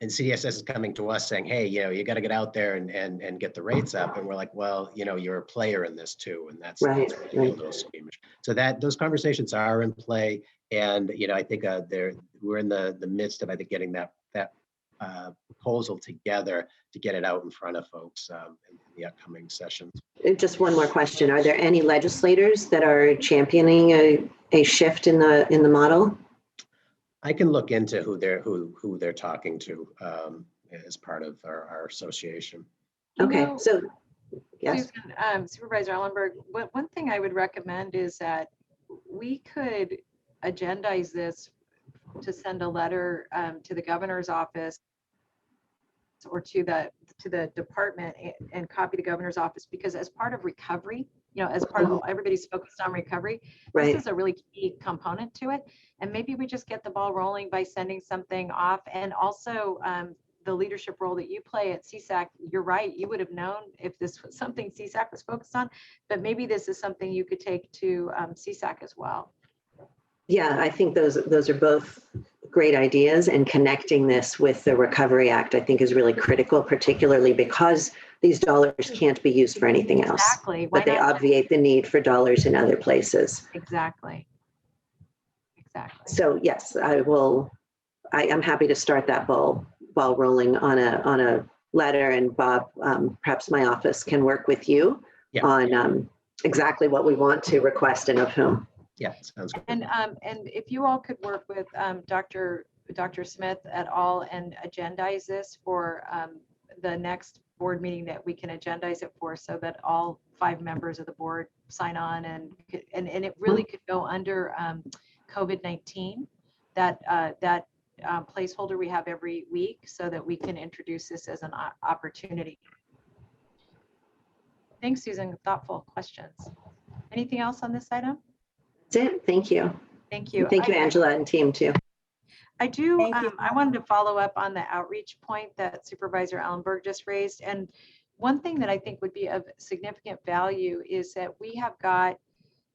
And CDSS is coming to us saying, hey, you got to get out there and get the rates up. And we're like, well, you're a player in this too. And that's right. a little squeamish. So those conversations are in play. And, I think we're in the midst of, I think, getting that proposal together to get it out in front of folks in the upcoming sessions. Just one more question. Are there any legislators that are championing a shift in the model? I can look into who they're talking to as part of our association. Okay, so yes. Susan, Supervisor Ellenberg, one thing I would recommend is that we could agendize this to send a letter to the governor's office or to the department and copy the governor's office, because as part of recovery, as part of everybody's focused on recovery, this is a really key component to it. And maybe we just get the ball rolling by sending something off. And also the leadership role that you play at CSAC, you're right, you would have known if this was something CSAC was focused on, but maybe this is something you could take to CSAC as well. Yeah, I think those are both great ideas, and connecting this with the Recovery Act, I think, is really critical, particularly because these dollars can't be used for anything else. Exactly. But they obviate the need for dollars in other places. Exactly. So yes, I'm happy to start that ball rolling on a letter, and Bob, perhaps my office can work with you on exactly what we want to request and of whom. Yeah, sounds good. And if you all could work with Dr. Smith et al. And agendize this for the next board meeting that we can agendize it for, so that all 5 members of the board sign on, and it really could go under COVID-19, that placeholder we have every week, so that we can introduce this as an opportunity. Thanks, Susan. Thoughtful questions. Anything else on this item? That's it. Thank you. Thank you. Thank you, Angela and team too. I do. I wanted to follow up on the outreach point that Supervisor Ellenberg just raised. And one thing that I think would be of significant value is that we have got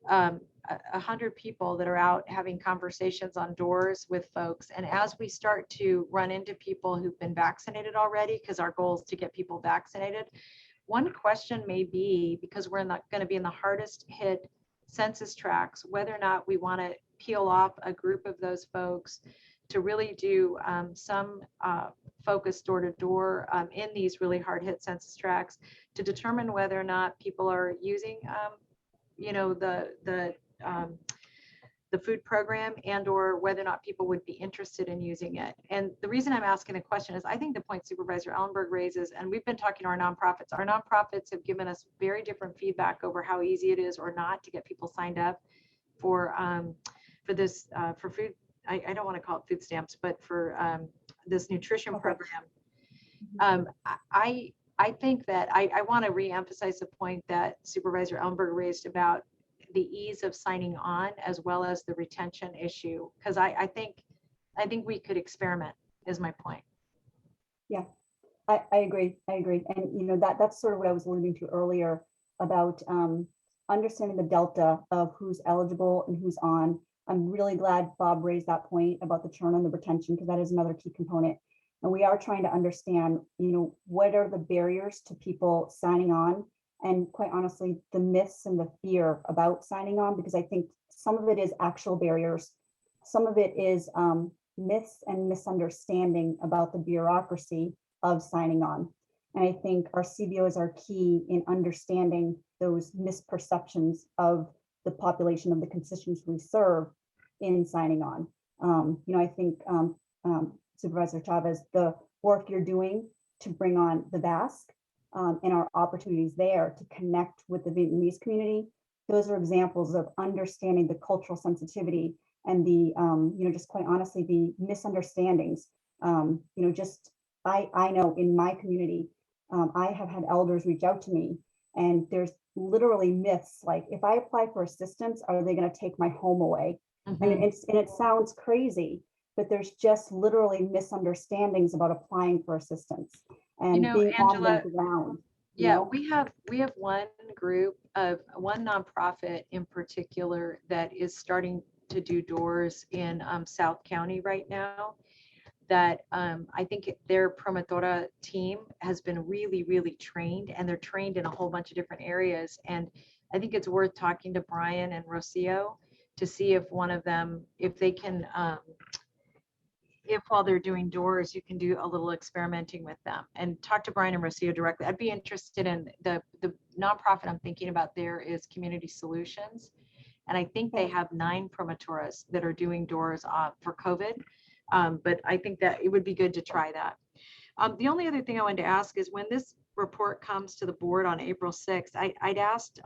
100 people that are out having conversations on doors with folks. And as we start to run into people who've been vaccinated already, because our goal is to get people vaccinated, one question may be, because we're going to be in the hardest hit census tracts, whether or not we want to peel off a group of those folks to really do some focus door to door in these really hard hit census tracts, to determine whether or not people are using, the food program and or whether or not people would be interested in using it. And the reason I'm asking the question is I think the point Supervisor Ellenberg raises, and we've been talking to our nonprofits have given us very different feedback over how easy it is or not to get people signed up for this, for food. I don't want to call it food stamps, but for this nutrition program. I think that I want to reemphasize the point that Supervisor Ellenberg raised about the ease of signing on as well as the retention issue, because I think we could experiment is my point. Yeah, I agree. And that's sort of what I was alluding to earlier about understanding the delta of who's eligible and who's on. I'm really glad Bob raised that point about the churn and the retention, because that is another key component. And we are trying to understand, what are the barriers to people signing on, and quite honestly, the myths and the fear about signing on, because I think some of it is actual barriers. Some of it is myths and misunderstanding about the bureaucracy of signing on. And I think our CBOs are key in understanding those misperceptions of the population of the constituents we serve in signing on. I think Supervisor Chavez, the work you're doing to bring on the Basque and our opportunities there to connect with the Vietnamese community, those are examples of understanding the cultural sensitivity and the, just quite honestly, the misunderstandings. I know in my community, I have had elders reach out to me, and there's literally myths like, if I apply for assistance, are they going to take my home away? Mm-hmm. And it sounds crazy, but there's just literally misunderstandings about applying for assistance and being Angela, on the ground. Yeah, we have one group of one nonprofit in particular that is starting to do doors in South County right now. That I think their promotora team has been really, really trained, and they're trained in a whole bunch of different areas. And I think it's worth talking to Brian and Rocio to see if one of them, if they can, if while they're doing doors, you can do a little experimenting with them and talk to Brian and Rocio directly. I'd be interested in the nonprofit I'm thinking about there is Community Solutions. And I think they have 9 promotoras that are doing doors for COVID. But I think that it would be good to try that. The only other thing I wanted to ask is when this report comes to the board on April 6th, I'd asked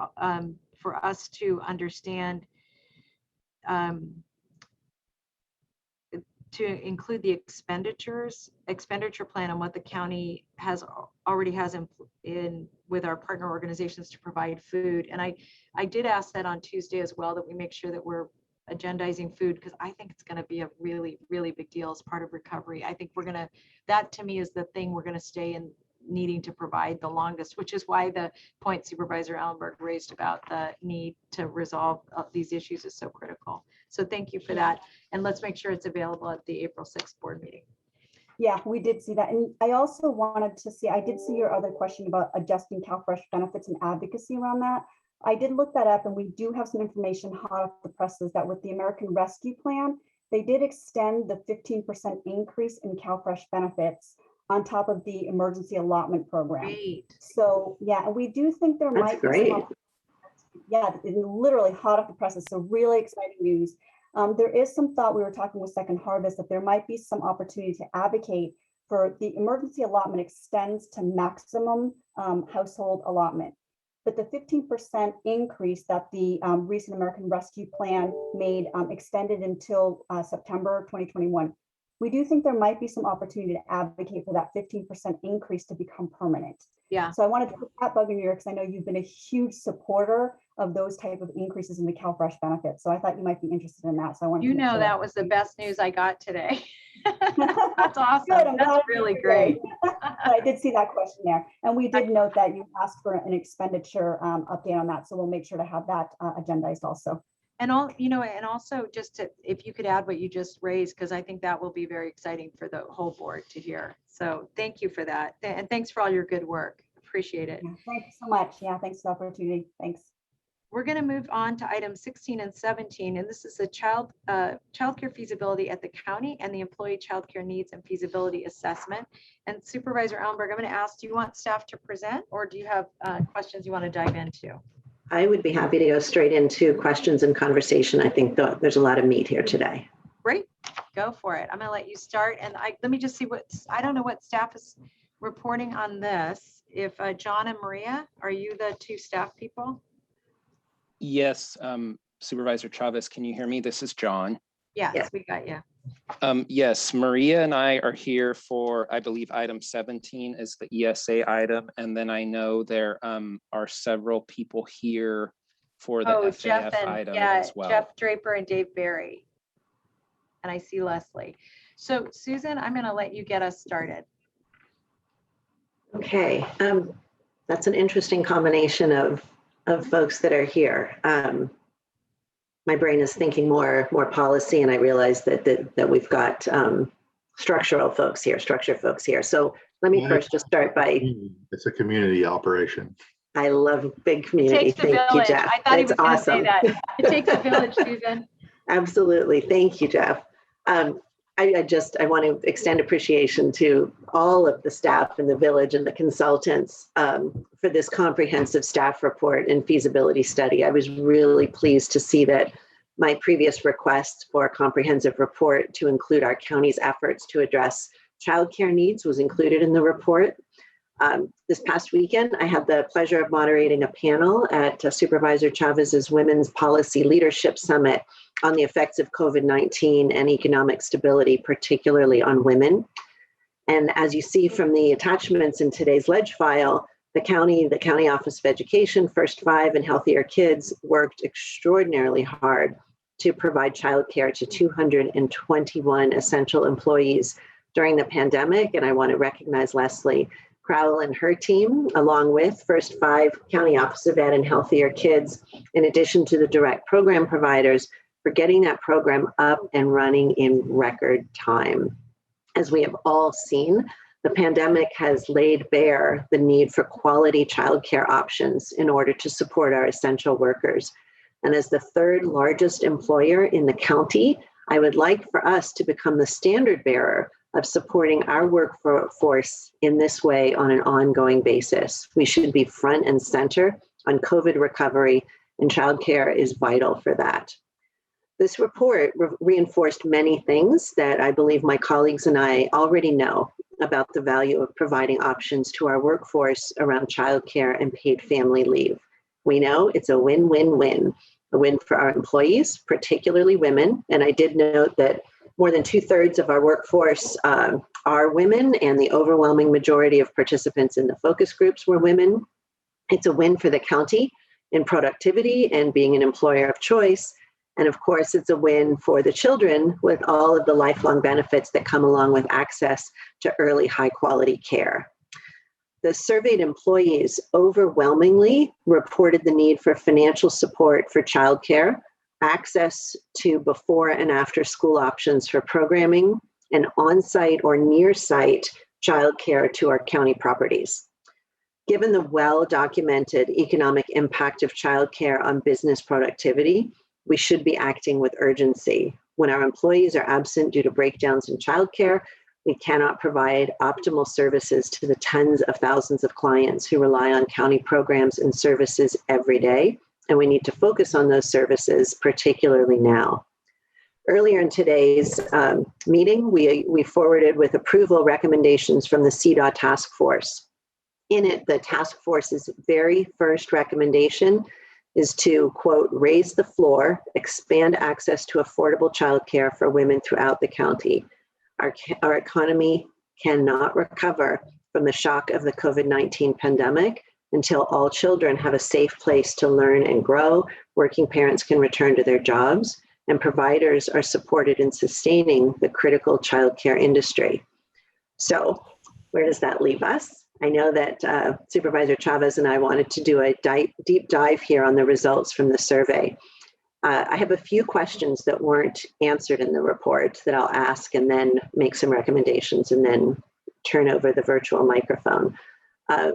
for us to understand to include the expenditure plan and what the county already has in with our partner organizations to provide food. And I did ask that on Tuesday as well, that we make sure that we're agendizing food, because I think it's going to be a really, really big deal as part of recovery. I think that to me is the thing we're going to stay in needing to provide the longest, which is why the point Supervisor Ellenberg raised about the need to resolve these issues is so critical. So thank you for that. And let's make sure it's available at the April 6th board meeting. Yeah, we did see that. And I also wanted to see, I did see your other question about adjusting CalFresh benefits and advocacy around that. I did look that up, and we do have some information hot off the presses that with the American Rescue Plan, they did extend the 15% increase in CalFresh benefits on top of the emergency allotment program. Great. So yeah, and we do think there That's might great. be some, yeah, literally hot off the presses. So really exciting news. There is some thought, we were talking with Second Harvest, that there might be some opportunity to advocate for the emergency allotment extends to maximum household allotment. But the 15% increase that the recent American Rescue Plan made extended until September 2021. We do think there might be some opportunity to advocate for that 15% increase to become permanent. Yeah. So I wanted to put that bug in your ear, because I know you've been a huge supporter of those type of increases in the CalFresh benefits. So I thought you might be interested in that. So I wanted to make sure that was the best news I got today. That's awesome. Good, That's really great. But I did see that question there. And we did note that you asked for an expenditure update on that. So we'll make sure to have that agendized also. And and also just if you could add what you just raised, because I think that will be very exciting for the whole board to hear. So thank you for that. And thanks for all your good work. Appreciate it. Yeah, thank you so much. Yeah, thanks for the opportunity. Thanks. We're going to move on to items 16 and 17, and this is the childcare feasibility at the county and the employee childcare needs and feasibility assessment. And Supervisor Ellenberg, I'm going to ask, do you want staff to present, or do you have questions you want to dive into? I would be happy to go straight into questions and conversation. I think there's a lot of meat here today. Great, go for it. I'm gonna let you start, and let me just see I don't know what staff is reporting on this. If John and Maria, are you the two staff people? Yes, Supervisor Chavez, can you hear me? This is John. Yes, we got you. Yes, Maria and I are here for, I believe, item 17 is the ESA item. And then I know there are several people here for the Jeff FAF and item as well. Jeff Draper and Dave Barry. And I see Leslie. So Susan, I'm gonna let you get us started. Okay, that's an interesting combination of folks that are here. My brain is thinking more policy, and I realize that we've got structure folks here. So let me first just start by. It's a community operation. I love big community. It takes a village. You, Jeff. I thought he was going to say awesome. that. It takes a village, Susan. Absolutely. Thank you, Jeff. I want to extend appreciation to all of the staff in the village and the consultants for this comprehensive staff report and feasibility study. I was really pleased to see that my previous request for a comprehensive report to include our county's efforts to address childcare needs was included in the report. This past weekend, I had the pleasure of moderating a panel at Supervisor Chavez's Women's Policy Leadership Summit on the effects of COVID-19 and economic stability, particularly on women. And as you see from the attachments in today's ledge file, the County Office of Education, First Five, and Healthier Kids worked extraordinarily hard to provide childcare to 221 essential employees during the pandemic. And I want to recognize Leslie Crowell and her team, along with First Five, County Office of Ed, and Healthier Kids, in addition to the direct program providers, for getting that program up and running in record time. As we have all seen, the pandemic has laid bare the need for quality childcare options in order to support our essential workers. And as the third largest employer in the county, I would like for us to become the standard bearer of supporting our workforce in this way on an ongoing basis. We should be front and center on COVID recovery, and childcare is vital for that. This report reinforced many things that I believe my colleagues and I already know about the value of providing options to our workforce around childcare and paid family leave. We know it's a win-win-win, a win for our employees, particularly women. And I did note that more than 2/3 of our workforce are women, and the overwhelming majority of participants in the focus groups were women. It's a win for the county in productivity and being an employer of choice. And of course, it's a win for the children with all of the lifelong benefits that come along with access to early high-quality care. The surveyed employees overwhelmingly reported the need for financial support for childcare, access to before and after school options for programming, and on-site or near-site childcare to our county properties. Given the well-documented economic impact of childcare on business productivity, we should be acting with urgency. When our employees are absent due to breakdowns in childcare, we cannot provide optimal services to the tens of thousands of clients who rely on county programs and services every day, and we need to focus on those services, particularly now. Earlier in today's meeting, we forwarded with approval recommendations from the CDAW task force. In it, the task force's very first recommendation is to, quote, raise the floor, expand access to affordable childcare for women throughout the county. Our economy cannot recover from the shock of the COVID-19 pandemic until all children have a safe place to learn and grow, working parents can return to their jobs, and providers are supported in sustaining the critical childcare industry. So where does that leave us? I know that Supervisor Chavez and I wanted to do a deep dive here on the results from the survey. I have a few questions that weren't answered in the report that I'll ask and then make some recommendations and then turn over the virtual microphone.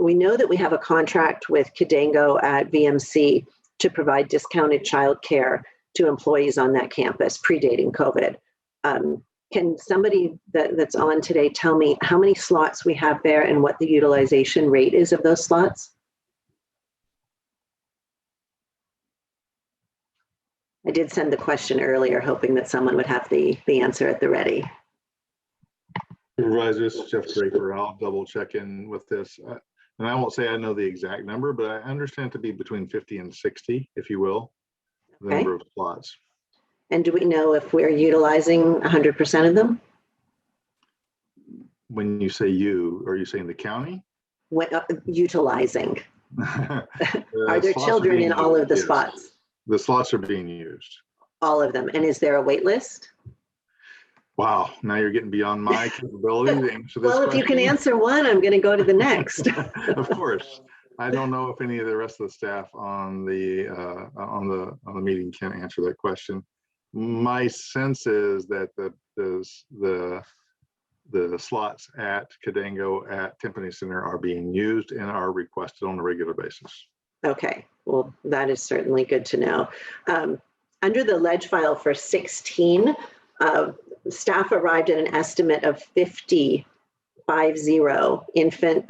We know that we have a contract with Kidango at VMC to provide discounted childcare to employees on that campus predating COVID. Can somebody that's on today tell me how many slots we have there and what the utilization rate is of those slots? I did send the question earlier, hoping that someone would have the answer at the ready. Supervisor, this is Jeff Draper. I'll double check in with this. And I won't say I know the exact number, but I understand it to be between 50 and 60, if you will, the number of slots. And do we know if we're utilizing 100% of them? When you say you, are you saying the county? What, utilizing? Are there slots children being in all of the used, yes. spots? The slots are being used. All of them. And is there a wait list? Wow, now you're getting beyond my capability to answer this Well, if you can answer one, I'm going to go to the next. Of course. I don't know if any of the rest of the staff on the meeting can answer that question. My sense is that the slots at Cadango at Timpani Center are being used and are requested on a regular basis. Okay, well, that is certainly good to know. Under the ledge file for 16, staff arrived at an estimate of 50 infant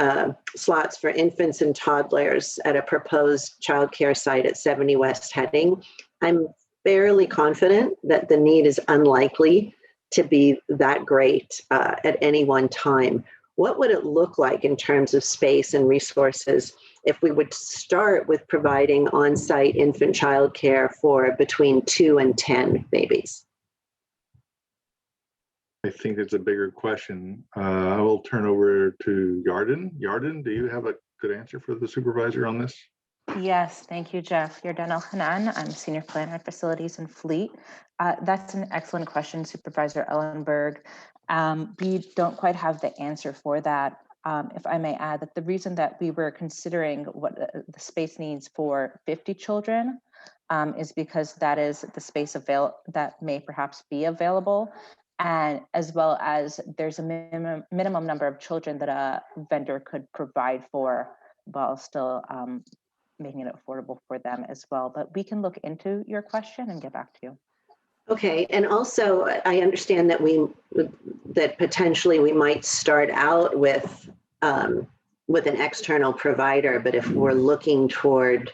slots for infants and toddlers at a proposed childcare site at 70 West Heading. I'm fairly confident that the need is unlikely to be that great at any one time. What would it look like in terms of space and resources if we would start with providing on-site infant childcare for between 2 and 10 babies? I think it's a bigger question. I will turn over to Yarden. Yarden, do you have a good answer for the supervisor on this? Yes, thank you, Jeff. Yarden El-Hanan, I'm Senior Planner at Facilities and Fleet. That's an excellent question, Supervisor Ellenberg. We don't quite have the answer for that. If I may add that the reason that we were considering what the space needs for 50 children is because that is the space that may perhaps be available, and as well as there's a minimum number of children that a vendor could provide for while still making it affordable for them as well. But we can look into your question and get back to you. Okay, and also I understand that potentially we might start out with an external provider, but if we're looking toward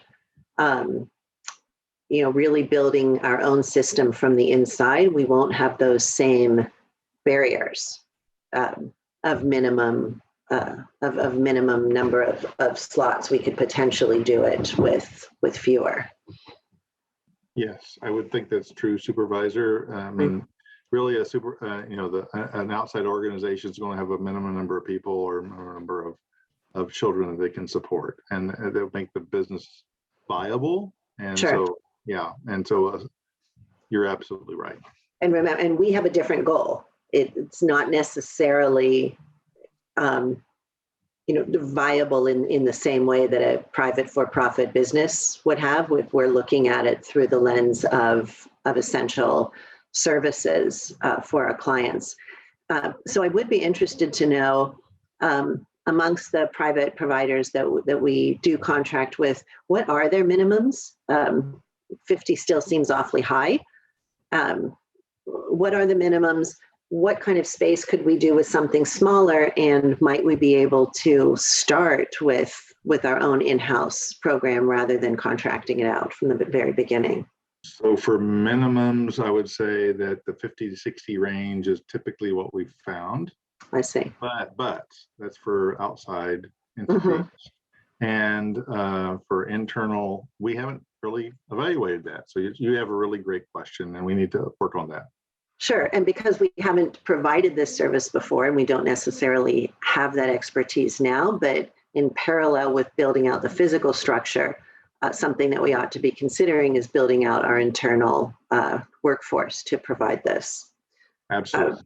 really building our own system from the inside, we won't have those same barriers of minimum number of slots. We could potentially do it with fewer. Yes, I would think that's true, Supervisor. I mean, really, an outside organization is going to have a minimum number of people or a minimum number of children that they can support, and they'll make the business viable. And sure. So, yeah, and so you're absolutely right. And remember, and we have a different goal. It's not necessarily viable in the same way that a private for-profit business would have if we're looking at it through the lens of essential services for our clients. So I would be interested to know, amongst the private providers that we do contract with, what are their minimums? 50 still seems awfully high. What are the minimums? What kind of space could we do with something smaller, and might we be able to start with our own in-house program rather than contracting it out from the very beginning? So for minimums, I would say that the 50 to 60 range is typically what we've found. I see. But that's for outside entities. And for internal, we haven't really evaluated that. So you have a really great question, and we need to work on that. Sure, and because we haven't provided this service before, and we don't necessarily have that expertise now, but in parallel with building out the physical structure, something that we ought to be considering is building out our internal workforce to provide this. Absolutely.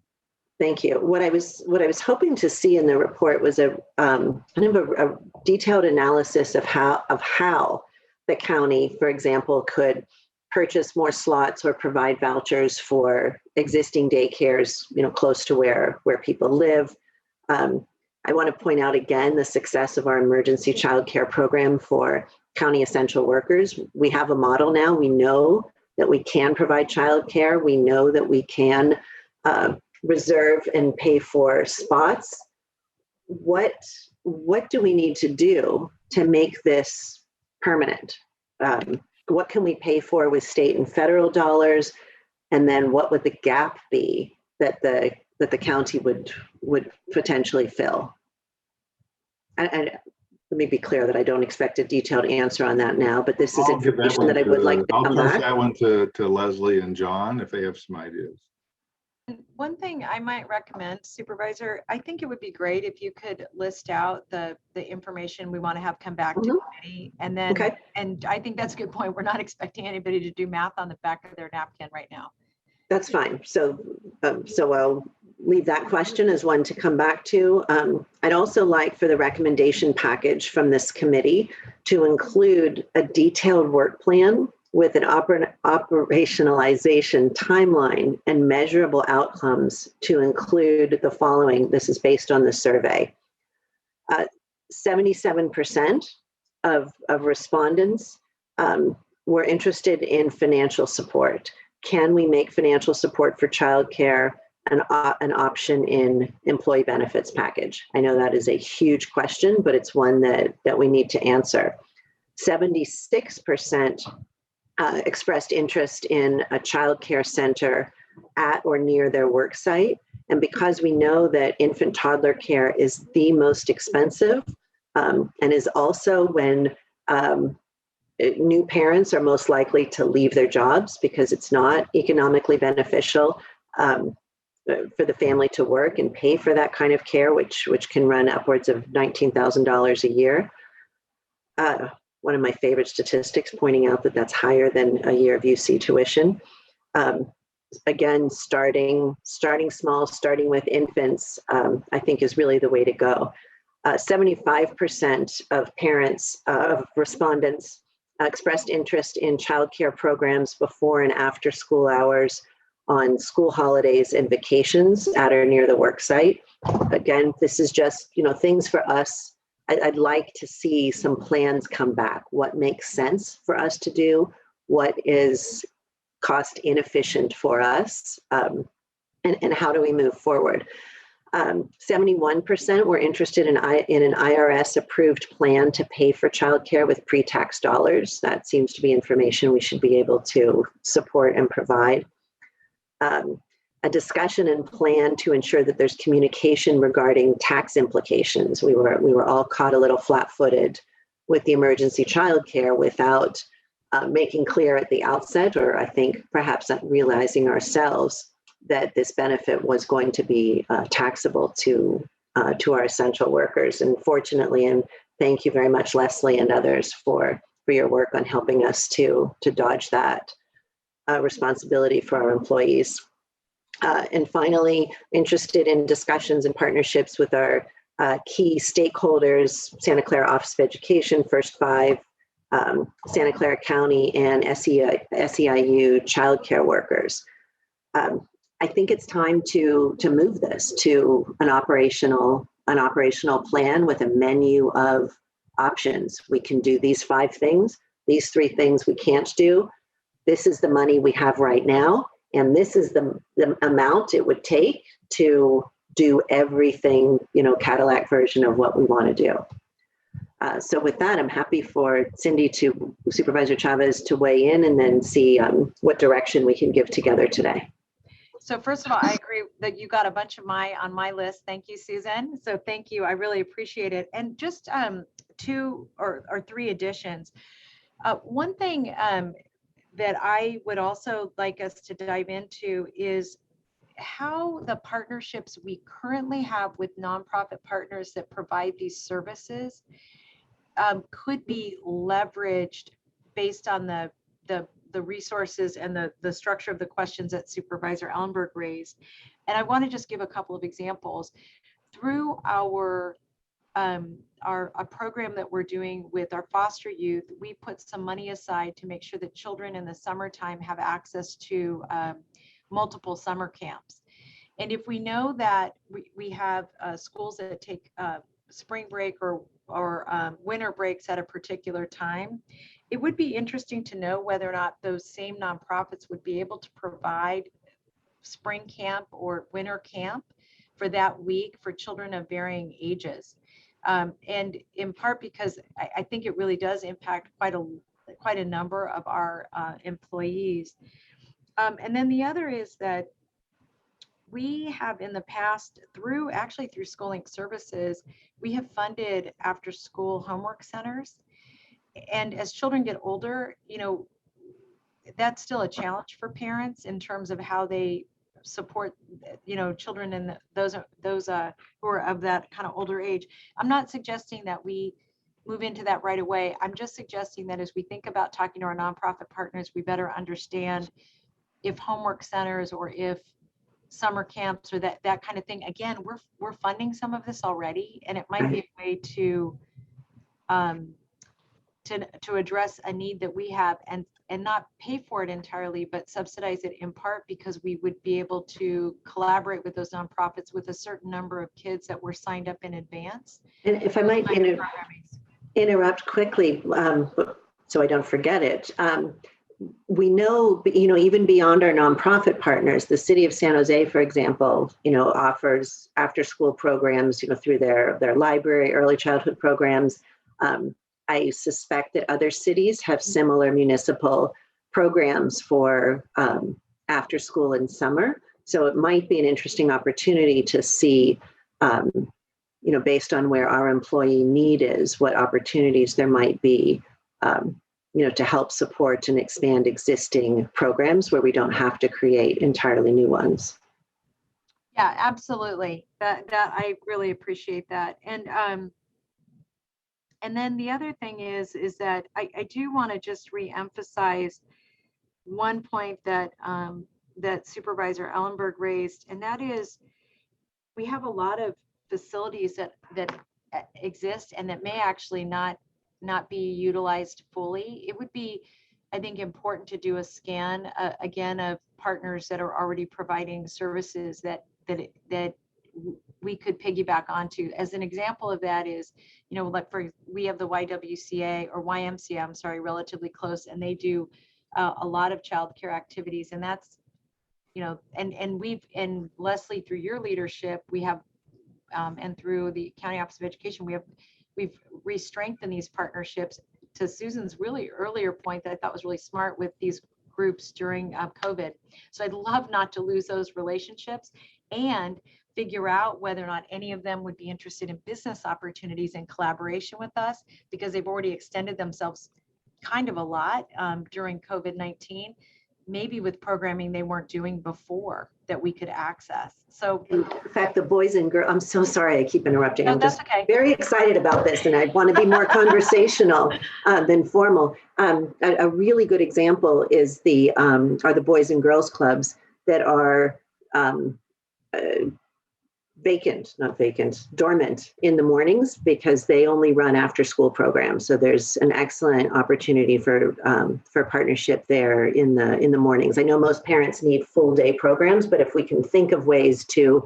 Thank you. What I was hoping to see in the report was a kind of a detailed analysis of how the county, for example, could purchase more slots or provide vouchers for existing daycares, close to where people live. I want to point out again the success of our emergency childcare program for county essential workers. We have a model now. We know that we can provide childcare. We know that we can reserve and pay for spots. What do we need to do to make this permanent? what can we pay for with state and federal dollars? And then what would the gap be that the county would potentially fill? And let me be clear that I don't expect a detailed answer on that now, but this is I'll give information that I would like to I'll come toss back. that one to Leslie and John if they have some ideas. One thing I might recommend, Supervisor, I think it would be great if you could list out the information we want to have come back to committee. And then, Okay. and I think that's a good point. We're not expecting anybody to do math on the back of their napkin right now. That's fine. So I'll leave that question as one to come back to. I'd also like for the recommendation package from this committee to include a detailed work plan with an operationalization timeline and measurable outcomes to include the following. This is based on the survey. 77% of respondents were interested in financial support. Can we make financial support for childcare an option in employee benefits package? I know that is a huge question, but it's one that we need to answer. 76% expressed interest in a childcare center at or near their work site. And because we know that infant toddler care is the most expensive and is also when new parents are most likely to leave their jobs because it's not economically beneficial for the family to work and pay for that kind of care, which can run upwards of $19,000 a year. One of my favorite statistics pointing out that that's higher than a year of UC tuition. Again, starting small, starting with infants, I think is really the way to go. 75% of parents, of respondents, expressed interest in childcare programs before and after school hours on school holidays and vacations at or near the work site. Again, this is just, things for us. I'd like to see some plans come back. What makes sense for us to do? What is cost inefficient for us? And how do we move forward? 71% were interested in an IRS approved plan to pay for childcare with pre-tax dollars. That seems to be information we should be able to support and provide. A discussion and plan to ensure that there's communication regarding tax implications. We were all caught a little flat-footed with the emergency childcare without making clear at the outset, or I think perhaps not realizing ourselves that this benefit was going to be taxable to our essential workers. And fortunately, and thank you very much, Leslie and others, for your work on helping us to dodge that responsibility for our employees. And finally, interested in discussions and partnerships with our key stakeholders, Santa Clara Office of Education, First Five, Santa Clara County, and SEIU childcare workers. I think it's time to move this to an operational plan with a menu of options. We can do these 5 things, these 3 things we can't do. This is the money we have right now, and this is the amount it would take to do everything, Cadillac version of what we want to do. So with that, I'm happy for Cindy Supervisor Chavez to weigh in and then see what direction we can give together today. So first of all, I agree that you got a bunch of on my list. Thank you, Susan. So thank you. I really appreciate it. And just 2 or 3 additions. One thing that I would also like us to dive into is how the partnerships we currently have with nonprofit partners that provide these services could be leveraged based on the resources and the structure of the questions that Supervisor Ellenberg raised. And I want to just give a couple of examples. Through a program that we're doing with our foster youth, we put some money aside to make sure that children in the summertime have access to multiple summer camps. And if we know that we have schools that take spring break or winter breaks at a particular time, it would be interesting to know whether or not those same nonprofits would be able to provide spring camp or winter camp for that week for children of varying ages. And in part because I think it really does impact quite quite a number of our employees. And then the other is that we have in the past, through Schooling Services, we have funded after school homework centers. And as children get older, that's still a challenge for parents in terms of how they support, children and those who are of that kind of older age. I'm not suggesting that we move into that right away. I'm just suggesting that as we think about talking to our nonprofit partners, we better understand if homework centers or if summer camps or that kind of thing. Again, we're funding some of this already, and it might be a way to address a need that we have and not pay for it entirely, but subsidize it in part because we would be able to collaborate with those nonprofits with a certain number of kids that were signed up in advance. And if I might interrupt quickly, so I don't forget it. We know, even beyond our nonprofit partners, the city of San Jose, for example, offers after-school programs, through their library, early childhood programs. I suspect that other cities have similar municipal programs for after school and summer. So it might be an interesting opportunity to see, based on where our employee need is, what opportunities there might be, to help support and expand existing programs where we don't have to create entirely new ones. Yeah, absolutely. That I really appreciate that. And then the other thing is that I do want to just reemphasize one point that that Supervisor Ellenberg raised, and that is we have a lot of facilities that exist and that may actually not be utilized fully. It would be, I think, important to do a scan again of partners that are already providing services that we could piggyback onto. As an example of that is, we have the YWCA or YMCA, I'm sorry, relatively close, and they do a lot of childcare activities, and that's, and Leslie, through your leadership, we have, and through the County Office of Education, we've re-strengthened these partnerships. To Susan's really earlier point that I thought was really smart with these groups during COVID. So I'd love not to lose those relationships and figure out whether or not any of them would be interested in business opportunities in collaboration with us, because they've already extended themselves kind of a lot during COVID-19, maybe with programming they weren't doing before that we could access. So in fact, the boys and girls, I'm so sorry I keep interrupting. No, I'm that's just okay. very excited about this, and I want to be more conversational than formal. A really good example is are the Boys and Girls Clubs that are dormant in the mornings because they only run after school programs. So there's an excellent opportunity for partnership there in the mornings. I know most parents need full day programs, but if we can think of ways to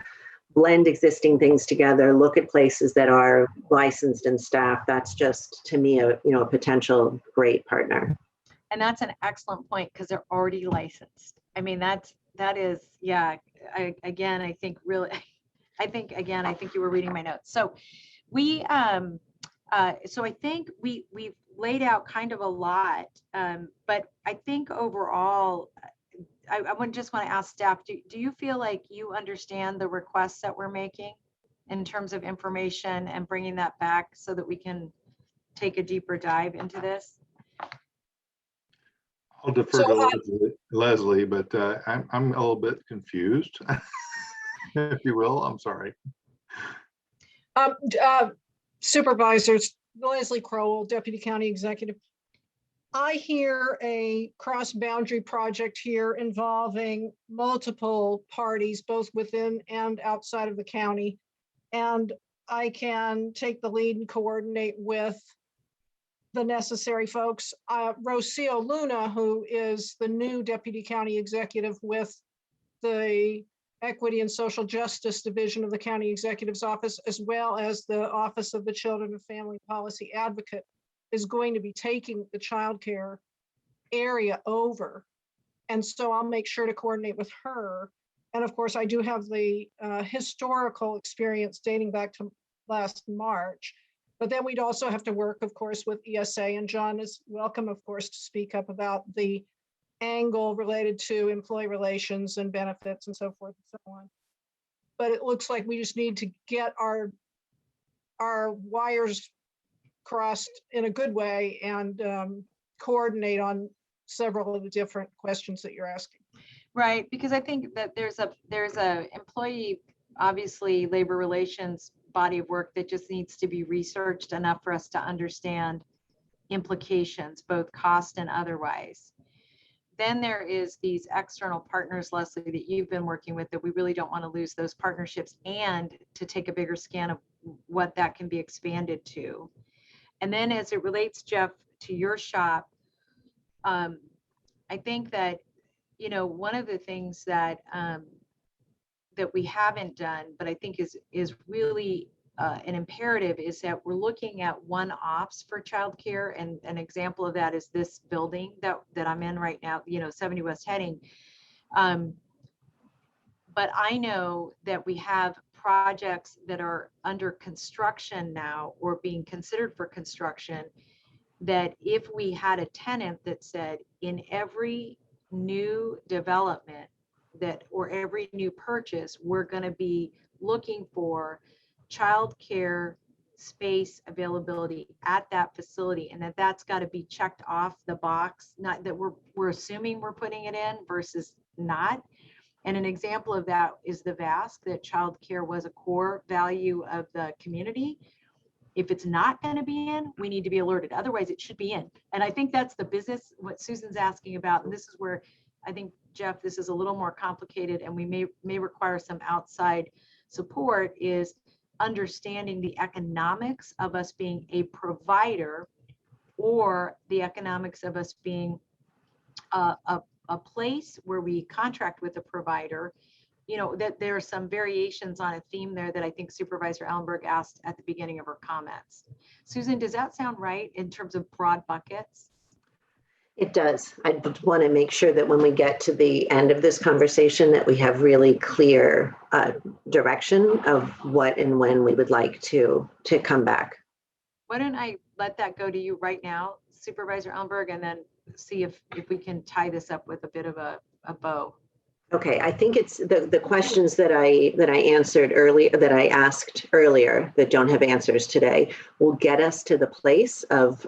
blend existing things together, look at places that are licensed and staffed, that's just, to me, a potential great partner. And that's an excellent point because they're already licensed. I mean, that is, yeah, I think you were reading my notes. So we, so I think we've laid out kind of a lot, but I think overall, I would just want to ask staff, do you feel like you understand the requests that we're making in terms of information and bringing that back so that we can take a deeper dive into this? I'll defer to Leslie, but I'm a little bit confused, if you will. I'm sorry. Supervisors, Leslie Crowell, Deputy County Executive. I hear a cross-boundary project here involving multiple parties, both within and outside of the county. And I can take the lead and coordinate with the necessary folks. Rocio Luna, who is the new Deputy County Executive with the Equity and Social Justice Division of the County Executive's Office, as well as the Office of the Children and Family Policy Advocate, is going to be taking the childcare area over. And so I'll make sure to coordinate with her. And of course, I do have the historical experience dating back to last March. But then we'd also have to work, of course, with ESA, and John is welcome, of course, to speak up about the angle related to employee relations and benefits and so forth and so on. But it looks like we just need to get our wires crossed in a good way and coordinate on several of the different questions that you're asking. Right, because I think that there's a employee, obviously labor relations body of work that just needs to be researched enough for us to understand implications, both cost and otherwise. Then there is these external partners, Leslie, that you've been working with, that we really don't want to lose those partnerships, and to take a bigger scan of what that can be expanded to. And then as it relates, Jeff, to your shop, I think that, you know, one of the things that that we haven't done, but I think is really an imperative, is that we're looking at one-offs for childcare, and an example of that is this building that I'm in right now, you know, 70 West Heading. But I know that we have projects that are under construction now or being considered for construction, that if we had a tenant that said in every new development that, or every new purchase, we're going to be looking for childcare space availability at that facility, and that's got to be checked off the box, not that we're assuming we're putting it in versus not. And an example of that is the VASC, that childcare was a core value of the community. If it's not going to be in, we need to be alerted. Otherwise, it should be in. And I think that's the business, what Susan's asking about. And this is where I think, Jeff, this is a little more complicated, and we may require some outside support, is understanding the economics of us being a provider, or the economics of us being a place where we contract with a provider. You know, that there are some variations on a theme there that I think Supervisor Ellenberg asked at the beginning of her comments. Susan, does that sound right in terms of broad buckets? It does. I want to make sure that when we get to the end of this conversation, that we have really clear direction of what and when we would like to come back. Why don't I let that go to you right now, Supervisor Ellenberg, and then see if we can tie this up with a bit of a bow. Okay, I think it's the questions that I answered earlier, that I asked earlier, that don't have answers today, will get us to the place of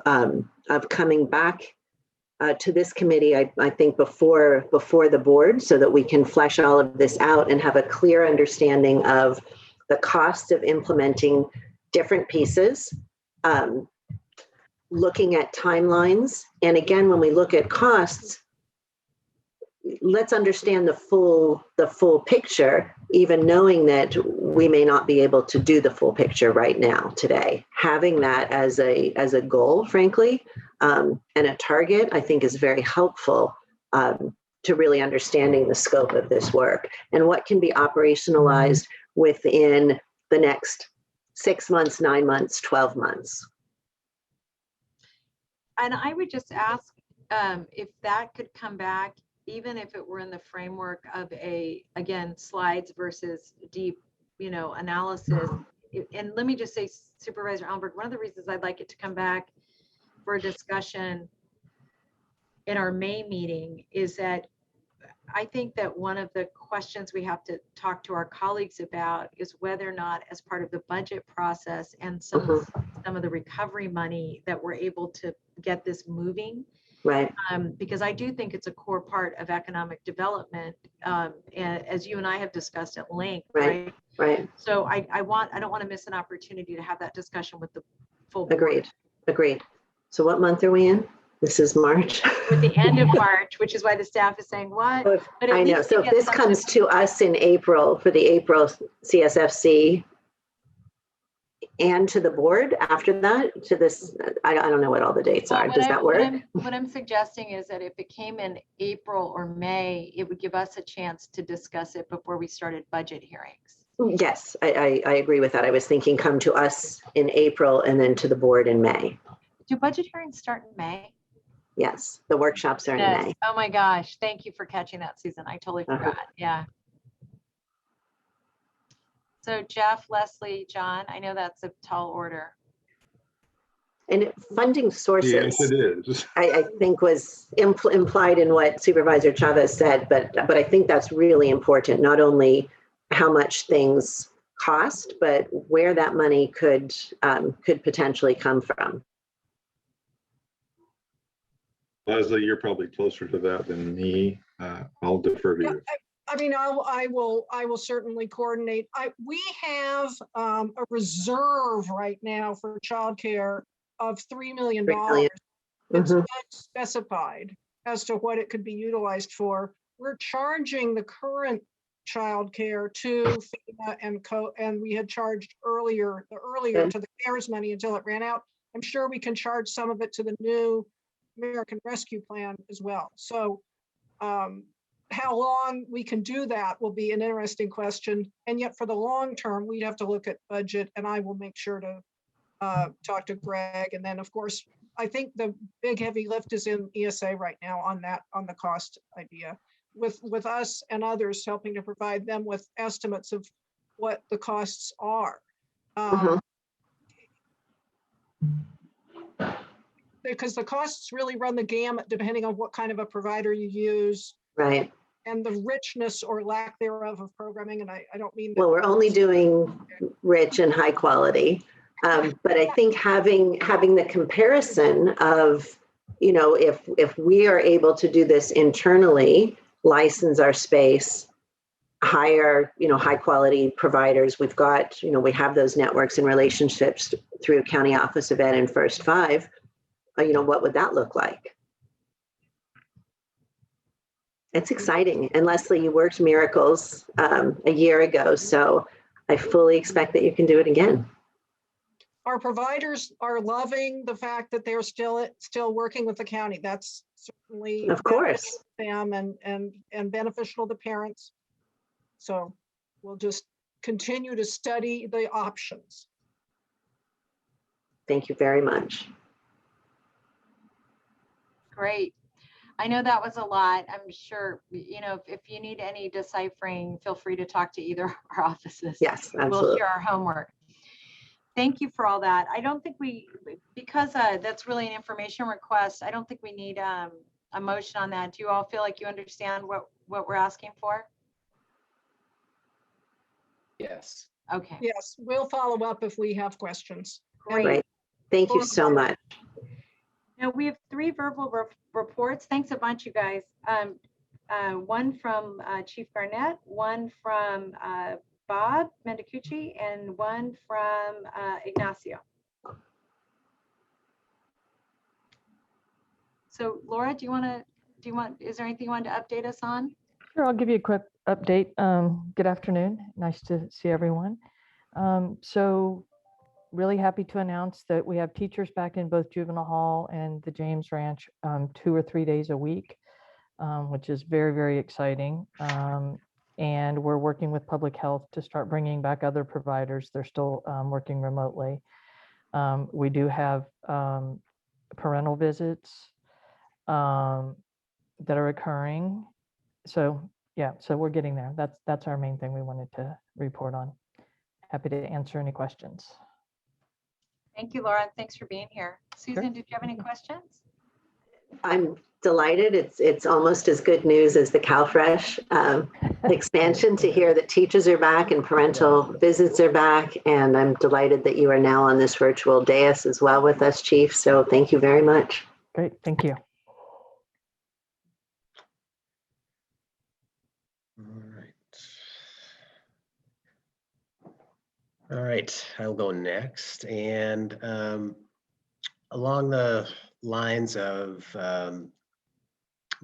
coming back to this committee, I think before the board, so that we can flesh all of this out and have a clear understanding of the cost of implementing different pieces, looking at timelines. And again, when we look at costs, let's understand the full picture, even knowing that we may not be able to do the full picture right now today. Having that as a goal, frankly, and a target, I think is very helpful to really understanding the scope of this work and what can be operationalized within the next 6 months, 9 months, 12 months. And I would just ask if that could come back, even if it were in the framework of again, slides versus deep, analysis. And let me just say, Supervisor Ellenberg, one of the reasons I'd like it to come back for a discussion in our May meeting is that I think that one of the questions we have to talk to our colleagues about is whether or not, as part of the budget process and some of the recovery money, that we're able to get this moving. Right. Because I do think it's a core part of economic development, as you and I have discussed at length. Right. Right. So I don't want to miss an opportunity to have that discussion with the full board. Agreed. So what month are we in? This is March. With the end of March, which is why the staff is saying what? But I know. So if this comes to us in April for the April CSFC, and to the board after that, to this, I don't know what all the dates are. Does that work? What I'm suggesting is that if it came in April or May, it would give us a chance to discuss it before we started budget hearings. Yes, I agree with that. I was thinking come to us in April and then to the board in May. Do budget hearings start in May? Yes, the workshops are in May. Oh my gosh, thank you for catching that, Susan. I totally forgot. Yeah. So Jeff, Leslie, John, I know that's a tall order. And funding sources. Yes, it is. I think was implied in what Supervisor Chavez said, but I think that's really important. Not only how much things cost, but where that money could potentially come from. Leslie, you're probably closer to that than me. I'll defer to you. I mean, I will certainly coordinate. We have a reserve right now for childcare of $3 million. It's unspecified as to what it could be utilized for. We're charging the current childcare to FEMA and we had charged earlier to the CARES money until it ran out. I'm sure we can charge some of it to the new American Rescue Plan as well. So how long we can do that will be an interesting question. And yet for the long term, we'd have to look at budget, and I will make sure to talk to Greg. And then of course, I think the big heavy lift is in ESA right now on the cost idea with us and others helping to provide them with estimates of what the costs are. Because the costs really run the gamut depending on what kind of a provider you use. Right. And the richness or lack thereof of programming. And I don't mean. Well, we're only doing rich and high quality. But I think having the comparison of, if we are able to do this internally, license our space, hire, high quality providers, we've got, we have those networks and relationships through County Office of Ed and First Five, what would that look like? It's exciting. And Leslie, you worked miracles a year ago, so I fully expect that you can do it again. Our providers are loving the fact that they're still working with the county. That's certainly, of course, them and beneficial to parents. So we'll just continue to study the options. Thank you very much. Great. I know that was a lot. I'm sure, if you need any deciphering, feel free to talk to either of our offices. Yes, absolutely. We'll share our homework. Thank you for all that. I don't think because that's really an information request, I don't think we need a motion on that. Do you all feel like you understand what we're asking for? Yes. Okay. Yes, we'll follow up if we have questions. Great. Thank you so much. Now we have 3 verbal reports. Thanks a bunch, you guys. One from Chief Garnett, one from Bob Mendicucci, and one from Ignacio. So Laura, is there anything you want to update us on? Sure, I'll give you a quick update. Good afternoon. Nice to see everyone. So really happy to announce that we have teachers back in both Juvenile Hall and the James Ranch 2 or 3 days a week, which is very, very exciting. And we're working with public health to start bringing back other providers. They're still working remotely. We do have parental visits that are occurring. So yeah, so we're getting there. That's our main thing we wanted to report on. Happy to answer any questions. Thank you, Laura, and thanks for being here. Susan, Sure. did you have any questions? I'm delighted. It's almost as good news as the CalFresh expansion to hear that teachers are back and parental visits are back. And I'm delighted that you are now on this virtual dais as well with us, Chief. So thank you very much. Great, thank you. All right, I'll go next. And along the lines of at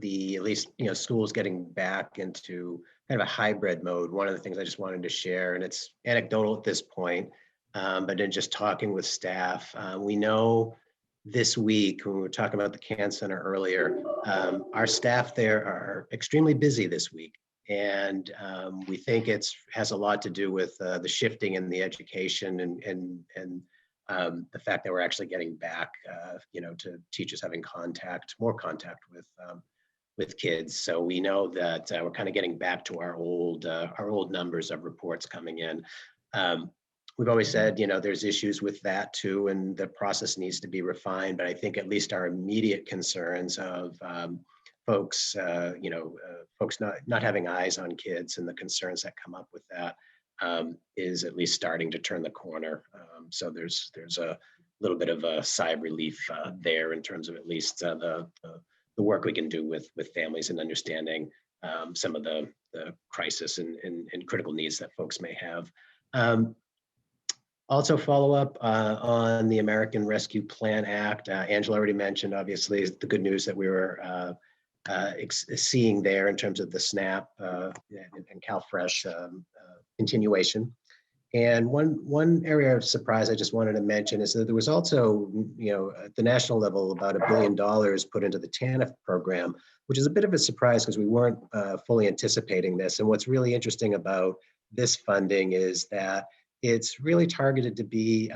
least schools getting back into kind of a hybrid mode, one of the things I just wanted to share, and it's anecdotal at this point, but in just talking with staff, we know this week, when we were talking about the Can Center earlier, our staff there are extremely busy this week. And we think has a lot to do with the shifting in the education and the fact that we're actually getting back, to teachers having more contact with kids. So we know that we're kind of getting back to our old numbers of reports coming in. we've always said, there's issues with that too, and the process needs to be refined. But I think at least our immediate concerns of folks, folks not having eyes on kids and the concerns that come up with that is at least starting to turn the corner. So there's a little bit of a sigh of relief there in terms of at least the work we can do with families and understanding some of the crisis and critical needs that folks may have. Also follow up on the American Rescue Plan Act. Angela already mentioned, obviously, the good news that we were seeing there in terms of the SNAP and CalFresh continuation. And one area of surprise I just wanted to mention is that there was also, at the national level, about $1 billion put into the TANF program, which is a bit of a surprise because we weren't fully anticipating this. And what's really interesting about this funding is that it's really targeted to be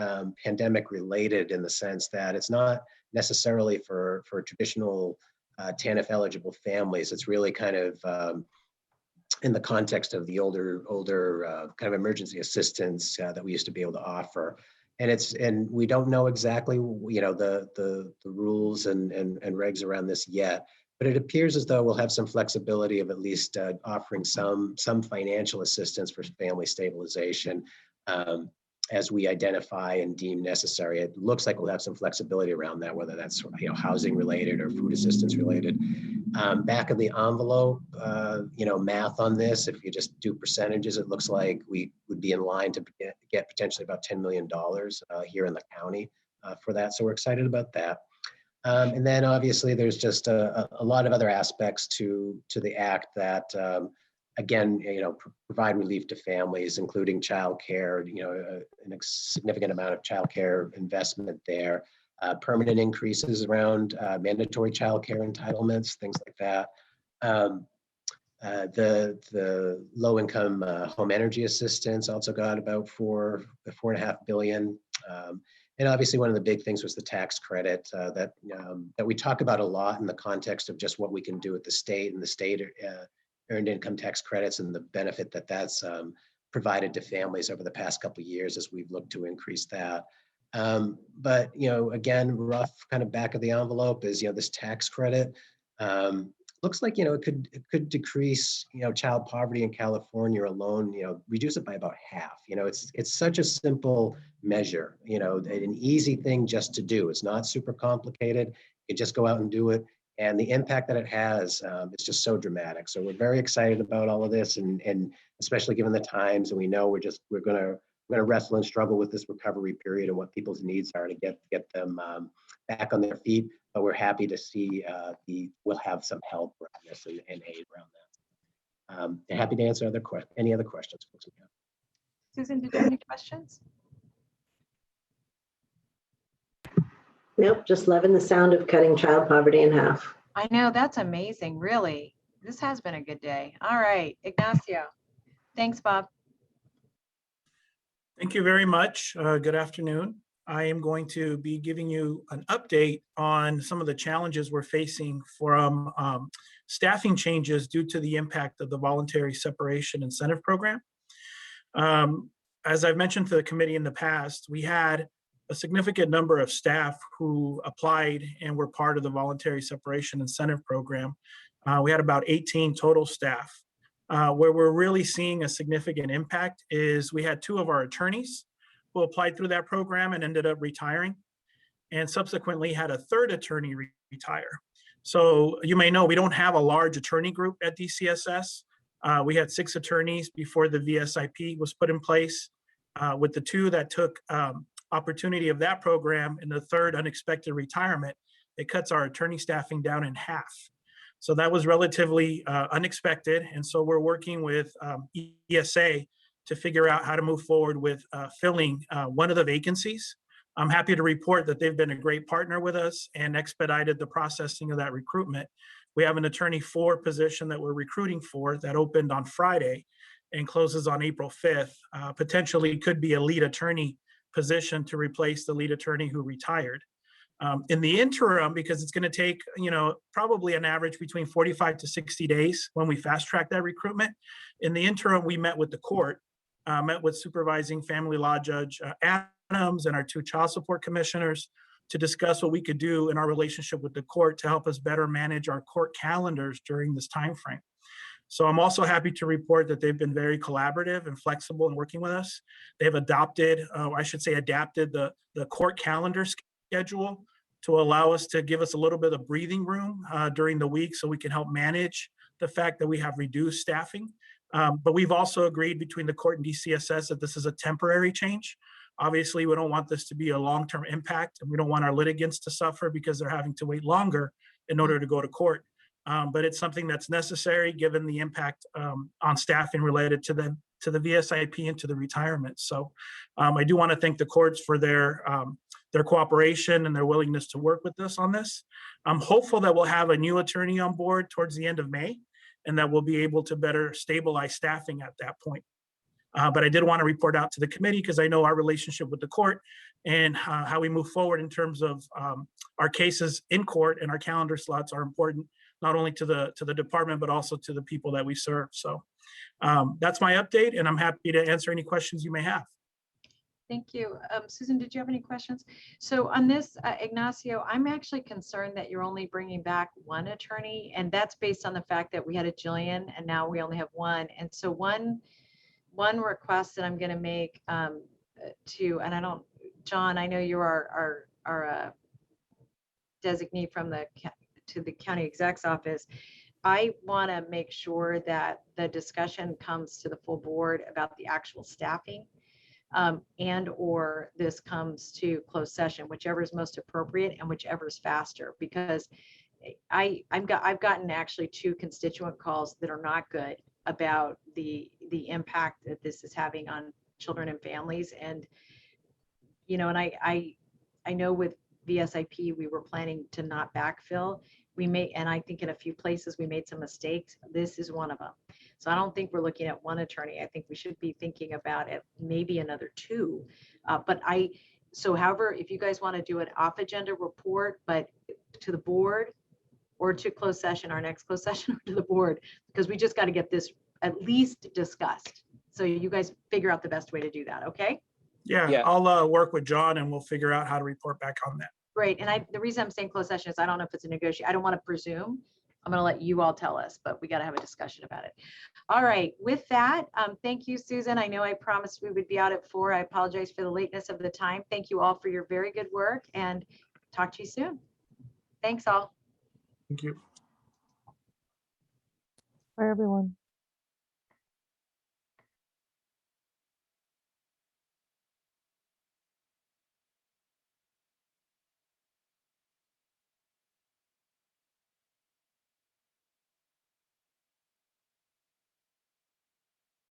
pandemic related in the sense that it's not necessarily for traditional TANF eligible families. It's really kind of in the context of the older kind of emergency assistance that we used to be able to offer. And we don't know exactly, the rules and regs around this yet, but it appears as though we'll have some flexibility of at least offering some financial assistance for family stabilization as we identify and deem necessary. It looks like we'll have some flexibility around that, whether that's housing related or food assistance related. Back of the envelope, math on this, if you just do percentages, it looks like we would be in line to get potentially about $10 million here in the county for that. So we're excited about that. And then obviously there's just a lot of other aspects to the act that, again, provide relief to families, including childcare, a significant amount of childcare investment there, permanent increases around mandatory childcare entitlements, things like that. The low-income home energy assistance also got about $4.5 billion. And obviously one of the big things was the tax credit that we talk about a lot in the context of just what we can do at the state, and the state earned income tax credits and the benefit that that's provided to families over the past couple of years as we've looked to increase that. But, again, rough kind of back of the envelope is, this tax credit looks like, it could decrease, child poverty in California alone, reduce it by about half. It's such a simple measure, an easy thing just to do. It's not super complicated. You just go out and do it. And the impact that it has is just so dramatic. So we're very excited about all of this, and especially given the times, and we know we're going to wrestle and struggle with this recovery period and what people's needs are to get them back on their feet. But we're happy to see we'll have some help around this and aid around that. And happy to answer any other questions. Susan, did you have any questions? Nope, just loving the sound of cutting child poverty in half. I know, that's amazing, really. This has been a good day. All right, Ignacio. Thanks, Bob. Thank you very much. Good afternoon. I am going to be giving you an update on some of the challenges we're facing from staffing changes due to the impact of the Voluntary Separation Incentive Program. As I've mentioned to the committee in the past, we had a significant number of staff who applied and were part of the Voluntary Separation Incentive Program. We had about 18 total staff. Where we're really seeing a significant impact is we had 2 of our attorneys who applied through that program and ended up retiring, and subsequently had a 3rd attorney retire. So you may know we don't have a large attorney group at DCSS. We had 6 attorneys before the VSIP was put in place. With the 2 that took opportunity of that program and the 3rd unexpected retirement, it cuts our attorney staffing down in half. So that was relatively unexpected. And so we're working with ESA to figure out how to move forward with filling one of the vacancies. I'm happy to report that they've been a great partner with us and expedited the processing of that recruitment. We have an attorney 4 position that we're recruiting for that opened on Friday and closes on April 5th. Potentially could be a lead attorney position to replace the lead attorney who retired. In the interim, because it's going to take, probably an average between 45 to 60 days when we fast track that recruitment. In the interim, we met with the court met with supervising family law judge Adams and our 2 child support commissioners to discuss what we could do in our relationship with the court to help us better manage our court calendars during this time frame. So I'm also happy to report that they've been very collaborative and flexible in working with us. They've adapted the court calendar schedule to allow us to give us a little bit of breathing room during the week so we can help manage the fact that we have reduced staffing. But we've also agreed between the court and DCSS that this is a temporary change. Obviously, we don't want this to be a long-term impact, and we don't want our litigants to suffer because they're having to wait longer in order to go to court. But it's something that's necessary given the impact on staffing related to the VSIP and to the retirement. So I do want to thank the courts for their cooperation and their willingness to work with us on this. I'm hopeful that we'll have a new attorney on board towards the end of May, and that we'll be able to better stabilize staffing at that point. But I did want to report out to the committee because I know our relationship with the court and how we move forward in terms of our cases in court and our calendar slots are important, not only to the department, but also to the people that we serve. So that's my update, and I'm happy to answer any questions you may have. Thank you. Susan, did you have any questions? So on this, Ignacio, I'm actually concerned that you're only bringing back 1 attorney, and that's based on the fact that we had a Jillian and now we only have 1. And so one request that I'm going to make and I don't, John, I know you're our designee from the county exec's office. I want to make sure that the discussion comes to the full board about the actual staffing. And or this comes to closed session, whichever is most appropriate and whichever is faster, because I've gotten actually 2 constituent calls that are not good about the impact that this is having on children and families. And and I know with VSIP we were planning to not backfill. And I think in a few places we made some mistakes. This is one of them. So I don't think we're looking at 1 attorney. I think we should be thinking about it, maybe another 2. However, if you guys want to do an off agenda report, but to the board or to closed session, our next closed session, or to the board, because we just got to get this at least discussed. So you guys figure out the best way to do that. Okay. Yeah. I'll work with John and we'll figure out how to report back on that. Great. And the reason I'm saying closed session is I don't know if it's a negotiation. I don't want to presume. I'm going to let you all tell us, but we got to have a discussion about it. All right. With that, thank you, Susan. I know I promised we would be out at 4. I apologize for the lateness of the time. Thank you all for your very good work, and talk to you soon. Thanks all. Thank you. Bye, everyone.